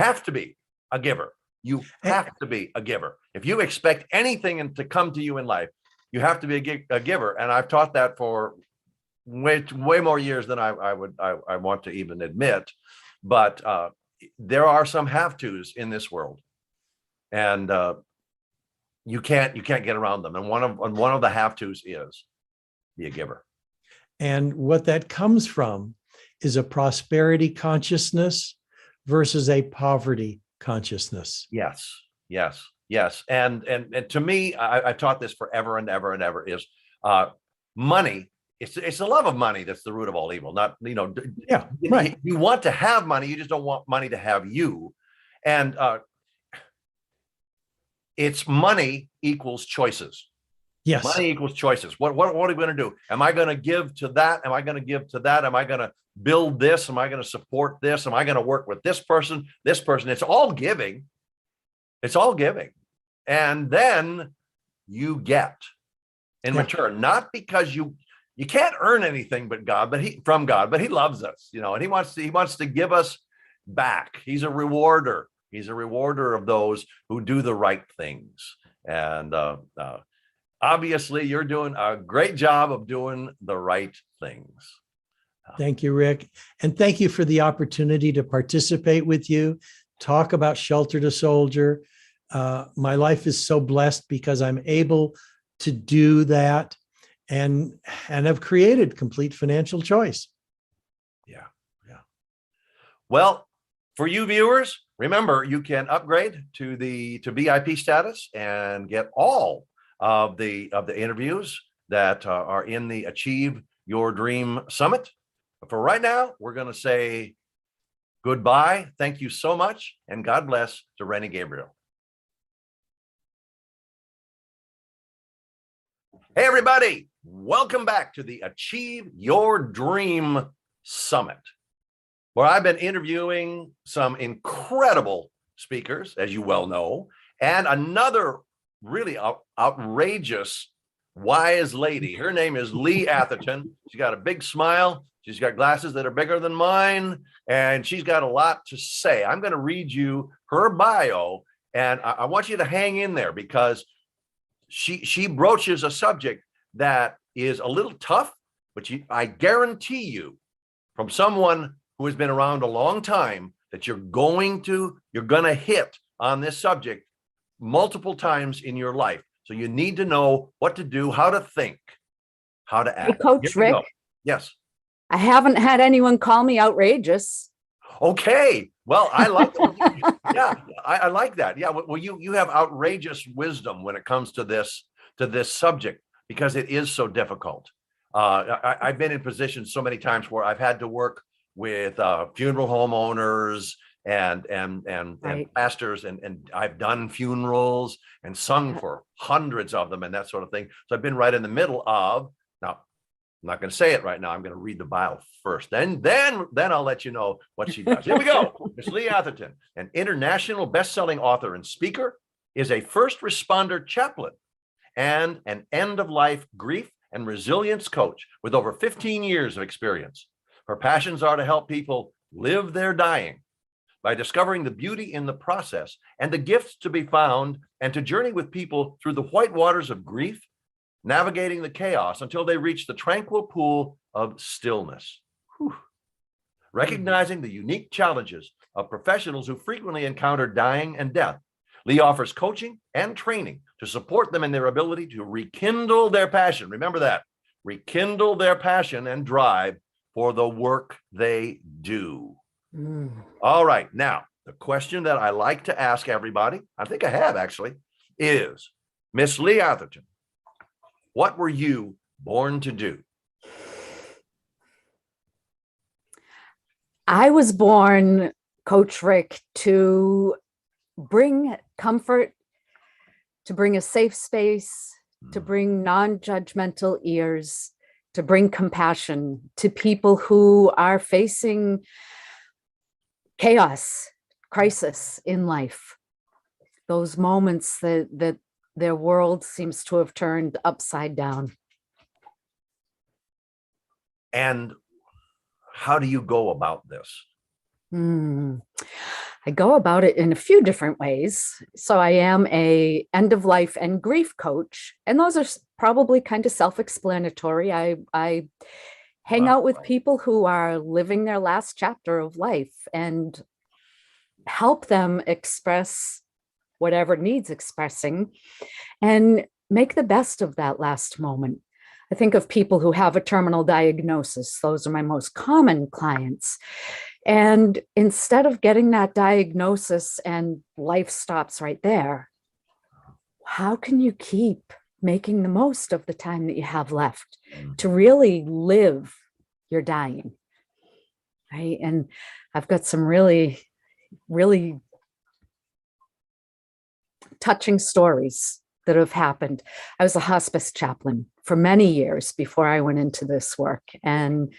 giver. You have to be a giver. If you expect anything to come to you in life, you have to be a giver. And I've taught that for way more years than I want to even admit. But there are some have-tos in this world, and you can't get around them. And one of the have-tos is be a giver. And what that comes from is a prosperity consciousness versus a poverty consciousness. Yes. And to me, I taught this forever and ever, is money it's the love of money that's the root of all evil. Not, Yeah, right. You want to have money, you just don't want money to have you. And it's money equals choices. Yes. Money equals choices. What are we going to do? Am I going to give to that? Am I going to give to that? Am I going to build this? Am I going to support this? Am I going to work with this person? This person? It's all giving. It's all giving. And then you get in return, not because you can't earn anything but God, but from God, but he loves us, and he wants to give us back. He's a rewarder. He's a rewarder of those who do the right things. And obviously, you're doing a great job of doing the right things. Thank you, Rick. And thank you for the opportunity to participate with you, talk about Shelter to Soldier. My life is so blessed because I'm able to do that and have created Complete Financial Choice. Yeah. Well, for you viewers, remember, you can upgrade to VIP status and get all of the interviews that are in the Achieve Your Dream Summit. But for right now, we're going to say goodbye. Thank you so much, and God bless to Rennie Gabriel. Hey, everybody. Welcome back to the Achieve Your Dream Summit, where I've been interviewing some incredible speakers, as you well know, and another really outrageous, wise lady. Her name is Lee Atherton. She's got a big smile. She's got glasses that are bigger than mine, and she's got a lot to say. I'm going to read you her bio, and I want you to hang in there because she broaches a subject that is a little tough, but I guarantee you, from someone who has been around a long time, that you're going to hit on this subject multiple times in your life. So you need to know what to do, how to think, how to act. Hey, Coach Rick. Yes. I haven't had anyone call me outrageous. Okay. Well, I like that. Yeah, I like that. Yeah. Well, you have outrageous wisdom when it comes to this subject because it is so difficult. I've been in positions so many times where I've had to work with funeral homeowners and Right. pastors, and I've done funerals and sung for hundreds of them and that sort of thing. So I've been right in the middle of. Now, I'm not going to say it right now. I'm going to read the bio first. Then I'll let you know what she does. Here we go. Miss Lee Atherton, an international best-selling author and speaker, is a first responder chaplain and an end-of-life grief and resilience coach with over 15 years of experience. Her passions are to help people live their dying by discovering the beauty in the process and the gifts to be found, and to journey with people through the white waters of grief, navigating the chaos until they reach the tranquil pool of stillness. Whew. Recognizing the unique challenges of professionals who frequently encounter dying and death, Lee offers coaching and training to support them in their ability to rekindle their passion. Remember that, rekindle their passion and drive for the work they do. All right. Now, the question that I like to ask everybody, I think I have actually, is, Miss Lee Atherton, what were you born to do? I was born, Coach Rick, to bring comfort, to bring a safe space, to bring non-judgmental ears, to bring compassion to people who are facing chaos, crisis in life. Those moments that their world seems to have turned upside down. And how do you go about this? I go about it in a few different ways. So I am a end of life and grief coach, and those are probably kind of self-explanatory. I hang out with people who are living their last chapter of life and help them express whatever needs expressing and make the best of that last moment. I think of people who have a terminal diagnosis. Those are my most common clients. And instead of getting that diagnosis and life stops right there, how can you keep making the most of the time that you have left to really live your dying. Right. And I've got some really, really touching stories that have happened. I was a hospice chaplain for many years before I went into this work. And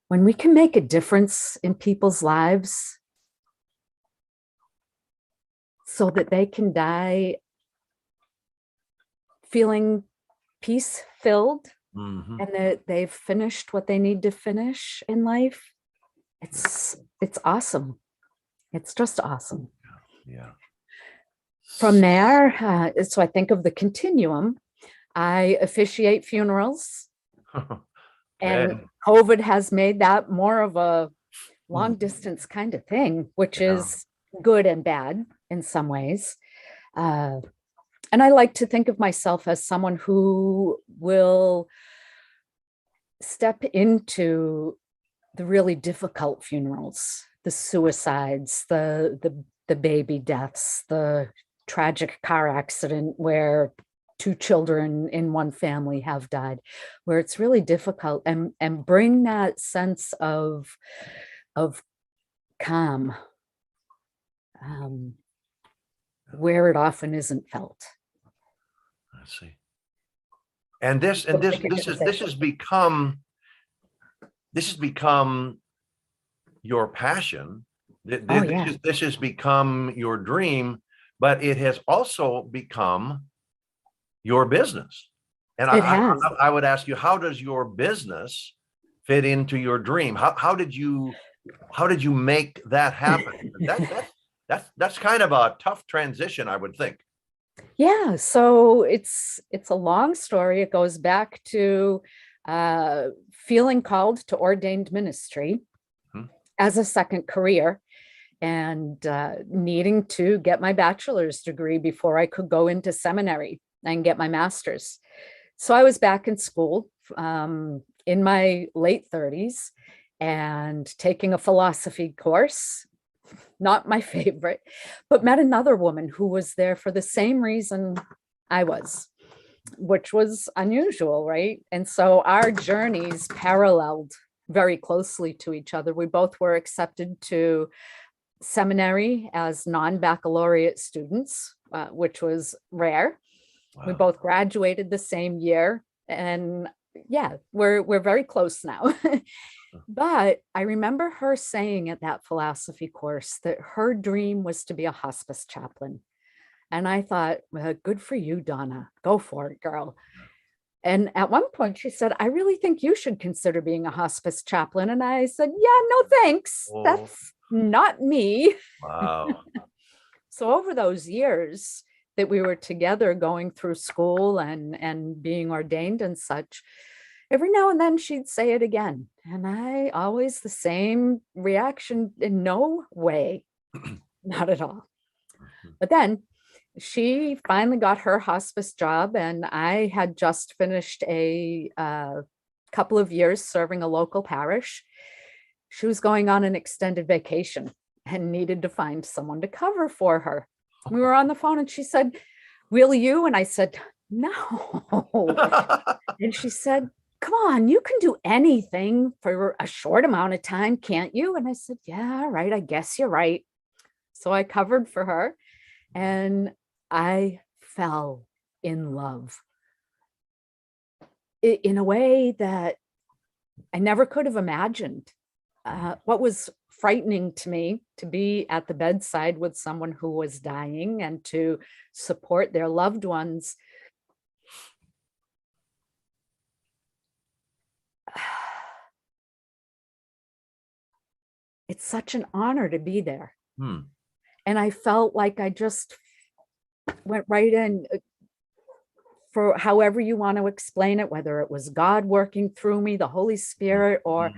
when we can make a difference in people's lives so that they can die feeling peace-filled, Mhm. and that they've finished what they need to finish in life, it's awesome. It's just awesome. Yeah. From there, so I think of the continuum. I officiate funerals, and Okay. COVID has made that more of a long Mm. distance kind of thing, which Yeah. is good and bad in some ways. And I like to think of myself as someone who will step into the really difficult funerals, the suicides, the baby deaths, the tragic car accident where 2 children in one family have died, where it's really difficult, and bring that sense of calm, where it often isn't felt. I see. And this has become your passion. Oh, yeah. This has become your dream, but it has also become your business. And It has. I would ask you, how does your business fit into your dream? How did you make that happen? That's kind of a tough transition, I would think. Yeah, so it's a long story. It goes back to feeling called to ordained ministry as a second career, and needing to get my bachelor's degree before I could go into seminary and get my master's. So I was back in school in my late 30s and taking a philosophy course. Not my favorite, but met another woman who was there for the same reason I was, which was unusual, right? And so our journeys paralleled very closely to each other. We both were accepted to seminary as non-baccalaureate students, which was rare. Wow. We both graduated the same year, and yeah, we're very close now. But I remember her saying at that philosophy course that her dream was to be a hospice chaplain. And I thought, well, good for you, Donna. Go for it, girl. And at one point she said, I really think you should consider being a hospice chaplain. And I said, yeah, no, thanks. Oh. That's not me. Wow. So over those years that we were together going through school and being ordained and such, every now and then she'd say it again. And I always the same reaction, in no way, not at all. But then she finally got her hospice job, and I had just finished a couple of years serving a local parish. She was going on an extended vacation and needed to find someone to cover for her. We were on the phone and she said, will you? And I said, no. And she said, come on, you can do anything for a short amount of time, can't you? And I said, yeah, right, I guess you're right. So I covered for her, and I fell in love in a way that I never could have imagined. What was frightening to me, to be at the bedside with someone who was dying and to support their loved ones, it's such an honor to be there. And I felt like I just went right in, for however you want to explain it, whether it was God working through me, the Holy Spirit, or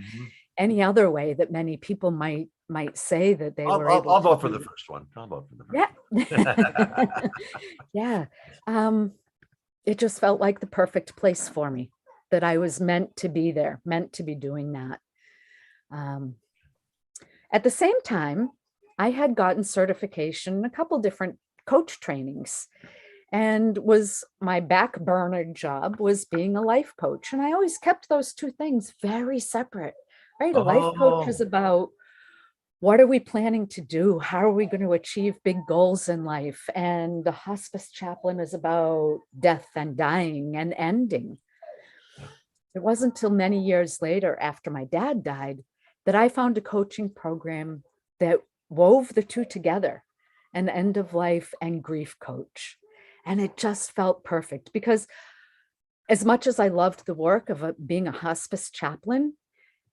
any other way that many people might say that they were able I'll to vote for the do. first one. I'll vote for the first Yeah. Yeah. It just felt like the perfect place for me, that I was meant to be there, meant to be doing that. At the same time, I had gotten certification in a couple different coach trainings. and was my back burner job was being a life coach. And I always kept those two things very separate, right? A life coach is Oh. about what are we planning to do? How are we going to achieve big goals in life? And the hospice chaplain is about death and dying and ending. It wasn't until many years later, after my dad died, that I found a coaching program that wove the two together, an end of life and grief coach. And it just felt perfect because as much as I loved the work of being a hospice chaplain,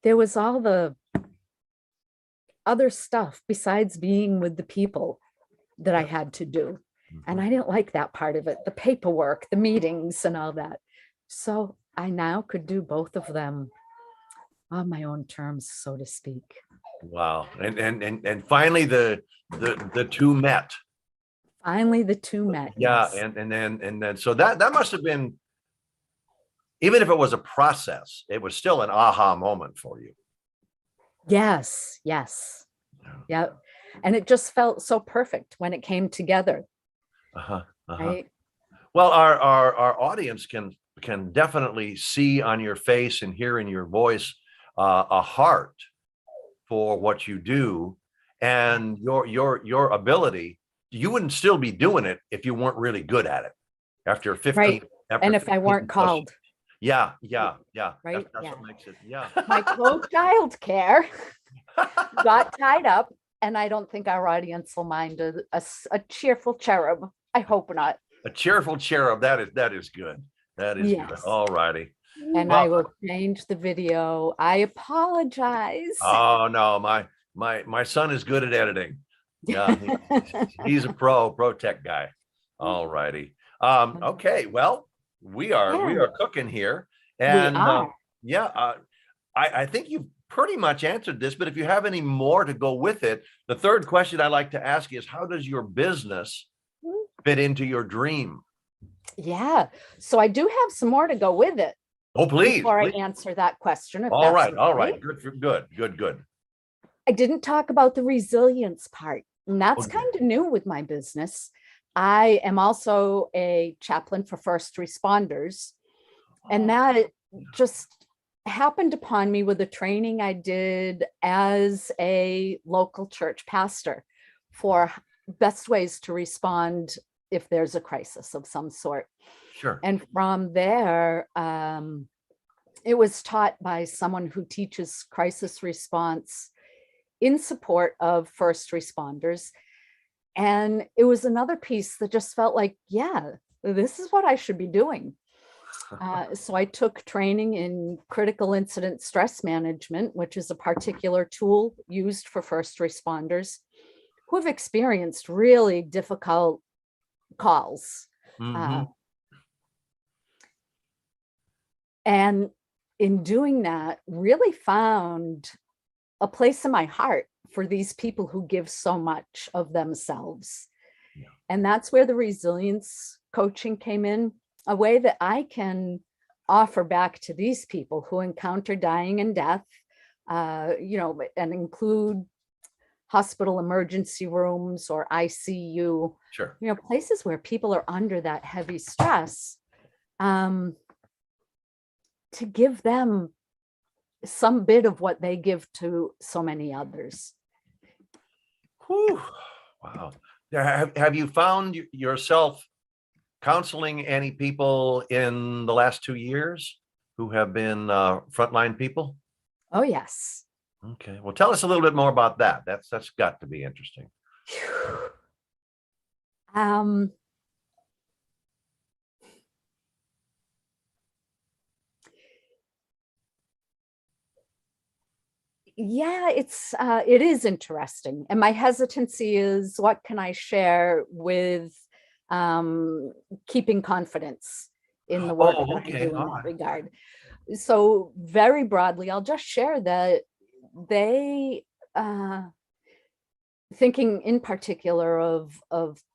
there was all the other stuff besides being with the people that I had to do. And I didn't like that part of it, the paperwork, the meetings and all that. So I now could do both of them on my own terms, so to speak. Wow. And finally the two met. Finally, the two met. Yeah. Yes. And then so that must have been, even if it was a process, it was still an aha moment for you. Yes. Yes. Yeah. And it just felt so perfect when it came together. Uh-huh. Uh-huh. Right. Well, our audience can definitely see on your face and hear in your voice a heart for what you do and your ability. You wouldn't still be doing it if you weren't really good at it. After 15, Right. after And if I 15 weren't plus- called. Yeah. Right, That's yeah. what makes it. Yeah. My co-child care got tied up, and I don't think our audience will mind a cheerful cherub. I hope not. A cheerful cherub. That is good. That is good. Yes. All righty. And I will change the video. I apologize. Oh no, my son is good at editing. Yeah, he's a pro tech guy. All righty. Okay. Well, we are cooking here, and are. I think you've pretty much answered this. But if you have any more to go with it, the third question I like to ask is, how does your business fit into your dream? Yeah. So I do have some more to go with it. Oh, please. Before please. I answer that question. If All that's right. All okay. right. Good. I didn't talk about the resilience part, and that's Okay. kind of new with my business. I am also a chaplain for first responders, and that just happened upon me with a training I did as a local church pastor for best ways to respond if there's a crisis of some sort. Sure. And from there, it was taught by someone who teaches crisis response in support of first responders. And it was another piece that just felt like, yeah, this is what I should be doing. So I took training in critical incident stress management, which is a particular tool used for first responders who have experienced really difficult calls. Mhm. And in doing that, really found a place in my heart for these people who give so much of themselves. Yeah. And that's where the resilience coaching came in, a way that I can offer back to these people who encounter dying and death, and include hospital emergency rooms or ICU, Sure. places where people are under that heavy stress, to give them some bit of what they give to so many others. Whew. Wow. Have you found yourself counseling any people in the last 2 years who have been frontline people? Oh, yes. Okay. Well, tell us a little bit more about that. That's got to be interesting. Yeah, it is interesting. And my hesitancy is, what can I share with keeping confidence in the work that I okay. do in All that right. regard? So very broadly, I'll just share that they, thinking in particular of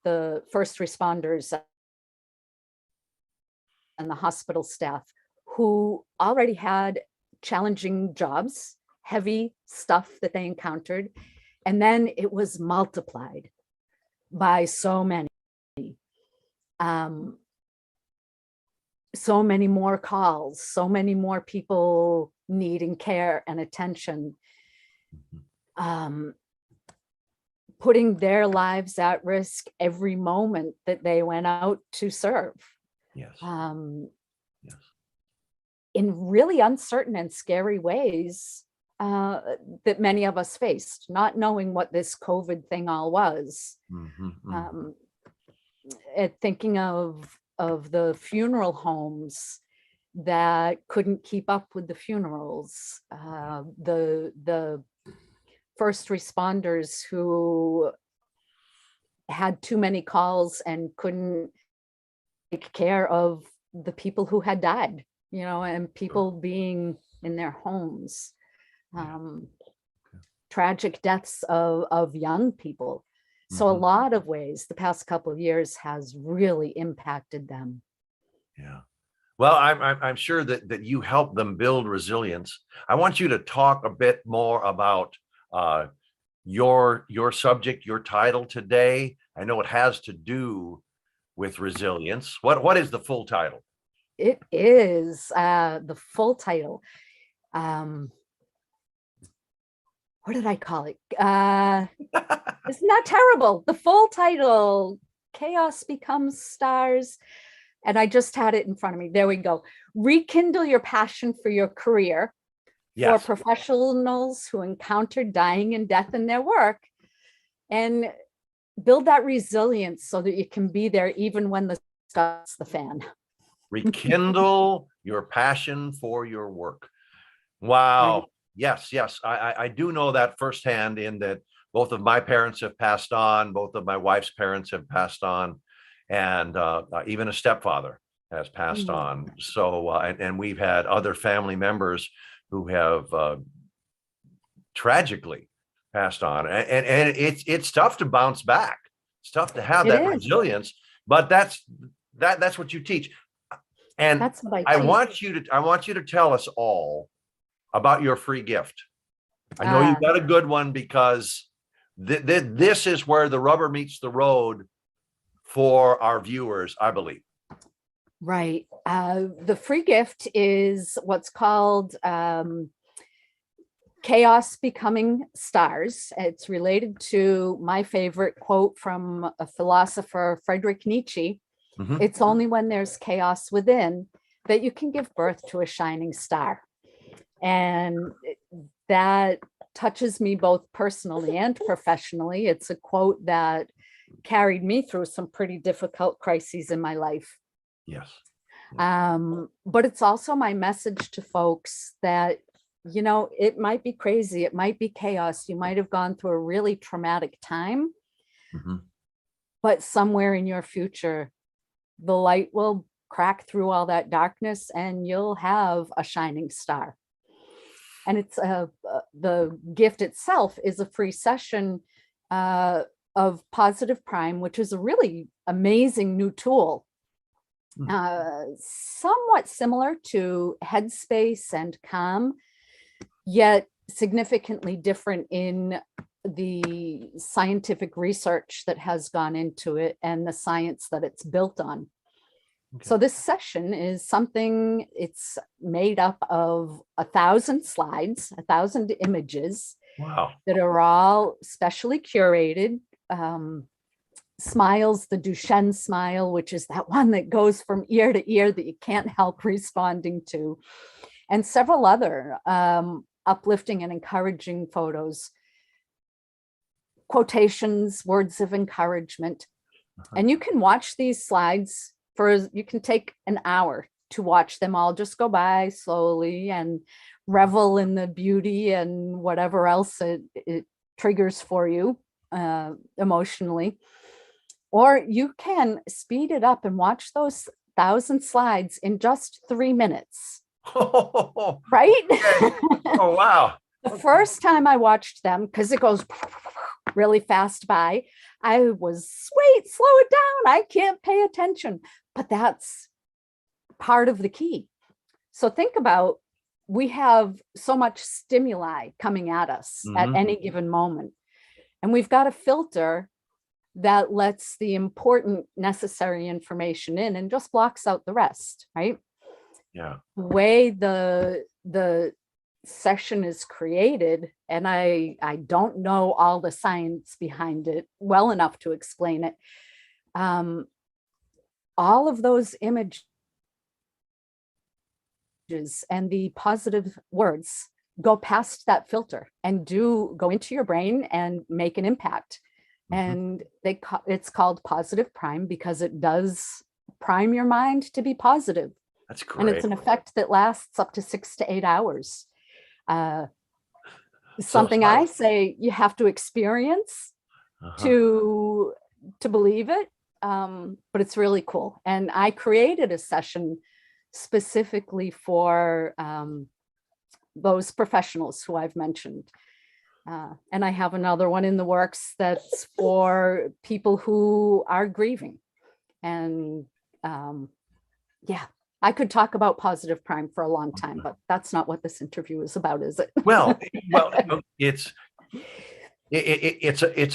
the first responders and the hospital staff who already had challenging jobs, heavy stuff that they encountered, and then it was multiplied by so many. so many more calls, so many more people needing care and attention, putting their lives at risk every moment that they went out to serve. Yes. Yes. In really uncertain and scary ways that many of us faced, not knowing what this COVID thing all was. Thinking of the funeral homes that couldn't keep up with the funerals, the first responders who had too many calls and couldn't take care of the people who had died, and people being in their homes, tragic deaths of young people. So a lot of ways the past couple of years has really impacted them. Yeah. Well, I'm sure that you help them build resilience. I want you to talk a bit more about your subject, your title today. I know it has to do with resilience. What is the full title? It is the full title. What did I call it? It's not terrible. The full title, Chaos Becomes Stars. And I just had it in front of me. There we go. Rekindle your passion for your career. Yes. For professionals who encounter dying and death in their work, and build that resilience so that you can be there even when the stuff's the fan. Rekindle your passion for your work. Wow. Right. Yes. I do know that firsthand, in that both of my parents have passed on, both of my wife's parents have passed on, and even a stepfather has passed on. So, and we've had other family members who have tragically passed on, and it's tough to bounce back. It's tough to have that resilience, but that's what you teach. And that's what I want you to tell us all about your free gift. I know you've got a good one, because this is where the rubber meets the road for our viewers, I believe. Right. The free gift is what's called Chaos Becoming Stars. It's related to my favorite quote from a philosopher, Friedrich Nietzsche. It's only when there's chaos within that you can give birth to a shining star. And that touches me both personally and professionally. It's a quote that carried me through some pretty difficult crises in my life. Yes. But it's also my message to folks that, it might be crazy, it might be chaos, you might have gone through a really traumatic time, but somewhere in your future, the light will crack through all that darkness and you'll have a shining star. And it's the gift itself is a free session of Positive Prime, which is a really amazing new tool. Somewhat similar to Headspace and Calm, yet significantly different in the scientific research that has gone into it and the science that it's built on. So this session is something, it's made up of 1,000 slides, 1,000 images. Wow. That are all specially curated. Smiles, the Duchenne smile, which is that one that goes from ear to ear that you can't help responding to, and several other uplifting and encouraging photos, quotations, words of encouragement. And you can watch these slides you can take an hour to watch them all just go by slowly and revel in the beauty and whatever else it triggers for you emotionally. Or you can speed it up and watch those 1,000 slides in just 3 minutes. Right? Okay. Oh, wow. The first time I watched them, because it goes really fast by, I was, wait, slow it down. I can't pay attention. But that's part of the key. So think about, we have so much stimuli coming at us at any given moment. And we've got to filter that lets the important necessary information in and just blocks out the rest, right? Yeah. The way the session is created, and I don't know all the science behind it well enough to explain it. All of those images and the positive words go past that filter and do go into your brain and make an impact. And it's called positive prime because it does prime your mind to be positive. That's great. And it's an effect that lasts up to 6 to 8 hours. Something I say you have to experience to believe it, but it's really cool. And I created a session specifically for those professionals who I've mentioned. And I have another one in the works that's for people who are grieving. And yeah, I could talk about positive prime for a long time, but that's not what this interview is about, is it? Well, it's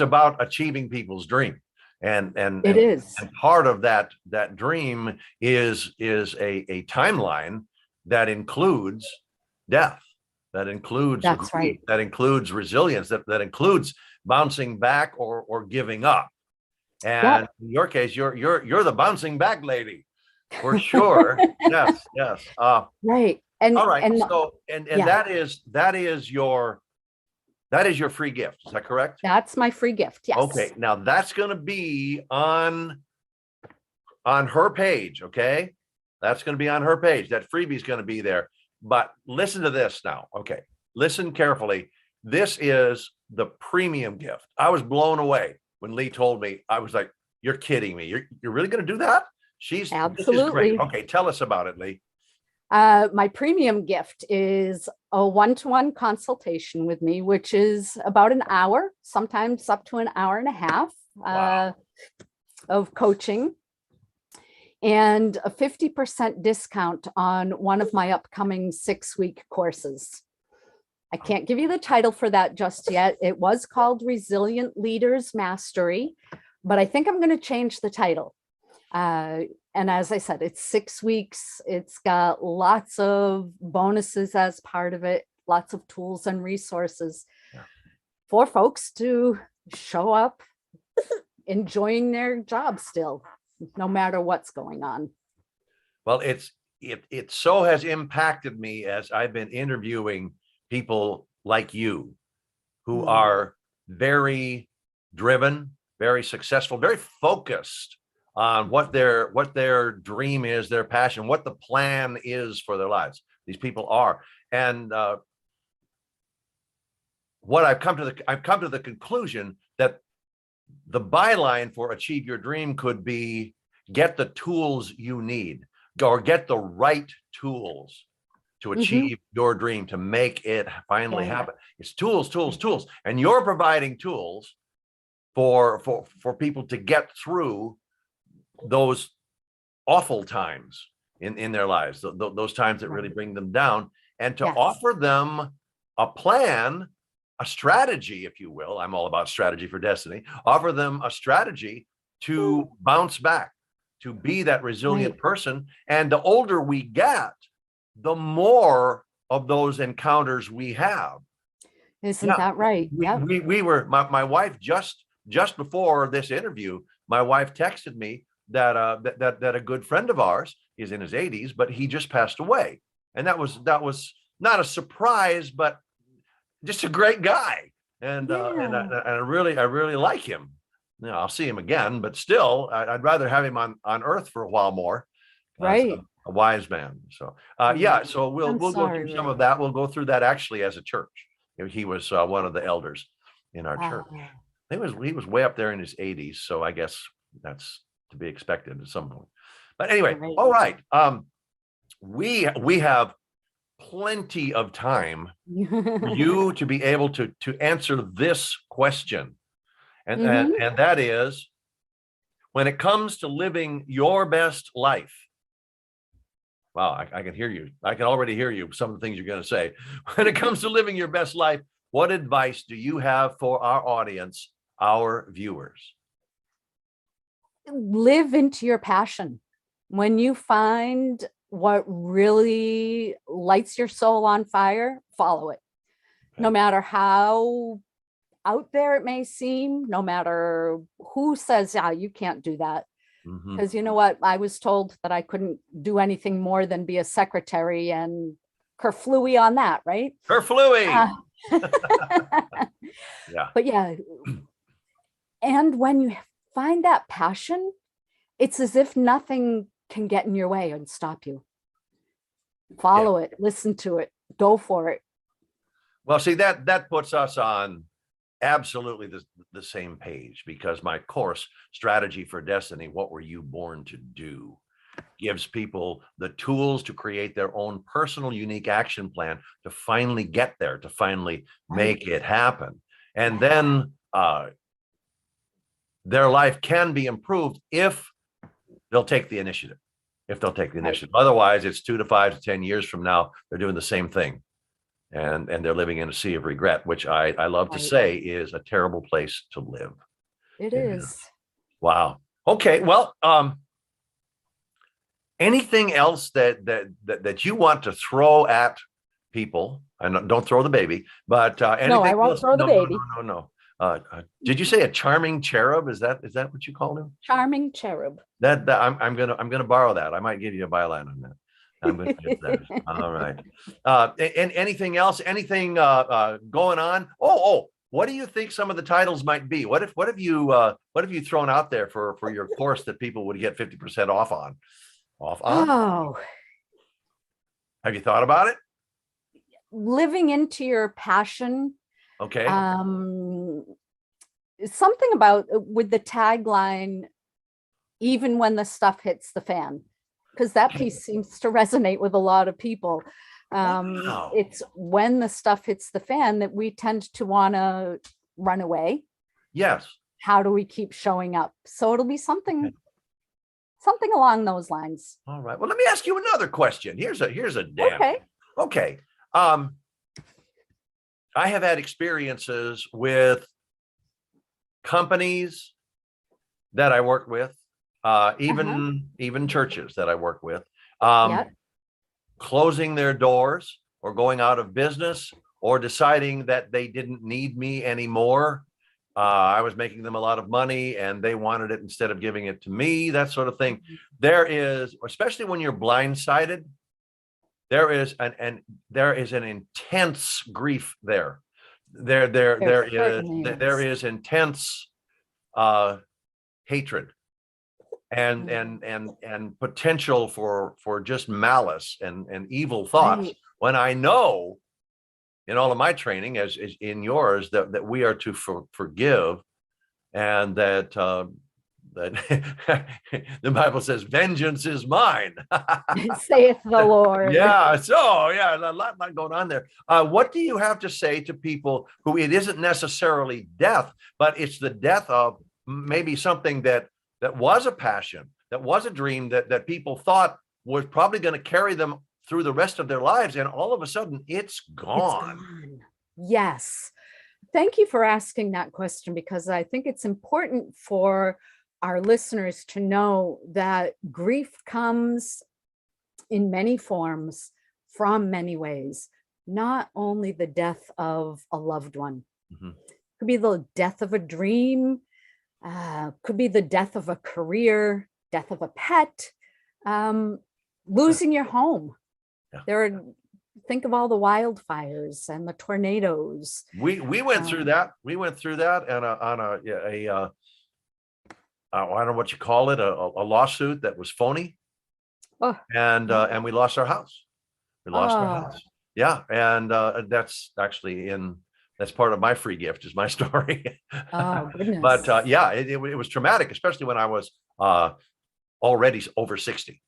about achieving people's dream. And it is. And part of that dream is a timeline that includes death, that includes That's right. that includes resilience, that includes bouncing back or giving up. And in your case, you're the bouncing back lady, for sure. Yes. Right. And all right. And, So that is your free gift. Is that correct? that's my free gift. Yes. Okay. Now that's going to be on her page. Okay. That's going to be on her page. That freebie is going to be there. But listen to this now. Okay. Listen carefully. This is the premium gift. I was blown away when Lee told me. I was like, you're kidding me. You're really going to do that? This is Absolutely. great. Okay. Tell us about it, Lee. My premium gift is a one-to-one consultation with me, which is about an hour, sometimes up to an hour and a half of coaching, and a 50% discount on one of my upcoming 6-week courses. I can't give you the title for that just yet. It was called Resilient Leaders Mastery, but I think I'm going to change the title. And as I said, it's 6 weeks. It's got lots of bonuses as part of it, lots of tools and resources for folks to show up enjoying their job still, no matter what's going on. Well, it so has impacted me as I've been interviewing people like you who are very driven, very successful, very focused on what their dream is, their passion, what the plan is for their lives. These people are. And what I've come to the conclusion that the byline for Achieve Your Dream could be get the tools you need, or get the right tools to achieve your dream, to make it finally happen. It's tools. And you're providing tools for people to get through those awful times in their lives, those times that really bring them down, and to offer them a plan, a strategy, if you will. I'm all about strategy for destiny. Offer them a strategy to bounce back, to be that resilient person. And the older we get, the more of those encounters we have. Isn't that right? We were, my wife, just before this interview, my wife texted me that a good friend of ours, is in his 80s, but he just passed away. And that was not a surprise, but just a great guy. And I really like him. You know, I'll see him again, but still, I'd rather have him on earth for a while more. Right. A wise man. So so we'll go through some of that. We'll go through that actually as a church. He was one of the elders in our church. He was way up there in his 80s, so I guess that's to be expected at some point. But anyway, all right. We have plenty of time for you to be able to answer this question. And that is, when it comes to living your best life. Wow, I can hear you. I can already hear you, some of the things you're going to say. When it comes to living your best life, what advice do you have for our audience, our viewers? live into your passion. When you find what really lights your soul on fire, follow it. No Okay. matter how out there it may seem, no matter who says, yeah, you can't do that. Mhm. Because you know what? I was told that I couldn't do anything more than be a secretary, and kerflooey on that, right? Kerflooey. Uh, Yeah. but yeah, and when you find that passion, it's as if nothing can get in your way and stop you. Follow it, listen to it, go for it. Well, see, that puts us on absolutely the same page, because my course, Strategy for Destiny, What Were You Born to Do, gives people the tools to create their own personal, unique action plan to finally get there, to finally make it happen. And then their life can be improved if they'll take the initiative. If they'll take the Right. initiative. Otherwise, it's 2 to 5 to 10 years from now, they're doing the same thing. And they're living in a sea of regret, which I love to Right. say is a terrible place to live. It Yeah. is. Wow. Okay. Well, anything else that you want to throw at people? And don't throw the baby, but anything No, I won't else? throw the baby. No. Did you say a charming cherub? Is that what you called him? Charming cherub. That I'm gonna borrow that. I might give you a byline on that. I'm gonna get that. All right. And anything else? Anything going on? Oh, what do you think some of the titles might be? What have you thrown out there for your course that people would get 50% off on? Off on? Oh, Have you thought about it? living into your passion. Okay. Something about with the tagline, even when the stuff hits the fan, because that piece seems to resonate with a lot of people. Wow. It's when the stuff hits the fan that we tend to want to run away. Yes. How do we keep showing up? So it'll be something along those lines. All right. Well, let me ask you another question. Here's a damn. Okay. Okay. I have had experiences with companies that I work with, even churches that I work with, Yeah. closing their doors or going out of business or deciding that they didn't need me anymore. I was making them a lot of money and they wanted it instead of giving it to me, that sort of thing. There is, especially when you're blindsided, there is an intense grief there. There is intense hatred and potential for just malice and evil thoughts. Right. When I know in all of my training, as in yours, that we are to forgive, and that the Bible says, "Vengeance is mine." Saith the Lord. Yeah. So yeah, a lot going on there. What do you have to say to people who it isn't necessarily death, but it's the death of maybe something that was a passion, that was a dream, that people thought was probably going to carry them through the rest of their lives, and all of a sudden it's gone. It's gone. Yes. Thank you for asking that question, because I think it's important for our listeners to know that grief comes in many forms, from many ways, not only the death of a loved one. Mhm. Could be the death of a dream, could be the death of a career, death of a pet, losing your home. Yeah. Think of all the wildfires and the tornadoes. We went through that. We went through that on a I don't know what you call it, a lawsuit that was phony. Oh. And we lost our house. We lost our Oh. house. Yeah. And that's actually that's part of my free gift, is my story. Oh, goodness. But yeah, it was traumatic, especially when I was already over 60.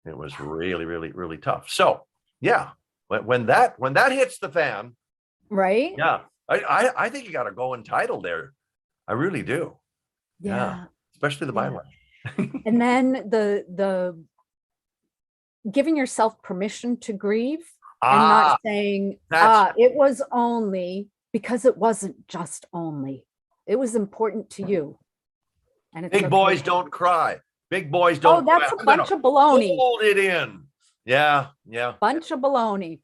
It was really, really, really tough. So yeah, when that hits the fan, Right? yeah, I think you got a going title there. I really do. Yeah. Especially the Yeah. byline. And then the giving yourself permission to grieve, and not saying, that's- it was only, because it wasn't just only. It was important to you. And it Big took boys me- don't cry. Big boys Oh, don't that's cry. a I'm gonna bunch of baloney. hold it in. Yeah, yeah. Bunch of baloney.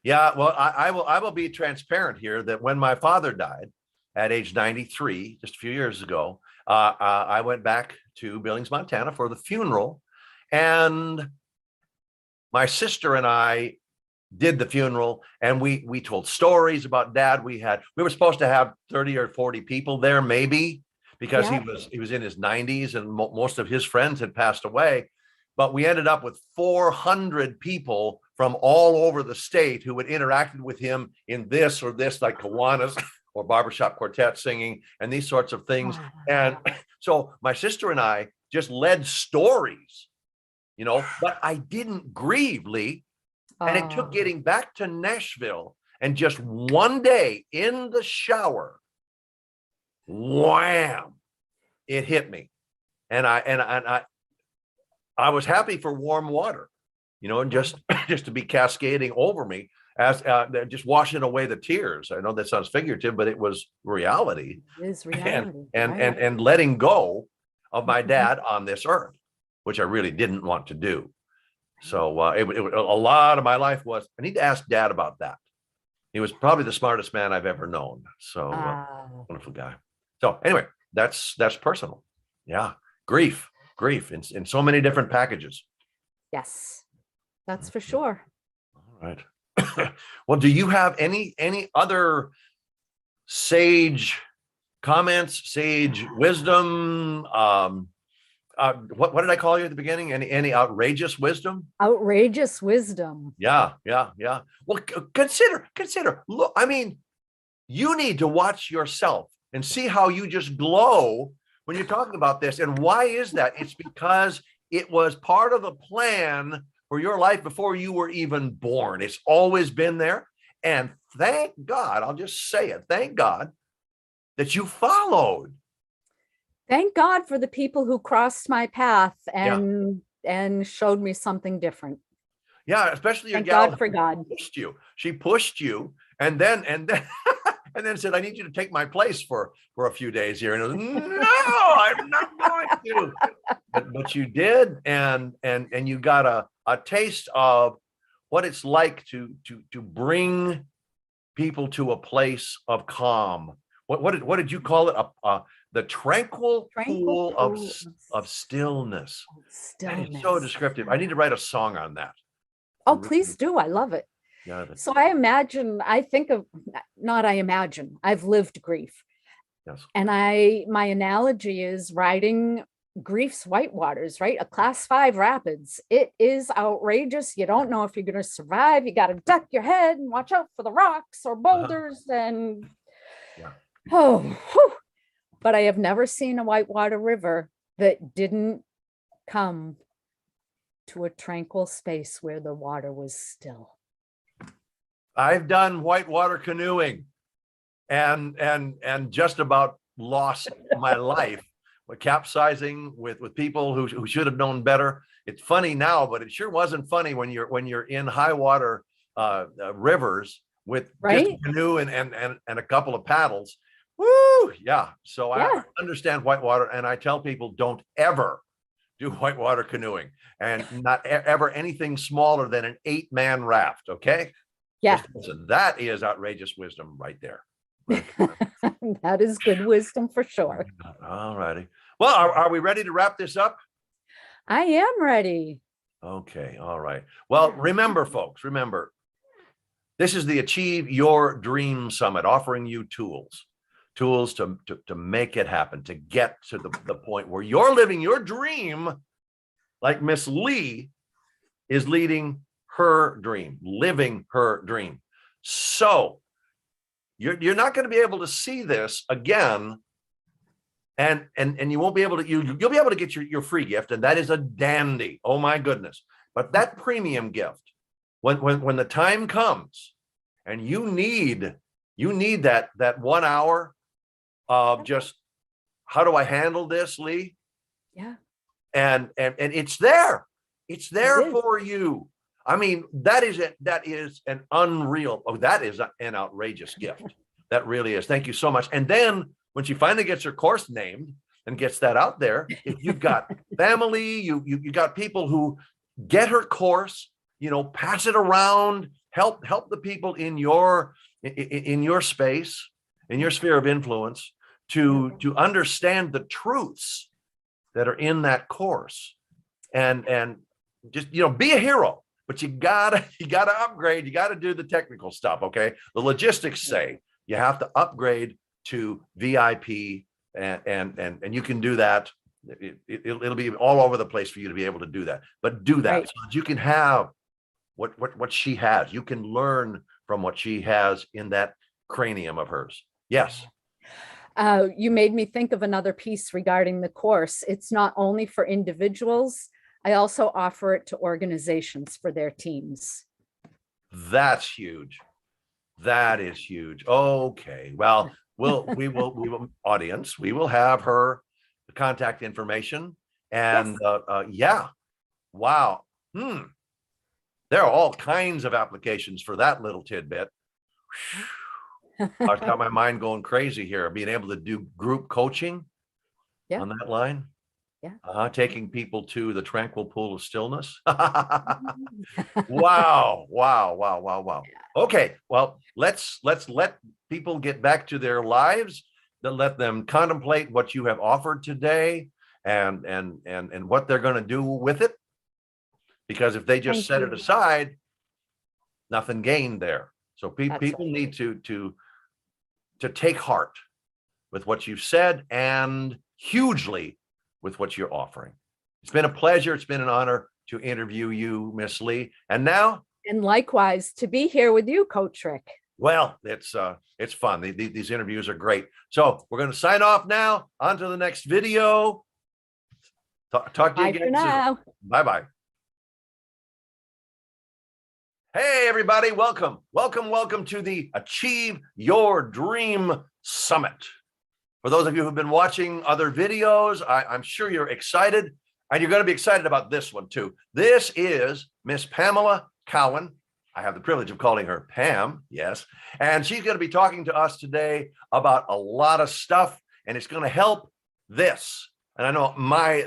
Yeah, well, I will be transparent here that when my father died at age 93, just a few years ago, I went back to Billings, Montana for the funeral, and my sister and I did the funeral, and we told stories about Dad. We were supposed to have 30 or 40 people there, maybe, because Yeah. he was in his 90s and most of his friends had passed away. But we ended up with 400 people from all over the state who had interacted with him in this or this, like Kiwanis or barbershop quartet singing and these sorts of things. Wow. And so my sister and I just led stories, but I didn't grieve, Lee. And it took Oh, getting back to Nashville and just one day in the shower, wham, it hit me. And I was happy for warm water, and just to be cascading over me as just washing away the tears. I know that sounds figurative, but it was reality. it is reality. right? And letting go of my Mhm. dad on this earth, which I really didn't want to do. So a lot of my life was, I need to ask Dad about that. He was probably the smartest man I've ever known. So Wow. wonderful guy. So anyway, that's personal. Yeah. Grief in so many different packages. Yes, that's for sure. All right. Well, do you have any other sage comments, sage wisdom? What did I call you at the beginning? Any outrageous wisdom? Outrageous wisdom. Yeah. Well, consider. Look, I mean, you need to watch yourself and see how you just glow when you're talking about this. And why is that? It's because it was part of the plan for your life before you were even born. It's always been there. And thank God, I'll just say it, thank God that you followed. Thank God for the people who crossed my path and showed me something different. Yeah, especially your Thank gal God for God. pushed you. She pushed you and then and then said, I need you to take my place for a few days here. And it was, no, I'm not going to. But you did, and you got a taste of what it's like to bring people to a place of calm. What did you call it? The tranquil pool of stillness. That is so Stillness. descriptive. I need to write a song on that. Oh, please do. I love it. Yeah. So I've lived grief. Yes. And my analogy is riding grief's whitewaters, right? A class 5 rapids. It is outrageous. You don't know if you're going to survive. You got to duck your head and watch out for the rocks or boulders and Yeah. oh, whew. But I have never seen a whitewater river that didn't come to a tranquil space where the water was still. I've done whitewater canoeing and just about lost my life with capsizing with people who should have known better. It's funny now, but it sure wasn't funny when you're in high water rivers with just a canoe and a couple of paddles. Woo! Yeah. So I understand whitewater, and I tell people don't ever do whitewater canoeing, and not ever anything smaller than an 8-man raft. Okay. Yeah. Listen, that is outrageous wisdom right there. That is good wisdom for sure. All righty. Well, are we ready to wrap this up? I am ready. Okay. All right. Well, remember, folks, this is the Achieve Your Dream Summit, offering you tools to make it happen, to get to the point where you're living your dream like Miss Lee is leading her dream, living her dream. So you're not going to be able to see this again, and you won't be able to, you'll be able to get your free gift, and that is a dandy. Oh my goodness. But that premium gift, when the time comes and you need that 1 hour of just, how do I handle this, Lee? Yeah. And it's there. It's there It is. for you. I mean, that is an unreal, that is an outrageous gift. That really is. Thank you so much. And then when she finally gets her course named, and gets that out there, if you've got family, you got people who get her course, pass it around, help the people in your space, in your sphere of influence, to understand the truths that are in that course, and just be a hero. But you gotta upgrade. You gotta do the technical stuff. Okay, the logistics say you have to upgrade to VIP, and you can do that. It'll be all over the place for you to be able to do that. But do that Right. so that you can have what she has. You can learn from what she has in that cranium of hers. Yes. You made me think of another piece regarding the course. It's not only for individuals. I also offer it to organizations for their teams. That's huge. That is huge. Okay. Well, we will audience. We will have her contact information, and yeah. Wow. There are all kinds of applications for that little tidbit. I've got my mind going crazy here. Being able to do group coaching on that line. Yeah. Taking people to the tranquil pool of stillness. Wow. Okay, well, let's let people get back to their lives, let them contemplate what you have offered today, and what they're going to do with it. Because if they just Thank set you. it aside, nothing gained there. So That's people right. need to take heart with what you've said, and hugely with what you're offering. It's been a pleasure. It's been an honor to interview you, Miss Lee. And now, And likewise, to be here with you, Coach Rick. well, it's fun. These interviews are great. So we're going to sign off now. On to the next video. Talk to you Bye again for soon. now. Bye-bye. Hey, everybody. Welcome to the Achieve Your Dream Summit. For those of you who've been watching other videos, I'm sure you're excited, and you're going to be excited about this one too. This is Miss Pamela Cowan. I have the privilege of calling her Pam, yes. And she's going to be talking to us today about a lot of stuff, and it's going to help this. And I know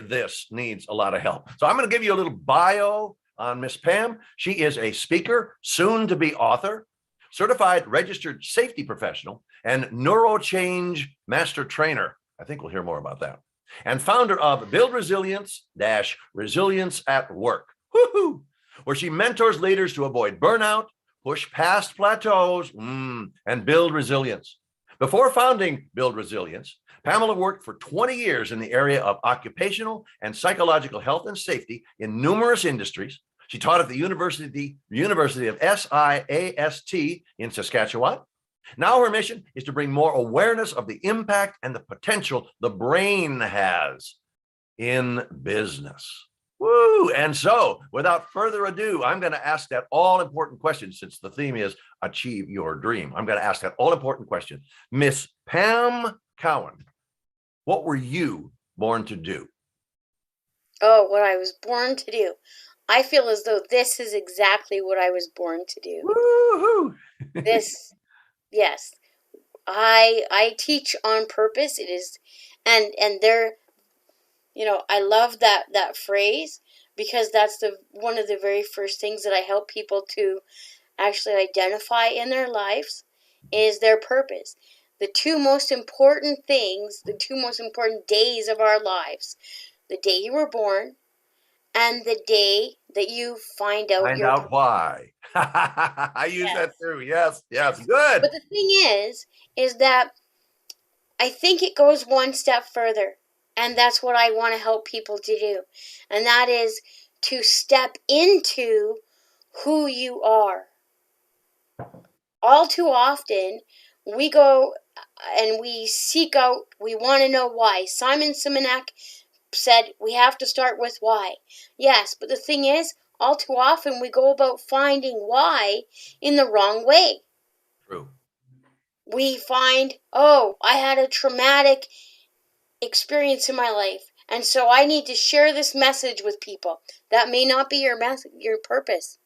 this needs a lot of help. So I'm going to give you a little bio on Miss Pam. She is a speaker, soon to be author, certified registered safety professional, and NeuroChange master trainer. I think we'll hear more about that. And founder of Build Resilience - Resilience at Work, woohoo, where she mentors leaders to avoid burnout, push past plateaus, and build resilience. Before founding Build Resilience, Pamela worked for 20 years in the area of occupational and psychological health and safety in numerous industries. She taught at the University of SIAST in Saskatchewan. Now her mission is to bring more awareness of the impact and the potential the brain has in business. Woo! And so, without further ado, I'm going to ask that all-important question, since the theme is Achieve Your Dream. I'm going to ask that all-important question. Miss Pam Cowan, what were you born to do? Oh, what I was born to do. I feel as though this is exactly what I was born to do. Woo-hoo! This, yes. I teach on purpose. It is, and there, I love that phrase, because that's one of the very first things that I help people to actually identify in their lives is their purpose. The two most important things, the two most important days of our lives, the day you were born and the day that you find out Find out why. I use that too. Yes, good. But the thing is that I think it goes one step further, and that's what I want to help people to do, and that is to step into who you are. All too often, we go and we seek out, we want to know why. Simon Sinek said we have to start with why. Yes, but the thing is, all too often we go about finding why in the wrong way. True. We find, oh, I had a traumatic experience in my life, and so I need to share this message with people. That may not be your purpose.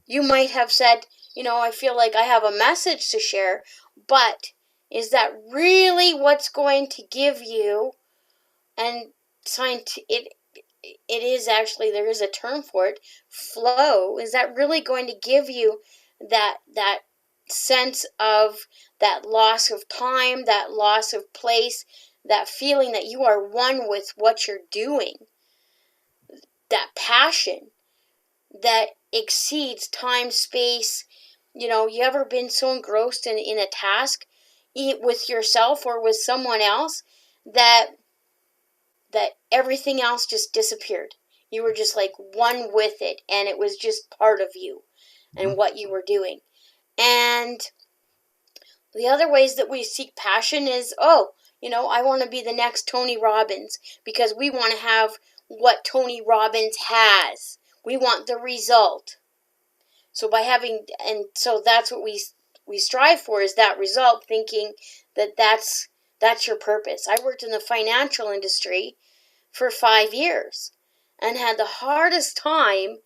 You might have said, I feel like I have a message to share, but is that really what's going to give you and it is actually, there is a term for it, flow. Is that really going to give you that sense of that loss of time, that loss of place, that feeling that you are one with what you're doing, that passion that exceeds time, space. You ever been so engrossed in a task with yourself or with someone else that everything else just disappeared? You were just like one with it, and it was just part of you and what you were doing. And the other ways that we seek passion is, I want to be the next Tony Robbins, because we want to have what Tony Robbins has. We want the result. So so that's what we strive for, is that result, thinking that that's your purpose. I worked in the financial industry for 5 years and had the hardest time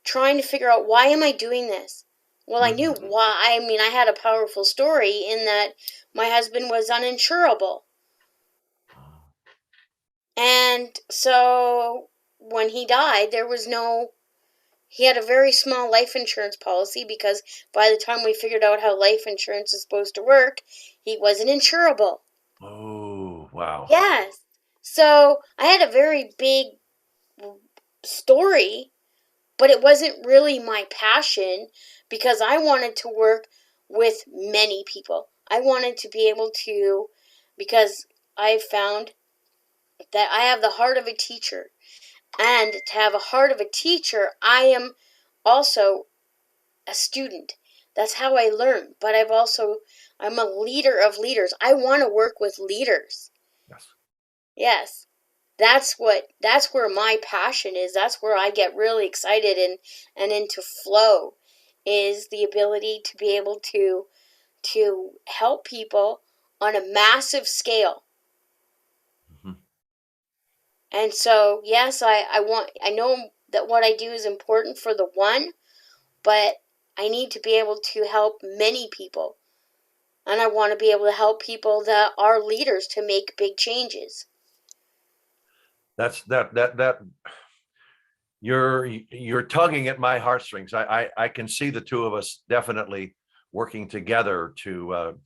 trying to figure out, why am I doing this? Well, I knew why. I had a powerful story in that my husband was uninsurable. And so when he died, he had a very small life insurance policy, because by the time we figured out how life insurance is supposed to work, he wasn't insurable. Oh, wow. Yes. So I had a very big story, but it wasn't really my passion, because I wanted to work with many people. I wanted to be able to, because I found that I have the heart of a teacher. And to have a heart of a teacher, I am also a student. That's how I learn. But I'm a leader of leaders. I want to work with leaders. Yes. Yes. That's where my passion is. That's where I get really excited and into flow, is the ability to be able to help people on a massive scale. Mhm. And so, yes, I know that what I do is important for the one, but I need to be able to help many people. And I want to be able to help people that are leaders to make big changes. That's you're tugging at my heartstrings. I can see the two of us definitely working together to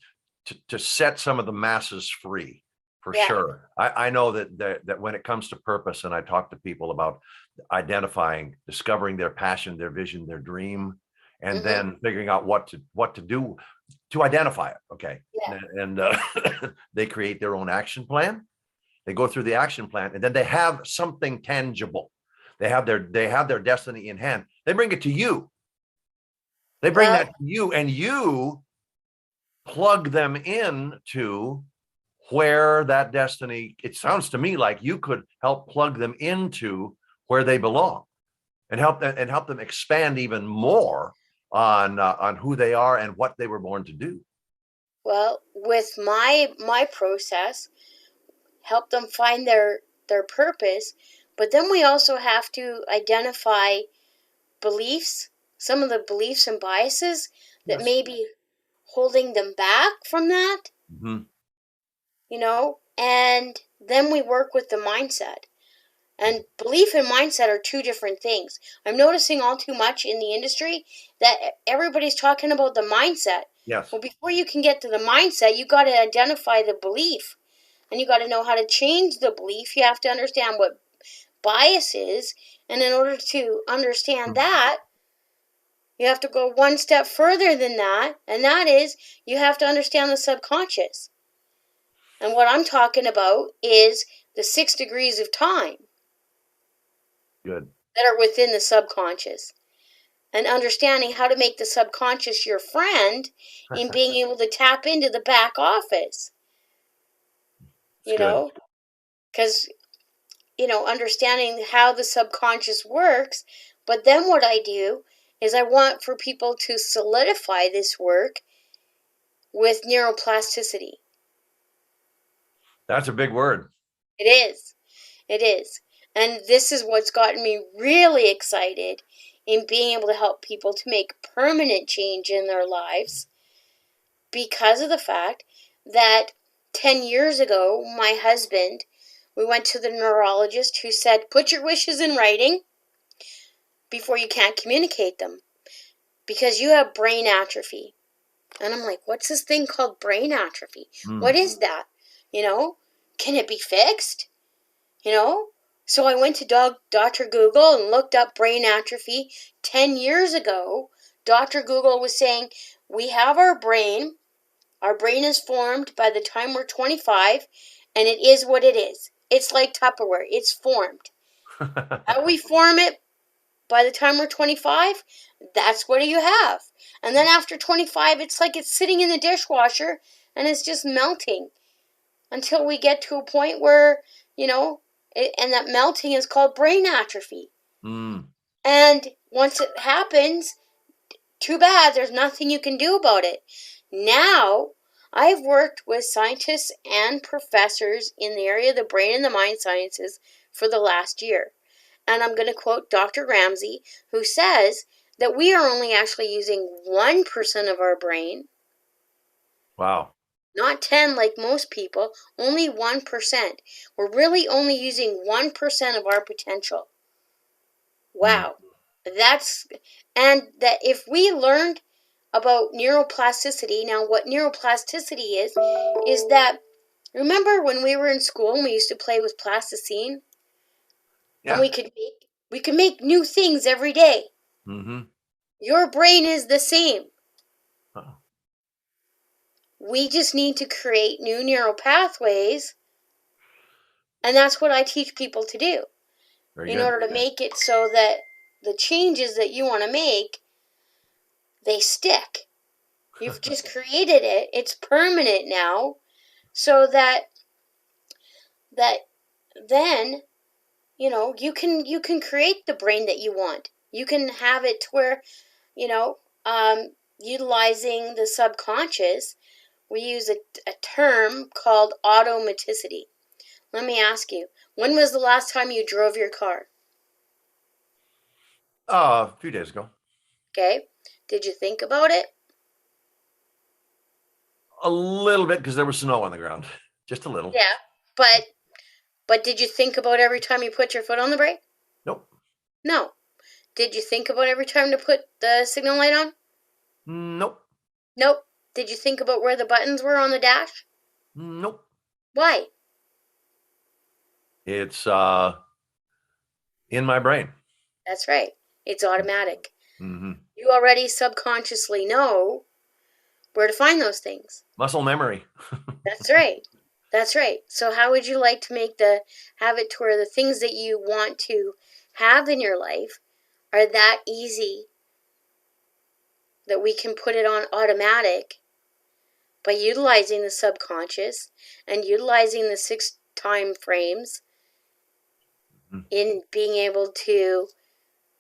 set some of the masses free, for Yeah. sure. I know that when it comes to purpose, and I talk to people about identifying, discovering their passion, their vision, their dream, and then figuring out what to do to identify it. Okay. Yeah. And they create their own action plan. They go through the action plan, and then they have something tangible. They have their destiny in hand. They bring it to you. They bring that to you, and you plug them into where that destiny, it sounds to me like you could help plug them into where they belong, and help them expand even more on who they are and what they were born to do. Well, with my process, help them find their purpose, but then we also have to identify beliefs, some of the beliefs and biases that may be holding them back from that. And then we work with the mindset. And belief and mindset are two different things. I'm noticing all too much in the industry that everybody's talking about the mindset. Yes. Well, before you can get to the mindset, you got to identify the belief. And you got to know how to change the belief. You have to understand what bias is. And in order to understand that, you have to go one step further than that. And that is, you have to understand the subconscious. And what I'm talking about is the 6 degrees of time. Good. That are within the subconscious. And understanding how to make the subconscious your friend in being able to tap into the back office. Because, understanding how the subconscious works. But then what I do is I want for people to solidify this work with neuroplasticity. That's a big word. It is. It is. And this is what's gotten me really excited in being able to help people to make permanent change in their lives, because of the fact that 10 years ago, my husband we went to the neurologist who said, put your wishes in writing before you can't communicate them because you have brain atrophy. And I'm like, what's this thing called brain atrophy? What is that? You know, can it be fixed? You know? So I went to Dr. Google and looked up brain atrophy. 10 years ago, Dr. Google was saying, we have our brain. Our brain is formed by the time we're 25, and it is what it is. It's like Tupperware. It's formed. How we form it by the time we're 25, that's what you have. And then after 25, it's like it's sitting in the dishwasher, and it's just melting until we get to a point where, you know, and that melting is called brain atrophy. And once it happens, too bad, there's nothing you can do about it. Now, I've worked with scientists and professors in the area of the brain and the mind sciences for the last year. And I'm going to quote Dr. Ramsey, who says that we are only actually using 1% of our brain. Wow. Not 10 like most people, only 1%. We're really only using 1% of our potential. Wow. And that if we learned about neuroplasticity, now what neuroplasticity is that, remember when we were in school and we used to play with plasticine? Yeah. And we could make new things every day. Your brain is the same. We just need to create new neural pathways, and that's what I teach people to do in order to make it so that the changes that you want to make, they stick. You've just created it. It's permanent now, so that then, you know, you can create the brain that you want. You can have it to where, you know, utilizing the subconscious. We use a term called automaticity. Let me ask you, when was the last time you drove your car? A few days ago. Okay. Did you think about it? A little bit, because there was snow on the ground. Just a little. Yeah. But did you think about every time you put your foot on the brake? Nope. No. Did you think about every time to put the signal light on? Nope. Nope. Did you think about where the buttons were on the dash? Nope. Why? It's in my brain. That's right. It's automatic. Mm-hmm. You already subconsciously know where to find those things. Muscle memory. That's right. That's right. So how would you like to have it to where the things that you want to have in your life are that easy that we can put it on automatic by utilizing the subconscious and utilizing the 6 time frames in being able to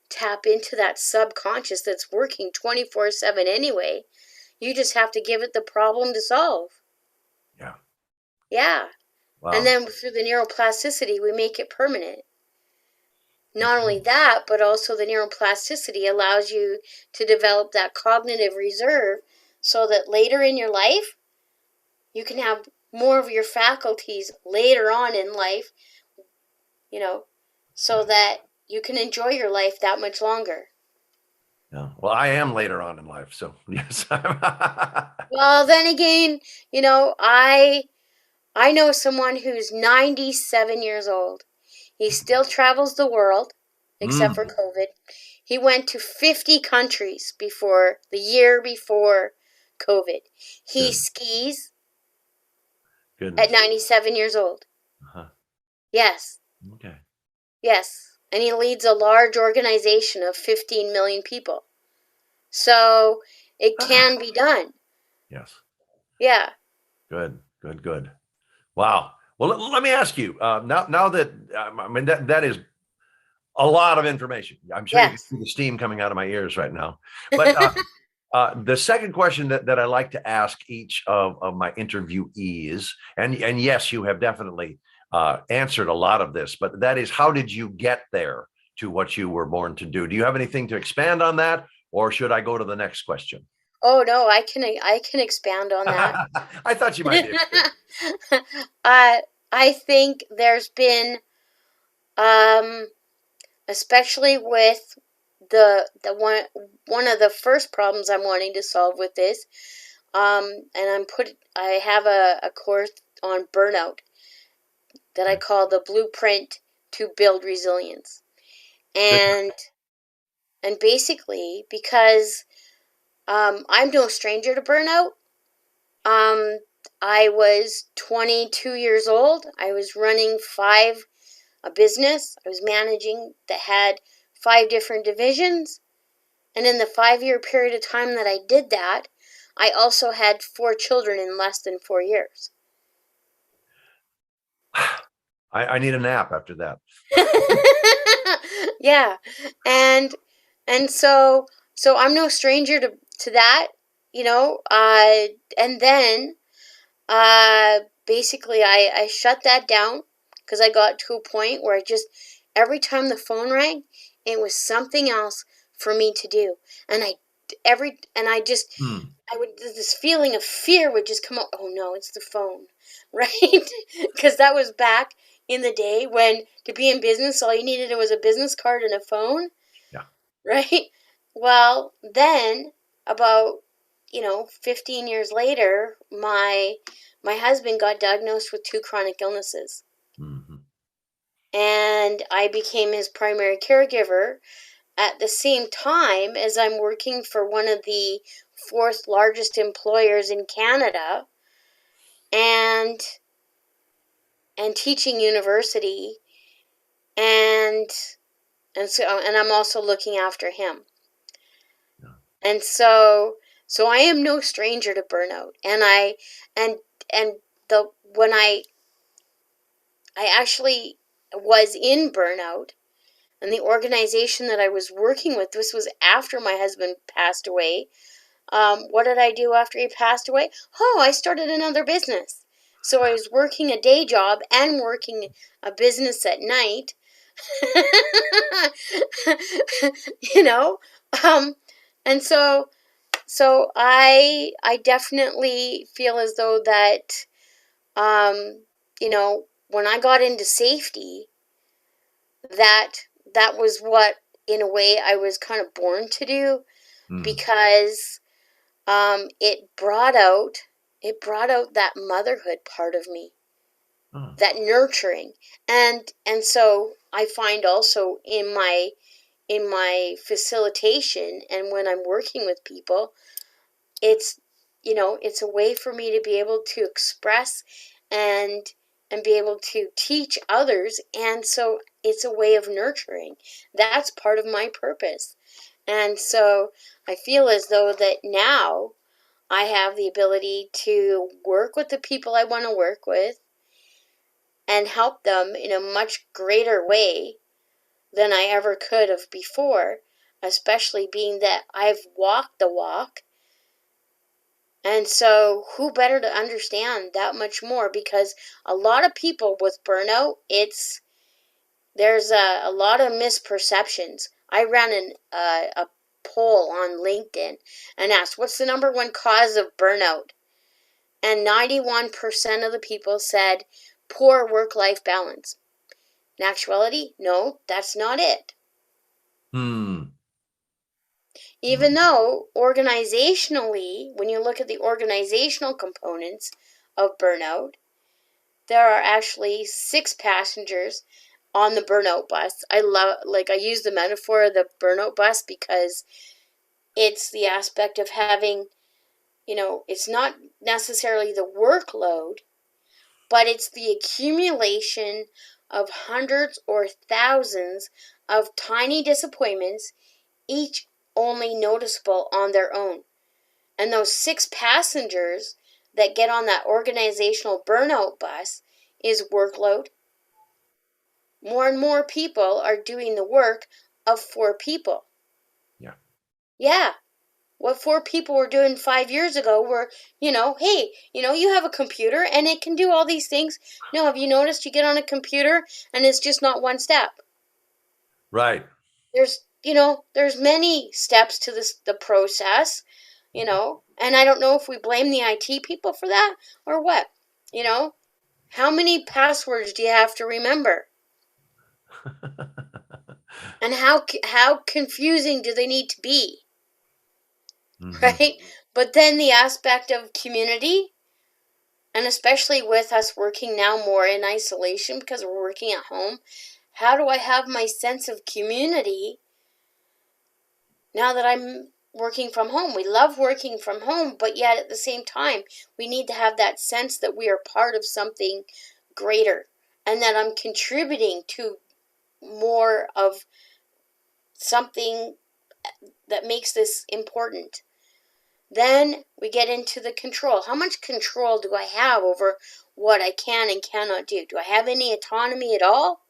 tap into that subconscious that's working 24/7 anyway. You just have to give it the problem to solve. Yeah. Yeah. Wow. And then through the neuroplasticity, we make it permanent. Not only that, but also the neuroplasticity allows you to develop that cognitive reserve so that later in your life, you can have more of your faculties later on in life, you know, so that you can enjoy your life that much longer. Yeah. Well, I am later on in life, so yes. Well, then again, you know, I know someone who's 97 years old. He still travels the world, except for COVID. He went to 50 countries the year before COVID. He skis at 97 years old. Yes. Okay. Yes. And he leads a large organization of 15 million people. So it can be done. Yes. Yeah. Good. Wow. Well, let me ask you, now that, I mean, that is a lot of information. I'm sure you can see the steam coming out of my ears right now. But the second question that I like to ask each of my interviewees, and yes, you have definitely answered a lot of this, but that is, how did you get there to what you were born to do? Do you have anything to expand on that, or should I go to the next question? Oh no, I can expand on that. I thought you might be. I think there's been, especially with the one of the first problems I'm wanting to solve with this, and I have a course on burnout that I call the blueprint to build resilience. And basically, because I'm no stranger to burnout. I was 22 years old. I was running a business. I was managing that had 5 different divisions. And in the 5-year period of time that I did that, I also had 4 children in less than 4 years. I need a nap after that. Yeah. And so I'm no stranger to that, you know. And then basically I shut that down because I got to a point where every time the phone rang, it was something else for me to do. And this feeling of fear would just come up. Oh no, it's the phone, right? Because that was back in the day when to be in business, all you needed was a business card and a phone. Yeah. Right? Well, then about 15 years later, my husband got diagnosed with 2 chronic illnesses. Mm-hmm. And I became his primary caregiver at the same time as I'm working for one of the 4th largest employers in Canada and teaching university and I'm also looking after him. Yeah. And so I am no stranger to burnout. And when I actually was in burnout, and the organization that I was working with, this was after my husband passed away. What did I do after he passed away? Oh, I started another business. So I was working a day job and working a business at night. And so I definitely feel as though that, when I got into safety, that was what, in a way, I was kind of born to do, because it brought out that motherhood part of me, that nurturing, and so I find also in my facilitation and when I'm working with people, it's it's a way for me to be able to express and be able to teach others, and so it's a way of nurturing. That's part of my purpose. And so I feel as though that now I have the ability to work with the people I want to work with and help them in a much greater way than I ever could have before, especially being that I've walked the walk. And so who better to understand that much more? Because a lot of people with burnout, there's a lot of misperceptions. I ran a poll on LinkedIn and asked, what's the number 1 cause of burnout? And 91% of the people said poor work-life balance. In actuality, no, that's not it. Even though organizationally, when you look at the organizational components of burnout, there are actually 6 passengers on the burnout bus. I use the metaphor of the burnout bus because it's the aspect of having, it's not necessarily the workload, but it's the accumulation of hundreds or thousands of tiny disappointments, each only noticeable on their own. And those 6 passengers that get on that organizational burnout bus is workload. More and more people are doing the work of 4 people. Yeah. Yeah. What 4 people were doing 5 years ago were, hey, you have a computer and it can do all these things. No, have you noticed you get on a computer and it's just not 1 step? Right. There's many steps to the process, and I don't know if we blame the IT people for that or what, How many passwords do you have to remember? And how confusing do they need to be? Mhm. Right? But then the aspect of community, and especially with us working now more in isolation because we're working at home, how do I have my sense of community now that I'm working from home? We love working from home, but yet at the same time, we need to have that sense that we are part of something greater and that I'm contributing to more of something that makes this important. Then we get into the control. How much control do I have over what I can and cannot do? Do I have any autonomy at all?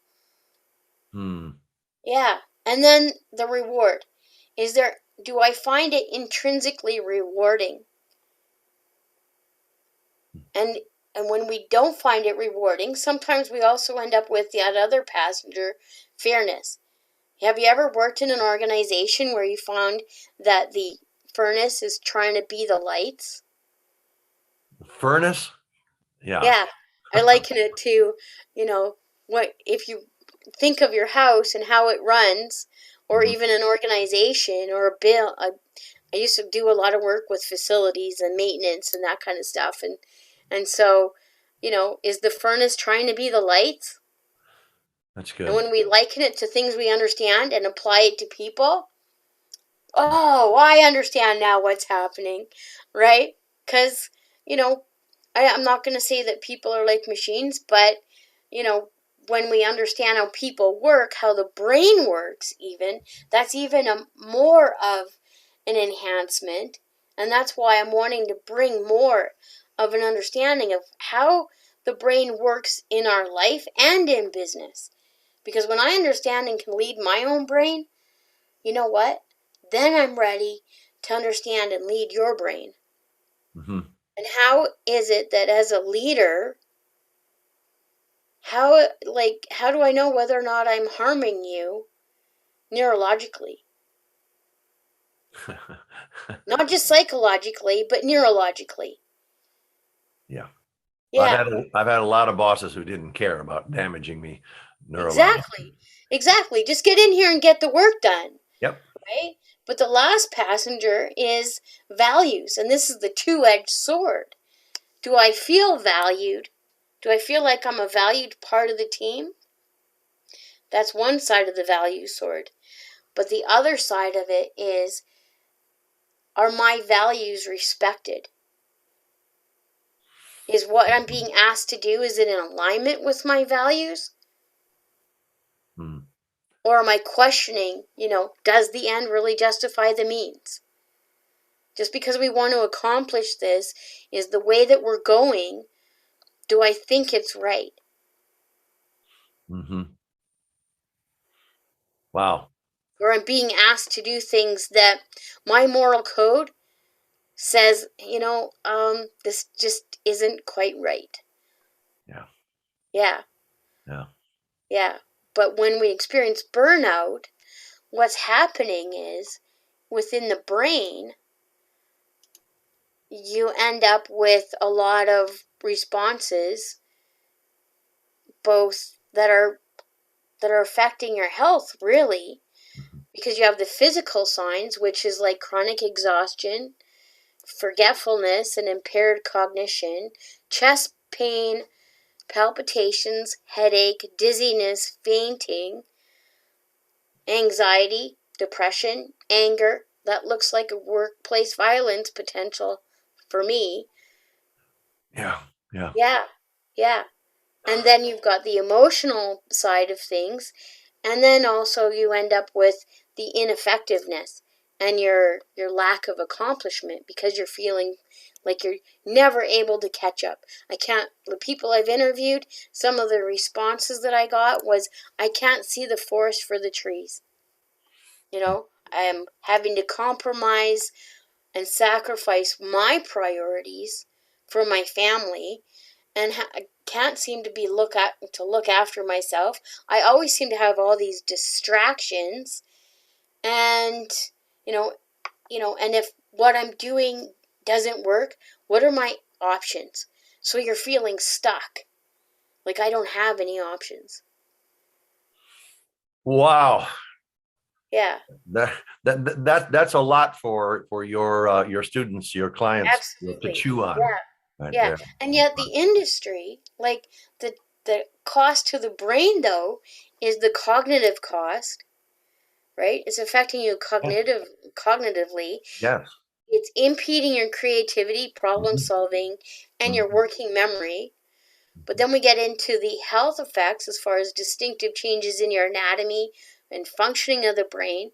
Hmm. Yeah. And then the reward. Do I find it intrinsically rewarding? And and when we don't find it rewarding, sometimes we also end up with that other passenger, fairness. Have you ever worked in an organization where you found that the furnace is trying to be the lights? Furnace? Yeah. Yeah, I liken it to, what if you think of your house and how it runs, or Mhm. even an organization or a bill. I used to do a lot of work with facilities and maintenance and that kind of stuff, and so, is the furnace trying to be the lights? That's And good. when we liken it to things we understand and apply it to people, oh, I understand now what's happening, right? Because, you know, I'm not going to say that people are like machines, but, you know, when we understand how people work, how the brain works, even, that's even more of an enhancement. And that's why I'm wanting to bring more of an understanding of how the brain works in our life and in business. Because when I understand and can lead my own brain, you know what? Then I'm ready to understand and lead your brain. Hmm. And how is it that as a leader, how do I know whether or not I'm harming you neurologically? Not just psychologically, but neurologically. Yeah. Yeah, I've had a lot of bosses who didn't care about damaging me neurologically. exactly. Exactly. Just get in here and get the work done, Yep. right? But the last passenger is values, and this is the two-edged sword. Do I feel valued? Do I feel like I'm a valued part of the team? That's one side of the value sword. But the other side of it is, are my values respected? Is what I'm being asked to do, is it in alignment with my values? Hmm. Or am I questioning, does the end really justify the means? Just because we want to accomplish this, is the way that we're going, do I think it's right? Hmm. Wow. Or I'm being asked to do things that my moral code says, this just isn't quite right. Yeah. Yeah, Yeah. yeah. But when we experience burnout, what's happening is within the brain, you end up with a lot of responses, both that are affecting your health, really, Mhm. because you have the physical signs, which is like chronic exhaustion, forgetfulness and impaired cognition, chest pain, palpitations, headache, dizziness, fainting, anxiety, depression, anger. That looks like a workplace violence potential for me. Yeah. Yeah. Yeah, yeah. And then you've got the emotional side of things, and then also you end up with the ineffectiveness and your lack of accomplishment because you're feeling like you're never able to catch up. The people I've interviewed, some of the responses that I got was, I can't see the forest for the trees. I'm having to compromise and sacrifice my priorities for my family, and I can't seem to look after myself. I always seem to have all these distractions, and you know, and if what I'm doing doesn't work, what are my options? So you're feeling stuck. Like I don't have any options. Wow. Yeah, That's a lot for your students, your clients to absolutely. chew on. Yeah, Right yeah. there. And yet the industry, like the cost to the brain though, is the cognitive cost, right? It's affecting you cognitively. Yes. It's impeding your creativity, problem Mhm. solving, and your Mhm. working memory. But then we get into the health effects as far as distinctive changes in your anatomy and functioning of the brain,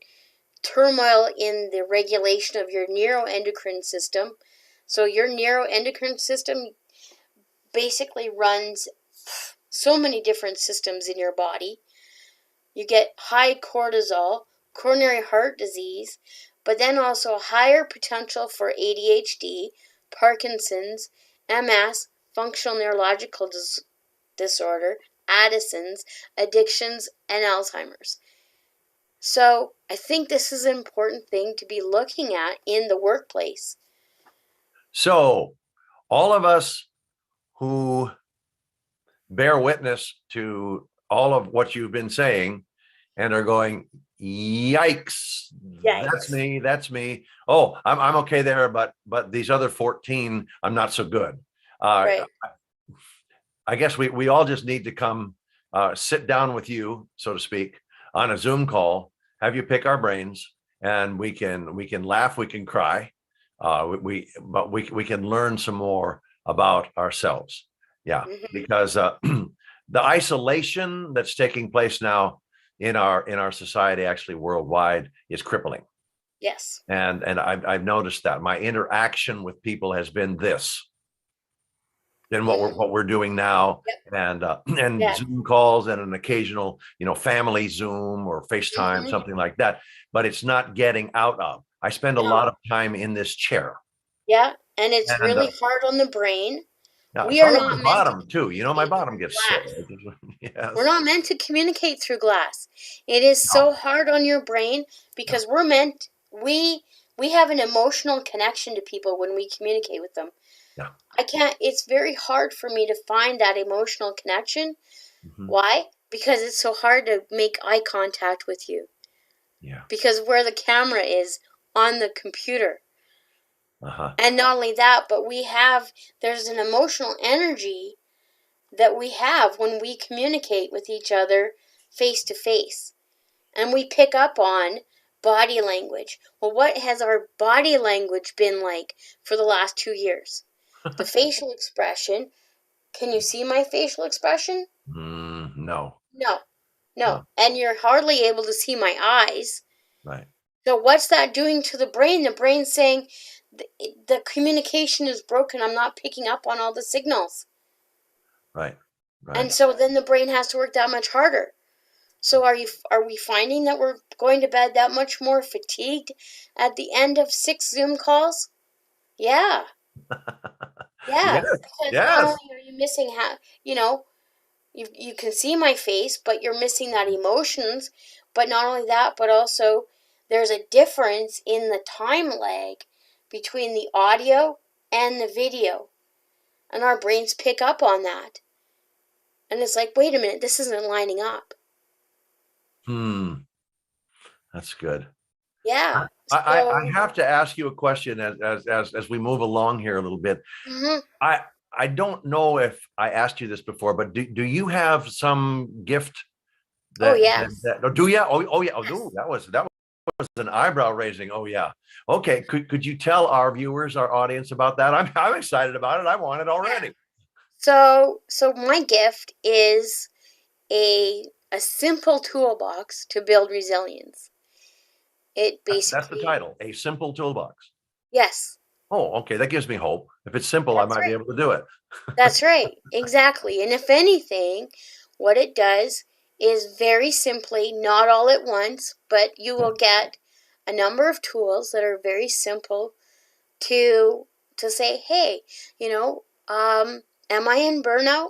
turmoil in the regulation of your neuroendocrine system. So your neuroendocrine system basically runs so many different systems in your body. You get high cortisol, coronary heart disease, but then also higher potential for ADHD, Parkinson's, MS, functional neurological disorder, Addison's, addictions, and Alzheimer's. So I think this is an important thing to be looking at in the workplace. So all of us who bear witness to all of what you've been saying and are going, yikes, that's Yikes. me, that's me. Oh, I'm okay there, but these other 14, I'm not so good. Right. I guess we all just need to come sit down with you, so to speak, on a Zoom call, have you pick our brains, and we can laugh, we can cry, but we can learn some more about ourselves. Yeah, Mhm. because the isolation that's taking place now in our society, actually worldwide, is crippling. Yes. And I've noticed that my interaction with people has been this, than what we're doing now. Yep. And Yeah. Zoom calls and an occasional, family Zoom or FaceTime, Mhm. something like that. But it's not getting out of. I spend a No. lot of time in this chair. Yeah. And it's And really hard on the brain. yeah, it's We are hard on not my meant to bottom too. My communicate bottom through gets sore. glass. Yes. We're not meant to communicate through glass. It is No. so hard on your brain because we have an emotional connection to people when we communicate with them. Yeah. It's very hard for me to find that emotional connection. Mhm. Why? Because it's so hard to make eye contact with you. Yeah. Because where the camera is on the computer. Uh-huh. And not only that, but there's an emotional energy that we have when we communicate with each other face to face. And we pick up on body language. Well, what has our body language been like for the last 2 years? The facial expression. Can you see my facial expression? No. No. No. No. And you're hardly able to see my eyes. Right. So what's that doing to the brain? The brain's saying the communication is broken. I'm not picking up on all the signals. Right. Right. And so then the brain has to work that much harder. So are we finding that we're going to bed that much more fatigued at the end of 6 Zoom calls? Yeah. Yeah. Yes. Because not Yes. only are you missing you can see my face, but you're missing that emotions. But not only that, but also there's a difference in the time lag between the audio and the video. And our brains pick up on that. And it's like, wait a minute, this isn't lining up. That's good. Yeah. I have to ask you a question as we move along here a little bit. Mhm. I don't know if I asked you this before, but do you have some gift Oh, yes. do you? Oh yeah. Oh, no, that was an eyebrow raising. Oh yeah. Okay. Could you tell our viewers, our audience about that? I'm excited about it. I want it already. So my gift is a simple toolbox to build resilience. It That's the basically, title, A Simple Toolbox. yes, Oh, okay. That gives me hope. If it's simple, I that's might be right. able to do it. That's right. Exactly. And if anything, what it does is very simply, not all at once, but you will get a number of tools that are very simple to say, hey, am I in burnout?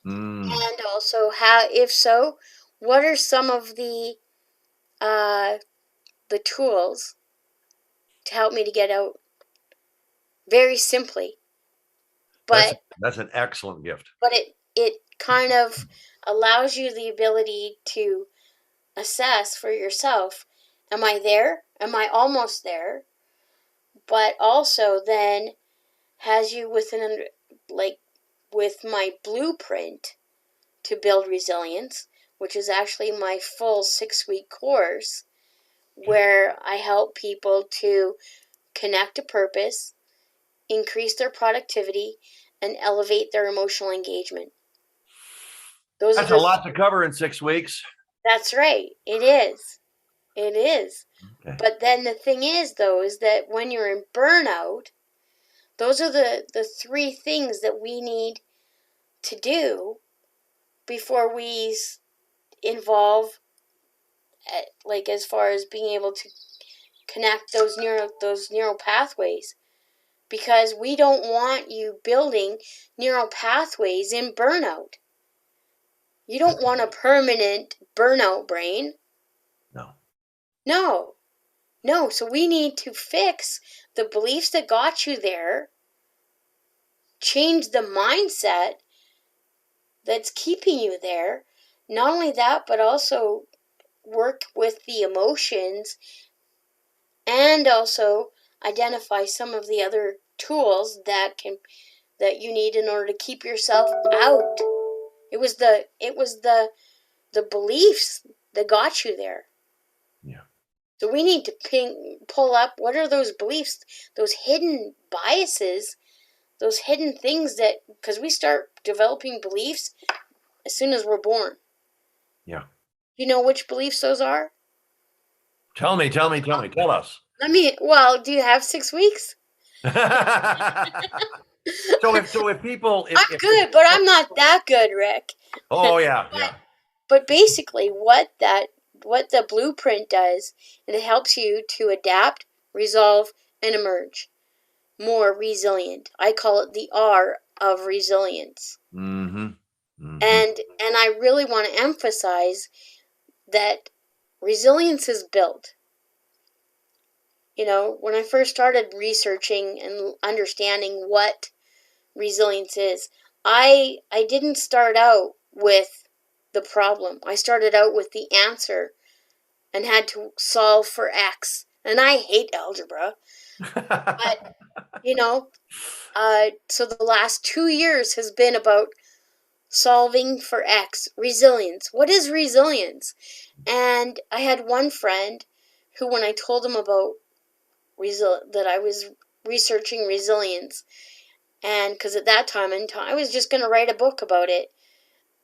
Mm, And also, if so, what are some of uh, the tools to help me to get out? Very simply. but That's an excellent gift. but it kind of allows you the ability to assess for yourself, am I there? Am I almost there? But also then has you with my blueprint to build resilience, which is actually my full 6-week course where I help people to connect to purpose, increase their productivity, and elevate their emotional engagement. That's a lot to cover in 6 weeks. That's right. It is. It is. Okay. But then the thing is, though, is that when you're in burnout, those are the 3 things that we need to do before we involve, like as far as being able to connect those neural pathways. Because we don't want you building neural pathways in burnout. You don't want a permanent burnout brain. No. No. So we need to fix the beliefs that got you there, change the mindset that's keeping you there. Not only that, but also work with the emotions and also identify some of the other tools that you need in order to keep yourself out. It was the beliefs that got you there. Yeah. So we need to pull up what are those beliefs, those hidden biases, those hidden things that, because we start developing beliefs as soon as we're born. Yeah. You know which beliefs those are? Tell us. Well, do you have 6 weeks? So if people, I'm good, but I'm not that good, Rick. Oh yeah. But basically what the blueprint does, it helps you to adapt, resolve, and emerge more resilient. I call it the R of resilience. Mm-hmm. Mm-hmm. And I really want to emphasize that resilience is built. You know, when I first started researching and understanding what resilience is, I didn't start out with the problem. I started out with the answer and had to solve for X. And I hate algebra. But, so the last 2 years has been about solving for X, resilience. What is resilience? And I had one friend who, when I told him about that I was researching resilience, and because at that time I was just going to write a book about it,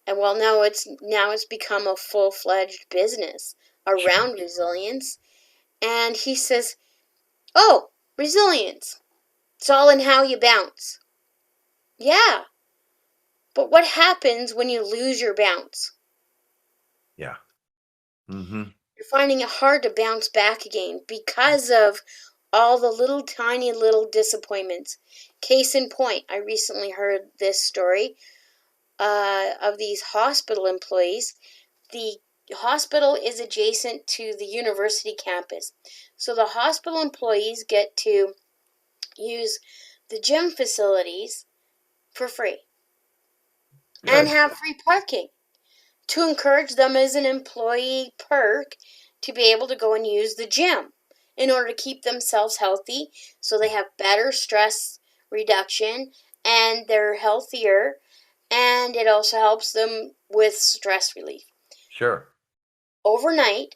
and well, now it's become a full-fledged business around resilience. And he says, "Oh, resilience. It's all in how you bounce." Yeah, but what happens when you lose your bounce? Yeah. Mm-hmm. You're finding it hard to bounce back again because of all the tiny little disappointments. Case in point, I recently heard this story of these hospital employees. The hospital is adjacent to the university campus. So the hospital employees get to use the gym facilities for free. Good. And have free parking to encourage them as an employee perk to be able to go and use the gym in order to keep themselves healthy, so they have better stress reduction and they're healthier, and it also helps them with stress relief. Sure. Overnight,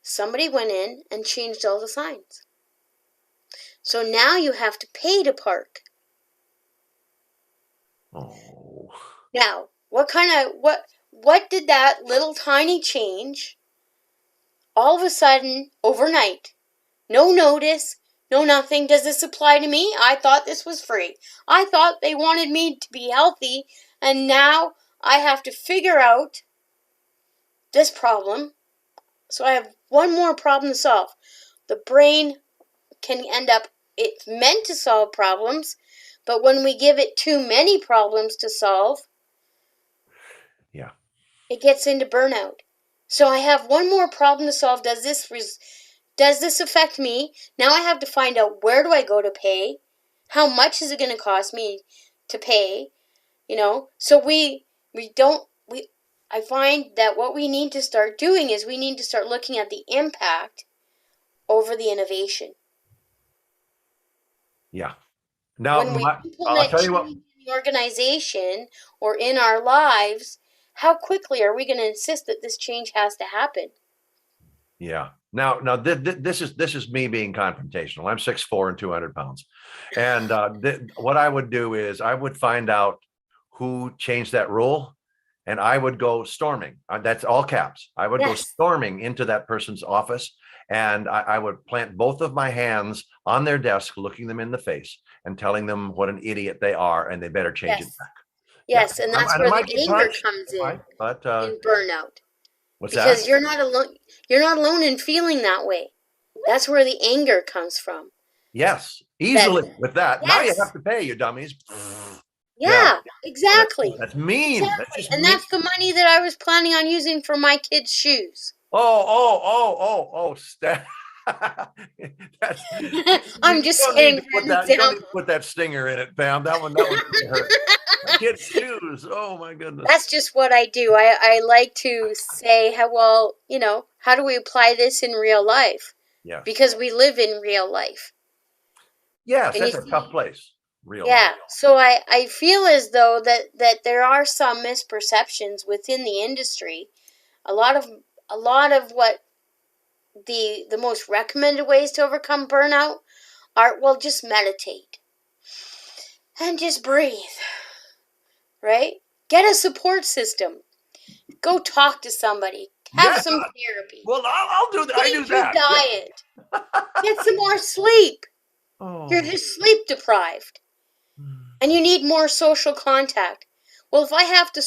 somebody went in and changed all the signs. So now you have to pay to park. Oh. Now, what did that little tiny change all of a sudden overnight? No notice, no nothing. Does this apply to me? I thought this was free. I thought they wanted me to be healthy, and now I have to figure out this problem. So I have one more problem to solve. The brain can end up, it's meant to solve problems, but when we give it too many problems to solve, Yeah. it gets into burnout. So I have one more problem to solve. Does this affect me? Now I have to find out, where do I go to pay? How much is it going to cost me to pay, you know. So I find that what we need to start doing is we need to start looking at the impact over the innovation. Yeah. Now, When we I'll implement tell you change what. in the organization or in our lives, how quickly are we going to insist that this change has to happen? Yeah. Now, this is me being confrontational. I'm 6'4" and 200 pounds, and what I would do is I would find out who changed that rule, and I would go storming. That's all caps. I would go Yes. storming into that person's office, and I would plant both of my hands on their desk, looking them in the face, and telling them what an idiot they are, and they better change it Yes. back. Yes, Yeah. and that's I where might the get anger punched, comes in but burnout. what's Because that? you're not alone. You're not alone in feeling that way. That's where the anger comes from. Yes, easily with that. Now you Yes. have to pay, you dummies. Yeah, exactly. That's mean. That's Exactly. just And mean. that's the money that I was planning on using for my kids' shoes. That's, I'm you just don't saying need to for put an that. You don't need to example. put that stinger in it, Pam. That one really hurt. Kids' shoes. Oh my goodness. That's just what I do. I like to say, how do we apply this in real life? Yes. Because we live in real life. Yes, And that's you a tough place. Real Yeah, life. so I feel as though that there are some misperceptions within the industry. A lot of what the most recommended ways to overcome burnout are, well, just meditate and just breathe, right? Get a support system. Go talk to somebody. Have Yeah. some therapy. Well, I'll do that. I do Change your that. diet. Get some more sleep. Oh. You're just sleep deprived. And you need more social contact. Well, if I have to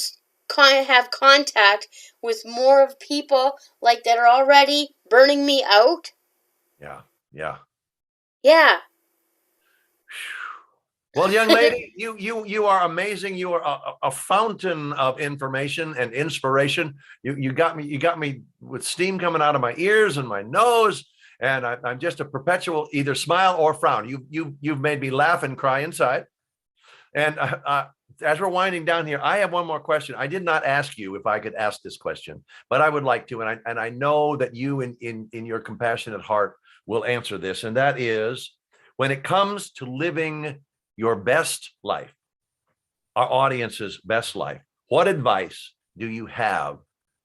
have contact with more of people like that are already burning me out, Yeah. Yeah. yeah. Well, young lady, you are amazing. You are a fountain of information and inspiration. You got me with steam coming out of my ears and my nose, and I'm just a perpetual either smile or frown. You've made me laugh and cry inside. And as we're winding down here, I have one more question. I did not ask you if I could ask this question, but I would like to, and I know that you in your compassionate heart will answer this, and that is, when it comes to living your best life, our audience's best life, what advice do you have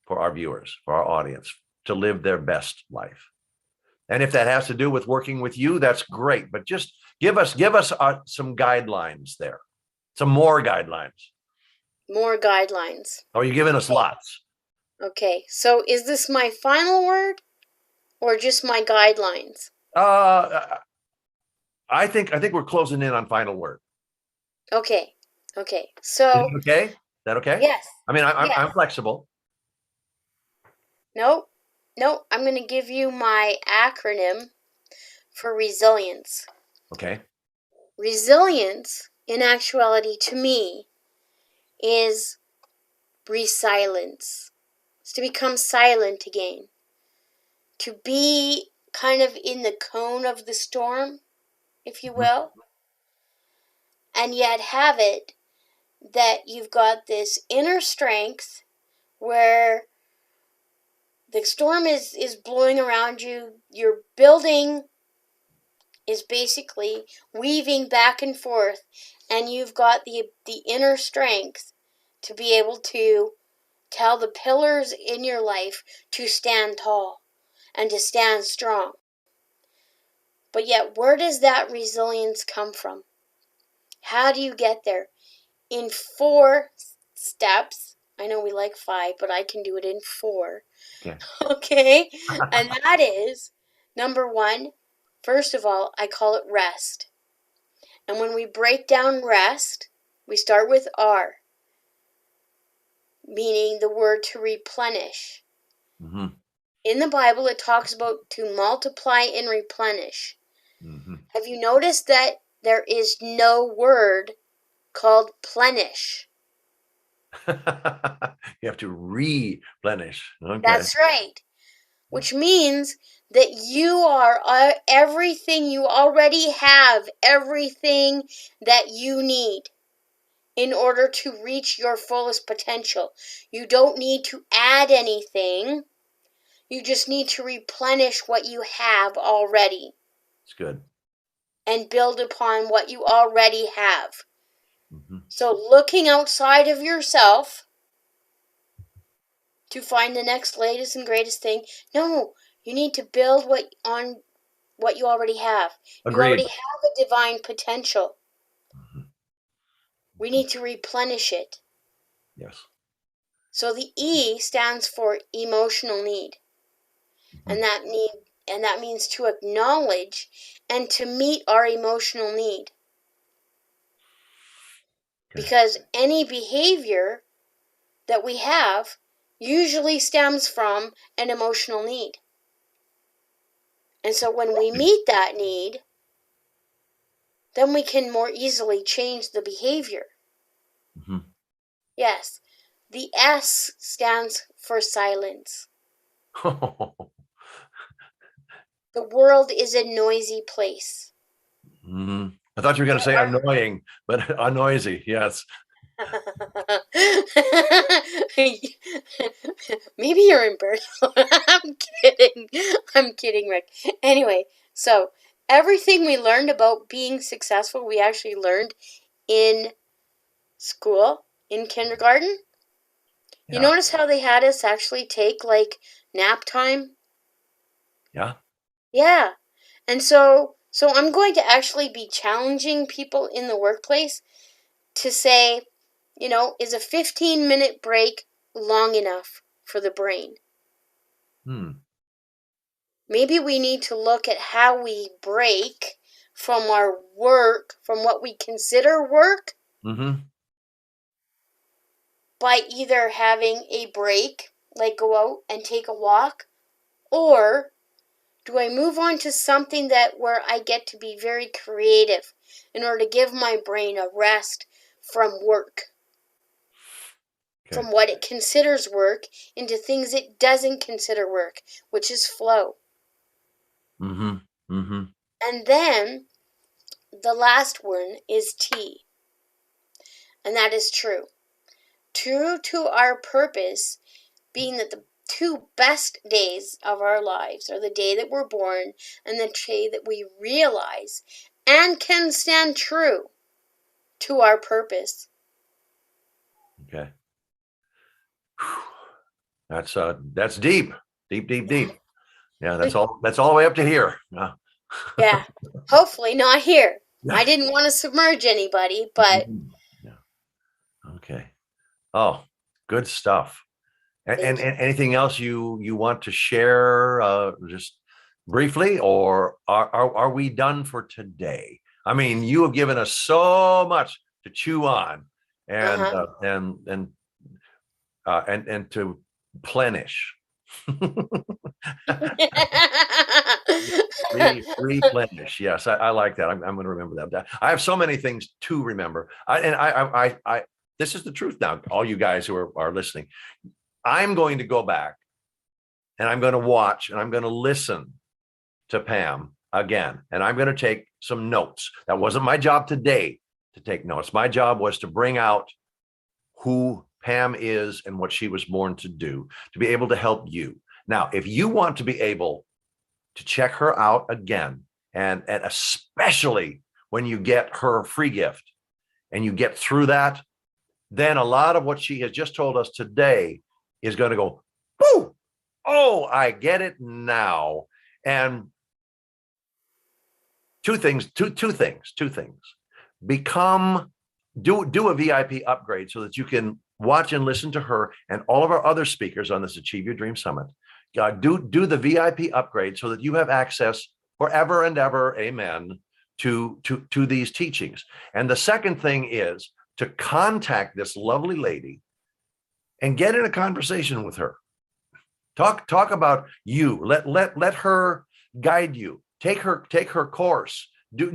for our viewers, for our audience, to live their best life? And if that has to do with working with you, that's great. But just give us some guidelines there, some more guidelines. More guidelines. Oh, you're giving us lots. Okay, so is this my final word or just my guidelines? I think we're closing in on final word. Okay. So. Okay. Is that okay? Yes. I mean, Yes. I'm flexible. Nope. I'm going to give you my acronym for resilience. Okay. Resilience, in actuality, to me, is resilience. It's to become silent again. To be kind of in the cone of the storm, if you will, and yet have it that you've got this inner strength where the storm is blowing around you. Your building is basically weaving back and forth, and you've got the inner strength to be able to tell the pillars in your life to stand tall and to stand strong. But yet, where does that resilience come from? How do you get there? In 4 steps. I know we like 5, but I can do it in 4. Okay. Okay? And that is, number 1, first of all, I call it rest. And when we break down rest, we start with R, meaning the word to replenish. Mm-hmm. In the Bible, it talks about to multiply and replenish. Mm-hmm. Have you noticed that there is no word called plenish? You have to replenish. Okay. That's right. Which means that you are everything you already have, everything that you need. in order to reach your fullest potential. You don't need to add anything. You just need to replenish what you have already It's good. and build upon what you already have. Mhm. So looking outside of yourself to find the next latest and greatest thing. No, you need to build on what you already have. You Agreed. already have a divine potential. Mhm. We need to replenish it. Yes. So the E stands for emotional need. Mhm. And that means to acknowledge and to meet our emotional need. Okay. Because any behavior that we have usually stems from an emotional need. And so when we meet that need, then we can more easily change the behavior. Mhm. Yes. The S stands for silence. The world is a noisy place. Mhm. I thought you were going to say annoying, but noisy. Yes. Maybe you're in burnout. I'm kidding. I'm kidding, Rick. Anyway, so everything we learned about being successful, we actually learned in school, in kindergarten. You Yeah. notice how they had us actually take like nap time? Yeah. Yeah. And so I'm going to actually be challenging people in the workplace to say, is a 15-minute break long enough for the brain? Hmm. Maybe we need to look at how we break from our work, from what we consider work, Mm-hmm. by either having a break, like go out and take a walk, or do I move on to something where I get to be very creative in order to give my brain a rest from work, Okay. from what it considers work into things it doesn't consider work, which is flow. Mm-hmm. Mm-hmm. And then the last one is T, and that is true. True to our purpose, being that the two best days of our lives are the day that we're born and the day that we realize and can stand true to our purpose. Okay. That's deep, deep, deep, deep. Yeah, that's all the way up to here. Yeah, hopefully not here. I didn't want to submerge anybody, but Yeah. Okay. Oh, good stuff. And anything else you want to share, just briefly, or are we done for today? I mean, you have given us so much to chew on and and to plenish. Replenish. Yes, I like that. I'm going to remember that. I have so many things to remember. I this is the truth now. All you guys who are listening, I'm going to go back and I'm going to watch and I'm going to listen to Pam again, and I'm going to take some notes. That wasn't my job today to take notes. My job was to bring out who Pam is and what she was born to do, to be able to help you. Now, if you want to be able to check her out again, and especially when you get her free gift and you get through that, then a lot of what she has just told us today is going to go, whoo, oh, I get it now. And two things. Do a VIP upgrade so that you can watch and listen to her and all of our other speakers on this Achieve Your Dream Summit. Do the VIP upgrade so that you have access forever and ever, amen, to these teachings. And the second thing is to contact this lovely lady and get in a conversation with her. Talk about you. Let her guide you. Take her course. Do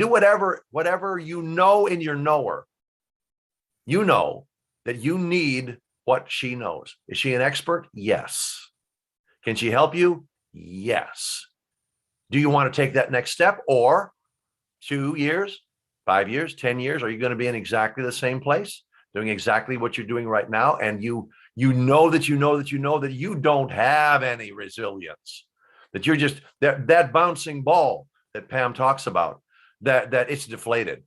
whatever you know in your knower. You know that you need what she knows. Is she an expert? Yes. Can she help you? Yes. Do you want to take that next step, or 2 years, 5 years, 10 years, are you going to be in exactly the same place, doing exactly what you're doing right now? And you know that you don't have any resilience, that you're just that bouncing ball that Pam talks about, that it's deflated.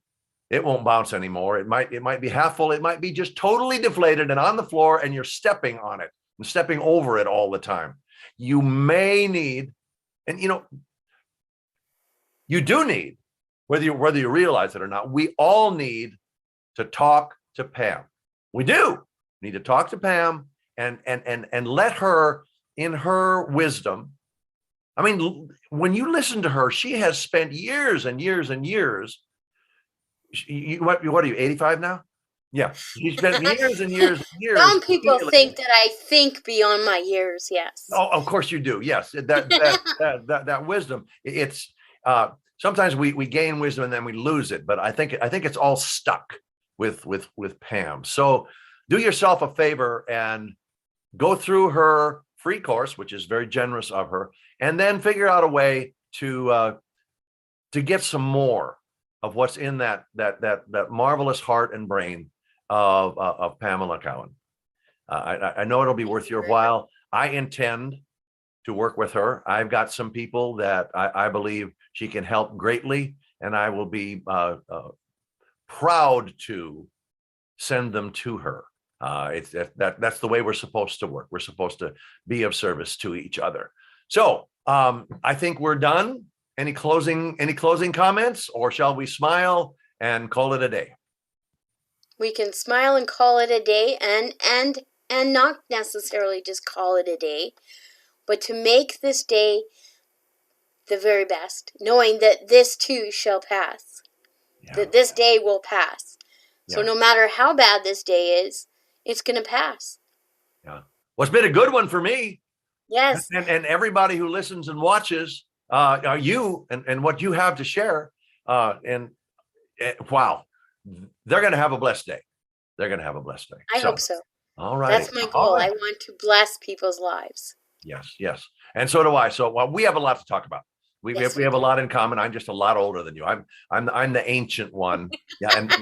It won't bounce anymore. It might be half full. It might be just totally deflated and on the floor, and you're stepping on it and stepping over it all the time. You may need, and you do need, whether you realize it or not, we all need to talk to Pam. We do need to talk to Pam and let her, in her wisdom. I mean, when you listen to her, she has spent years and years and years. What are you, 85 now? Yeah, she spent years and years and years. Some people think that I think beyond my years. Yes. Oh, of course you do. Yes, that wisdom. It's sometimes we gain wisdom and then we lose it. But I think it's all stuck with Pam. So do yourself a favor and go through her free course, which is very generous of her, and then figure out a way to get some more of what's in that marvelous heart and brain of Pamela Cowan. I know it'll be worth your while. I intend to work with her. I've got some people that I believe she can help greatly, and I will be proud to send them to her. That's the way we're supposed to work. We're supposed to be of service to each other. So I think we're done. Any closing comments, or shall we smile and call it a day? We can smile and call it a day, and not necessarily just call it a day, but to make this day the very best, knowing that this too shall pass, that this day will pass. So no matter how bad this day is, it's going to pass. Yeah. Well, it's been a good one for me. Yes. And everybody who listens and watches, you and what you have to share. And wow, they're going to have a blessed day. They're going to have a blessed day. I hope so. All right. That's my goal. I want to bless people's lives. Yes. And so do I. So we have a lot to talk about. We have a lot in common. I'm just a lot older than you. I'm the ancient one. Yeah, and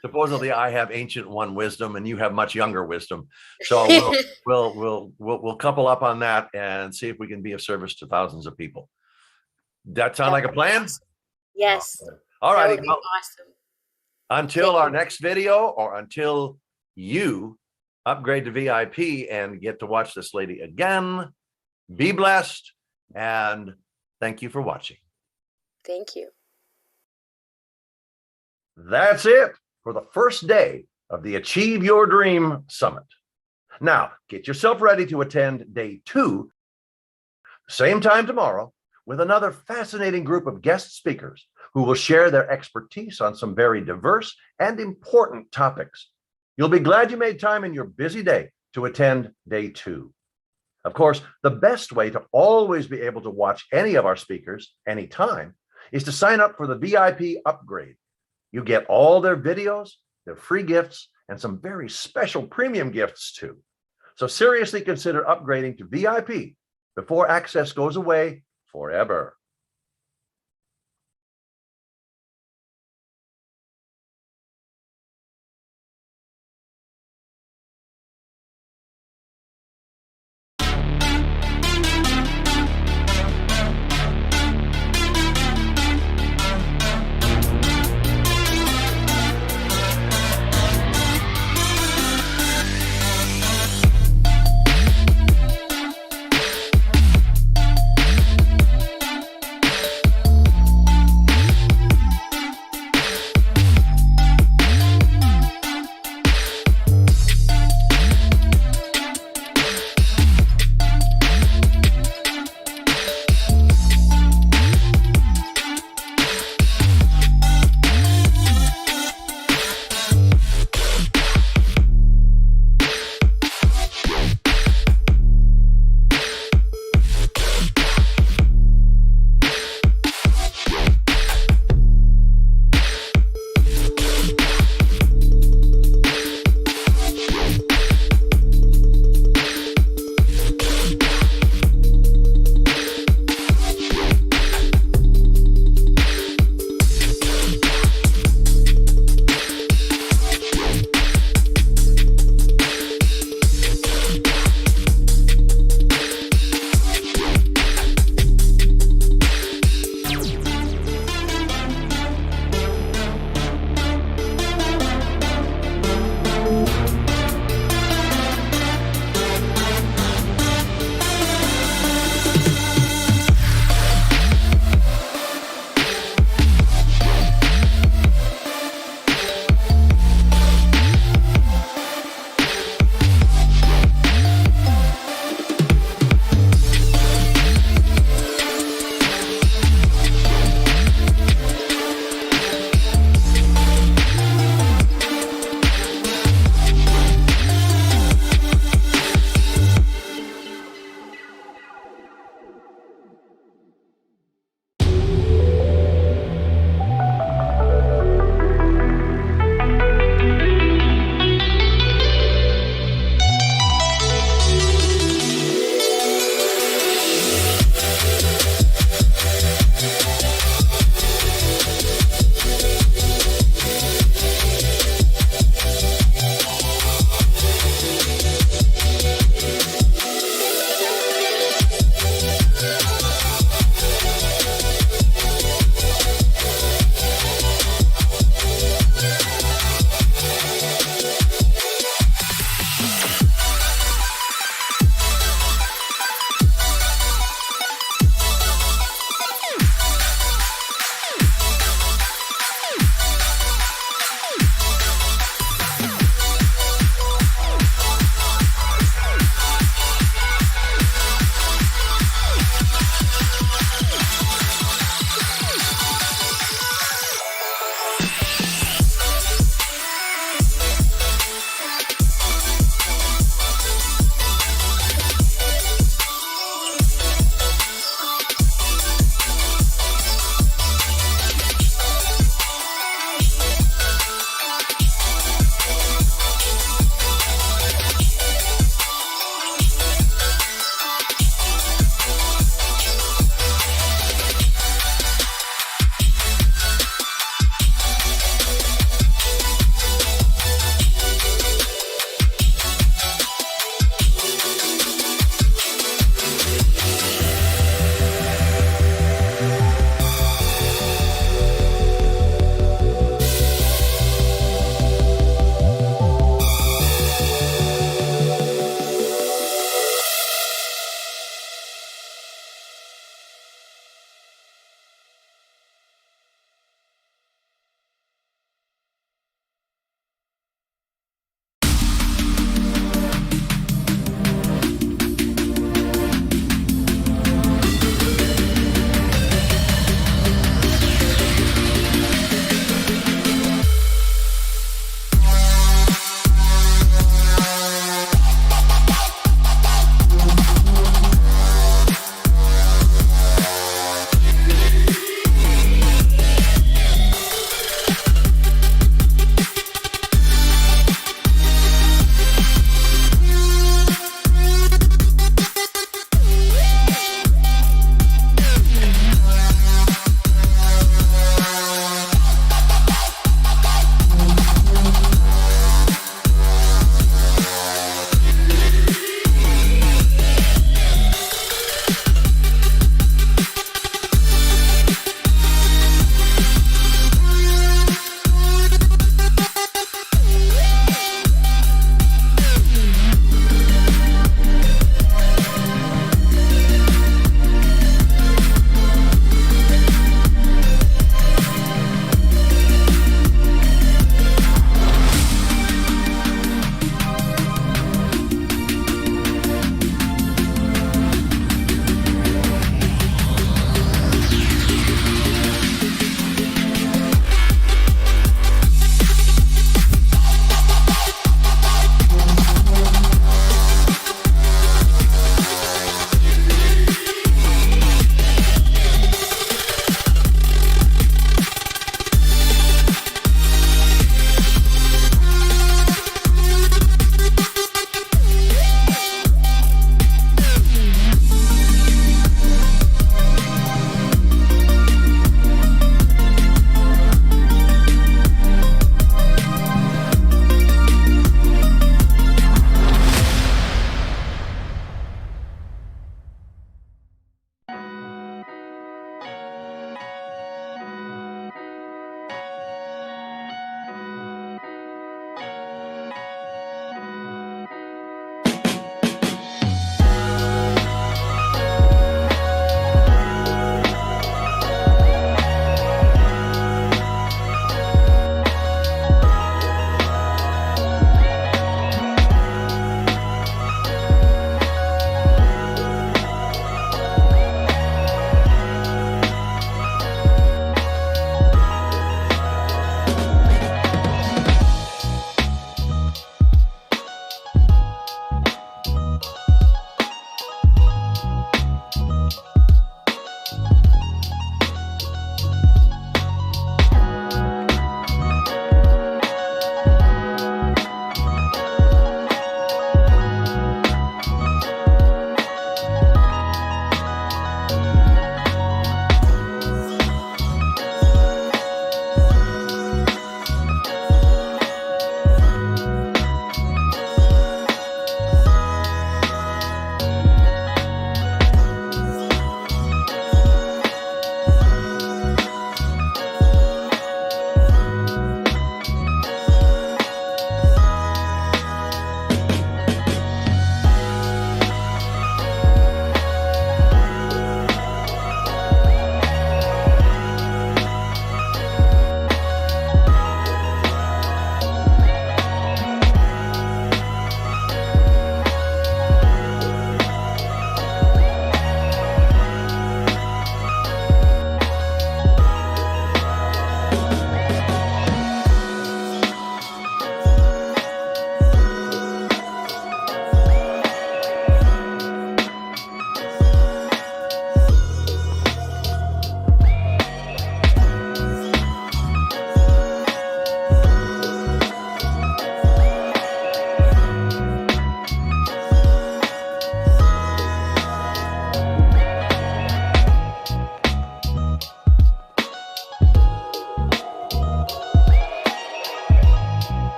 supposedly I have ancient one wisdom, and you have much younger wisdom. So we'll couple up on that and see if we can be of service to thousands of people. That sound like a plan? Awesome. Yes. All right. That would be awesome. Until our next video, or until you upgrade to VIP and get to watch this lady again, be blessed, and thank you for watching. Thank you. That's it for the first day of the Achieve Your Dream Summit. Now, get yourself ready to attend day 2, same time tomorrow, with another fascinating group of guest speakers who will share their expertise on some very diverse and important topics. You'll be glad you made time in your busy day to attend day 2. Of course, the best way to always be able to watch any of our speakers anytime is to sign up for the VIP upgrade. You get all their videos, their free gifts, and some very special premium gifts too. So seriously consider upgrading to VIP before access goes away forever.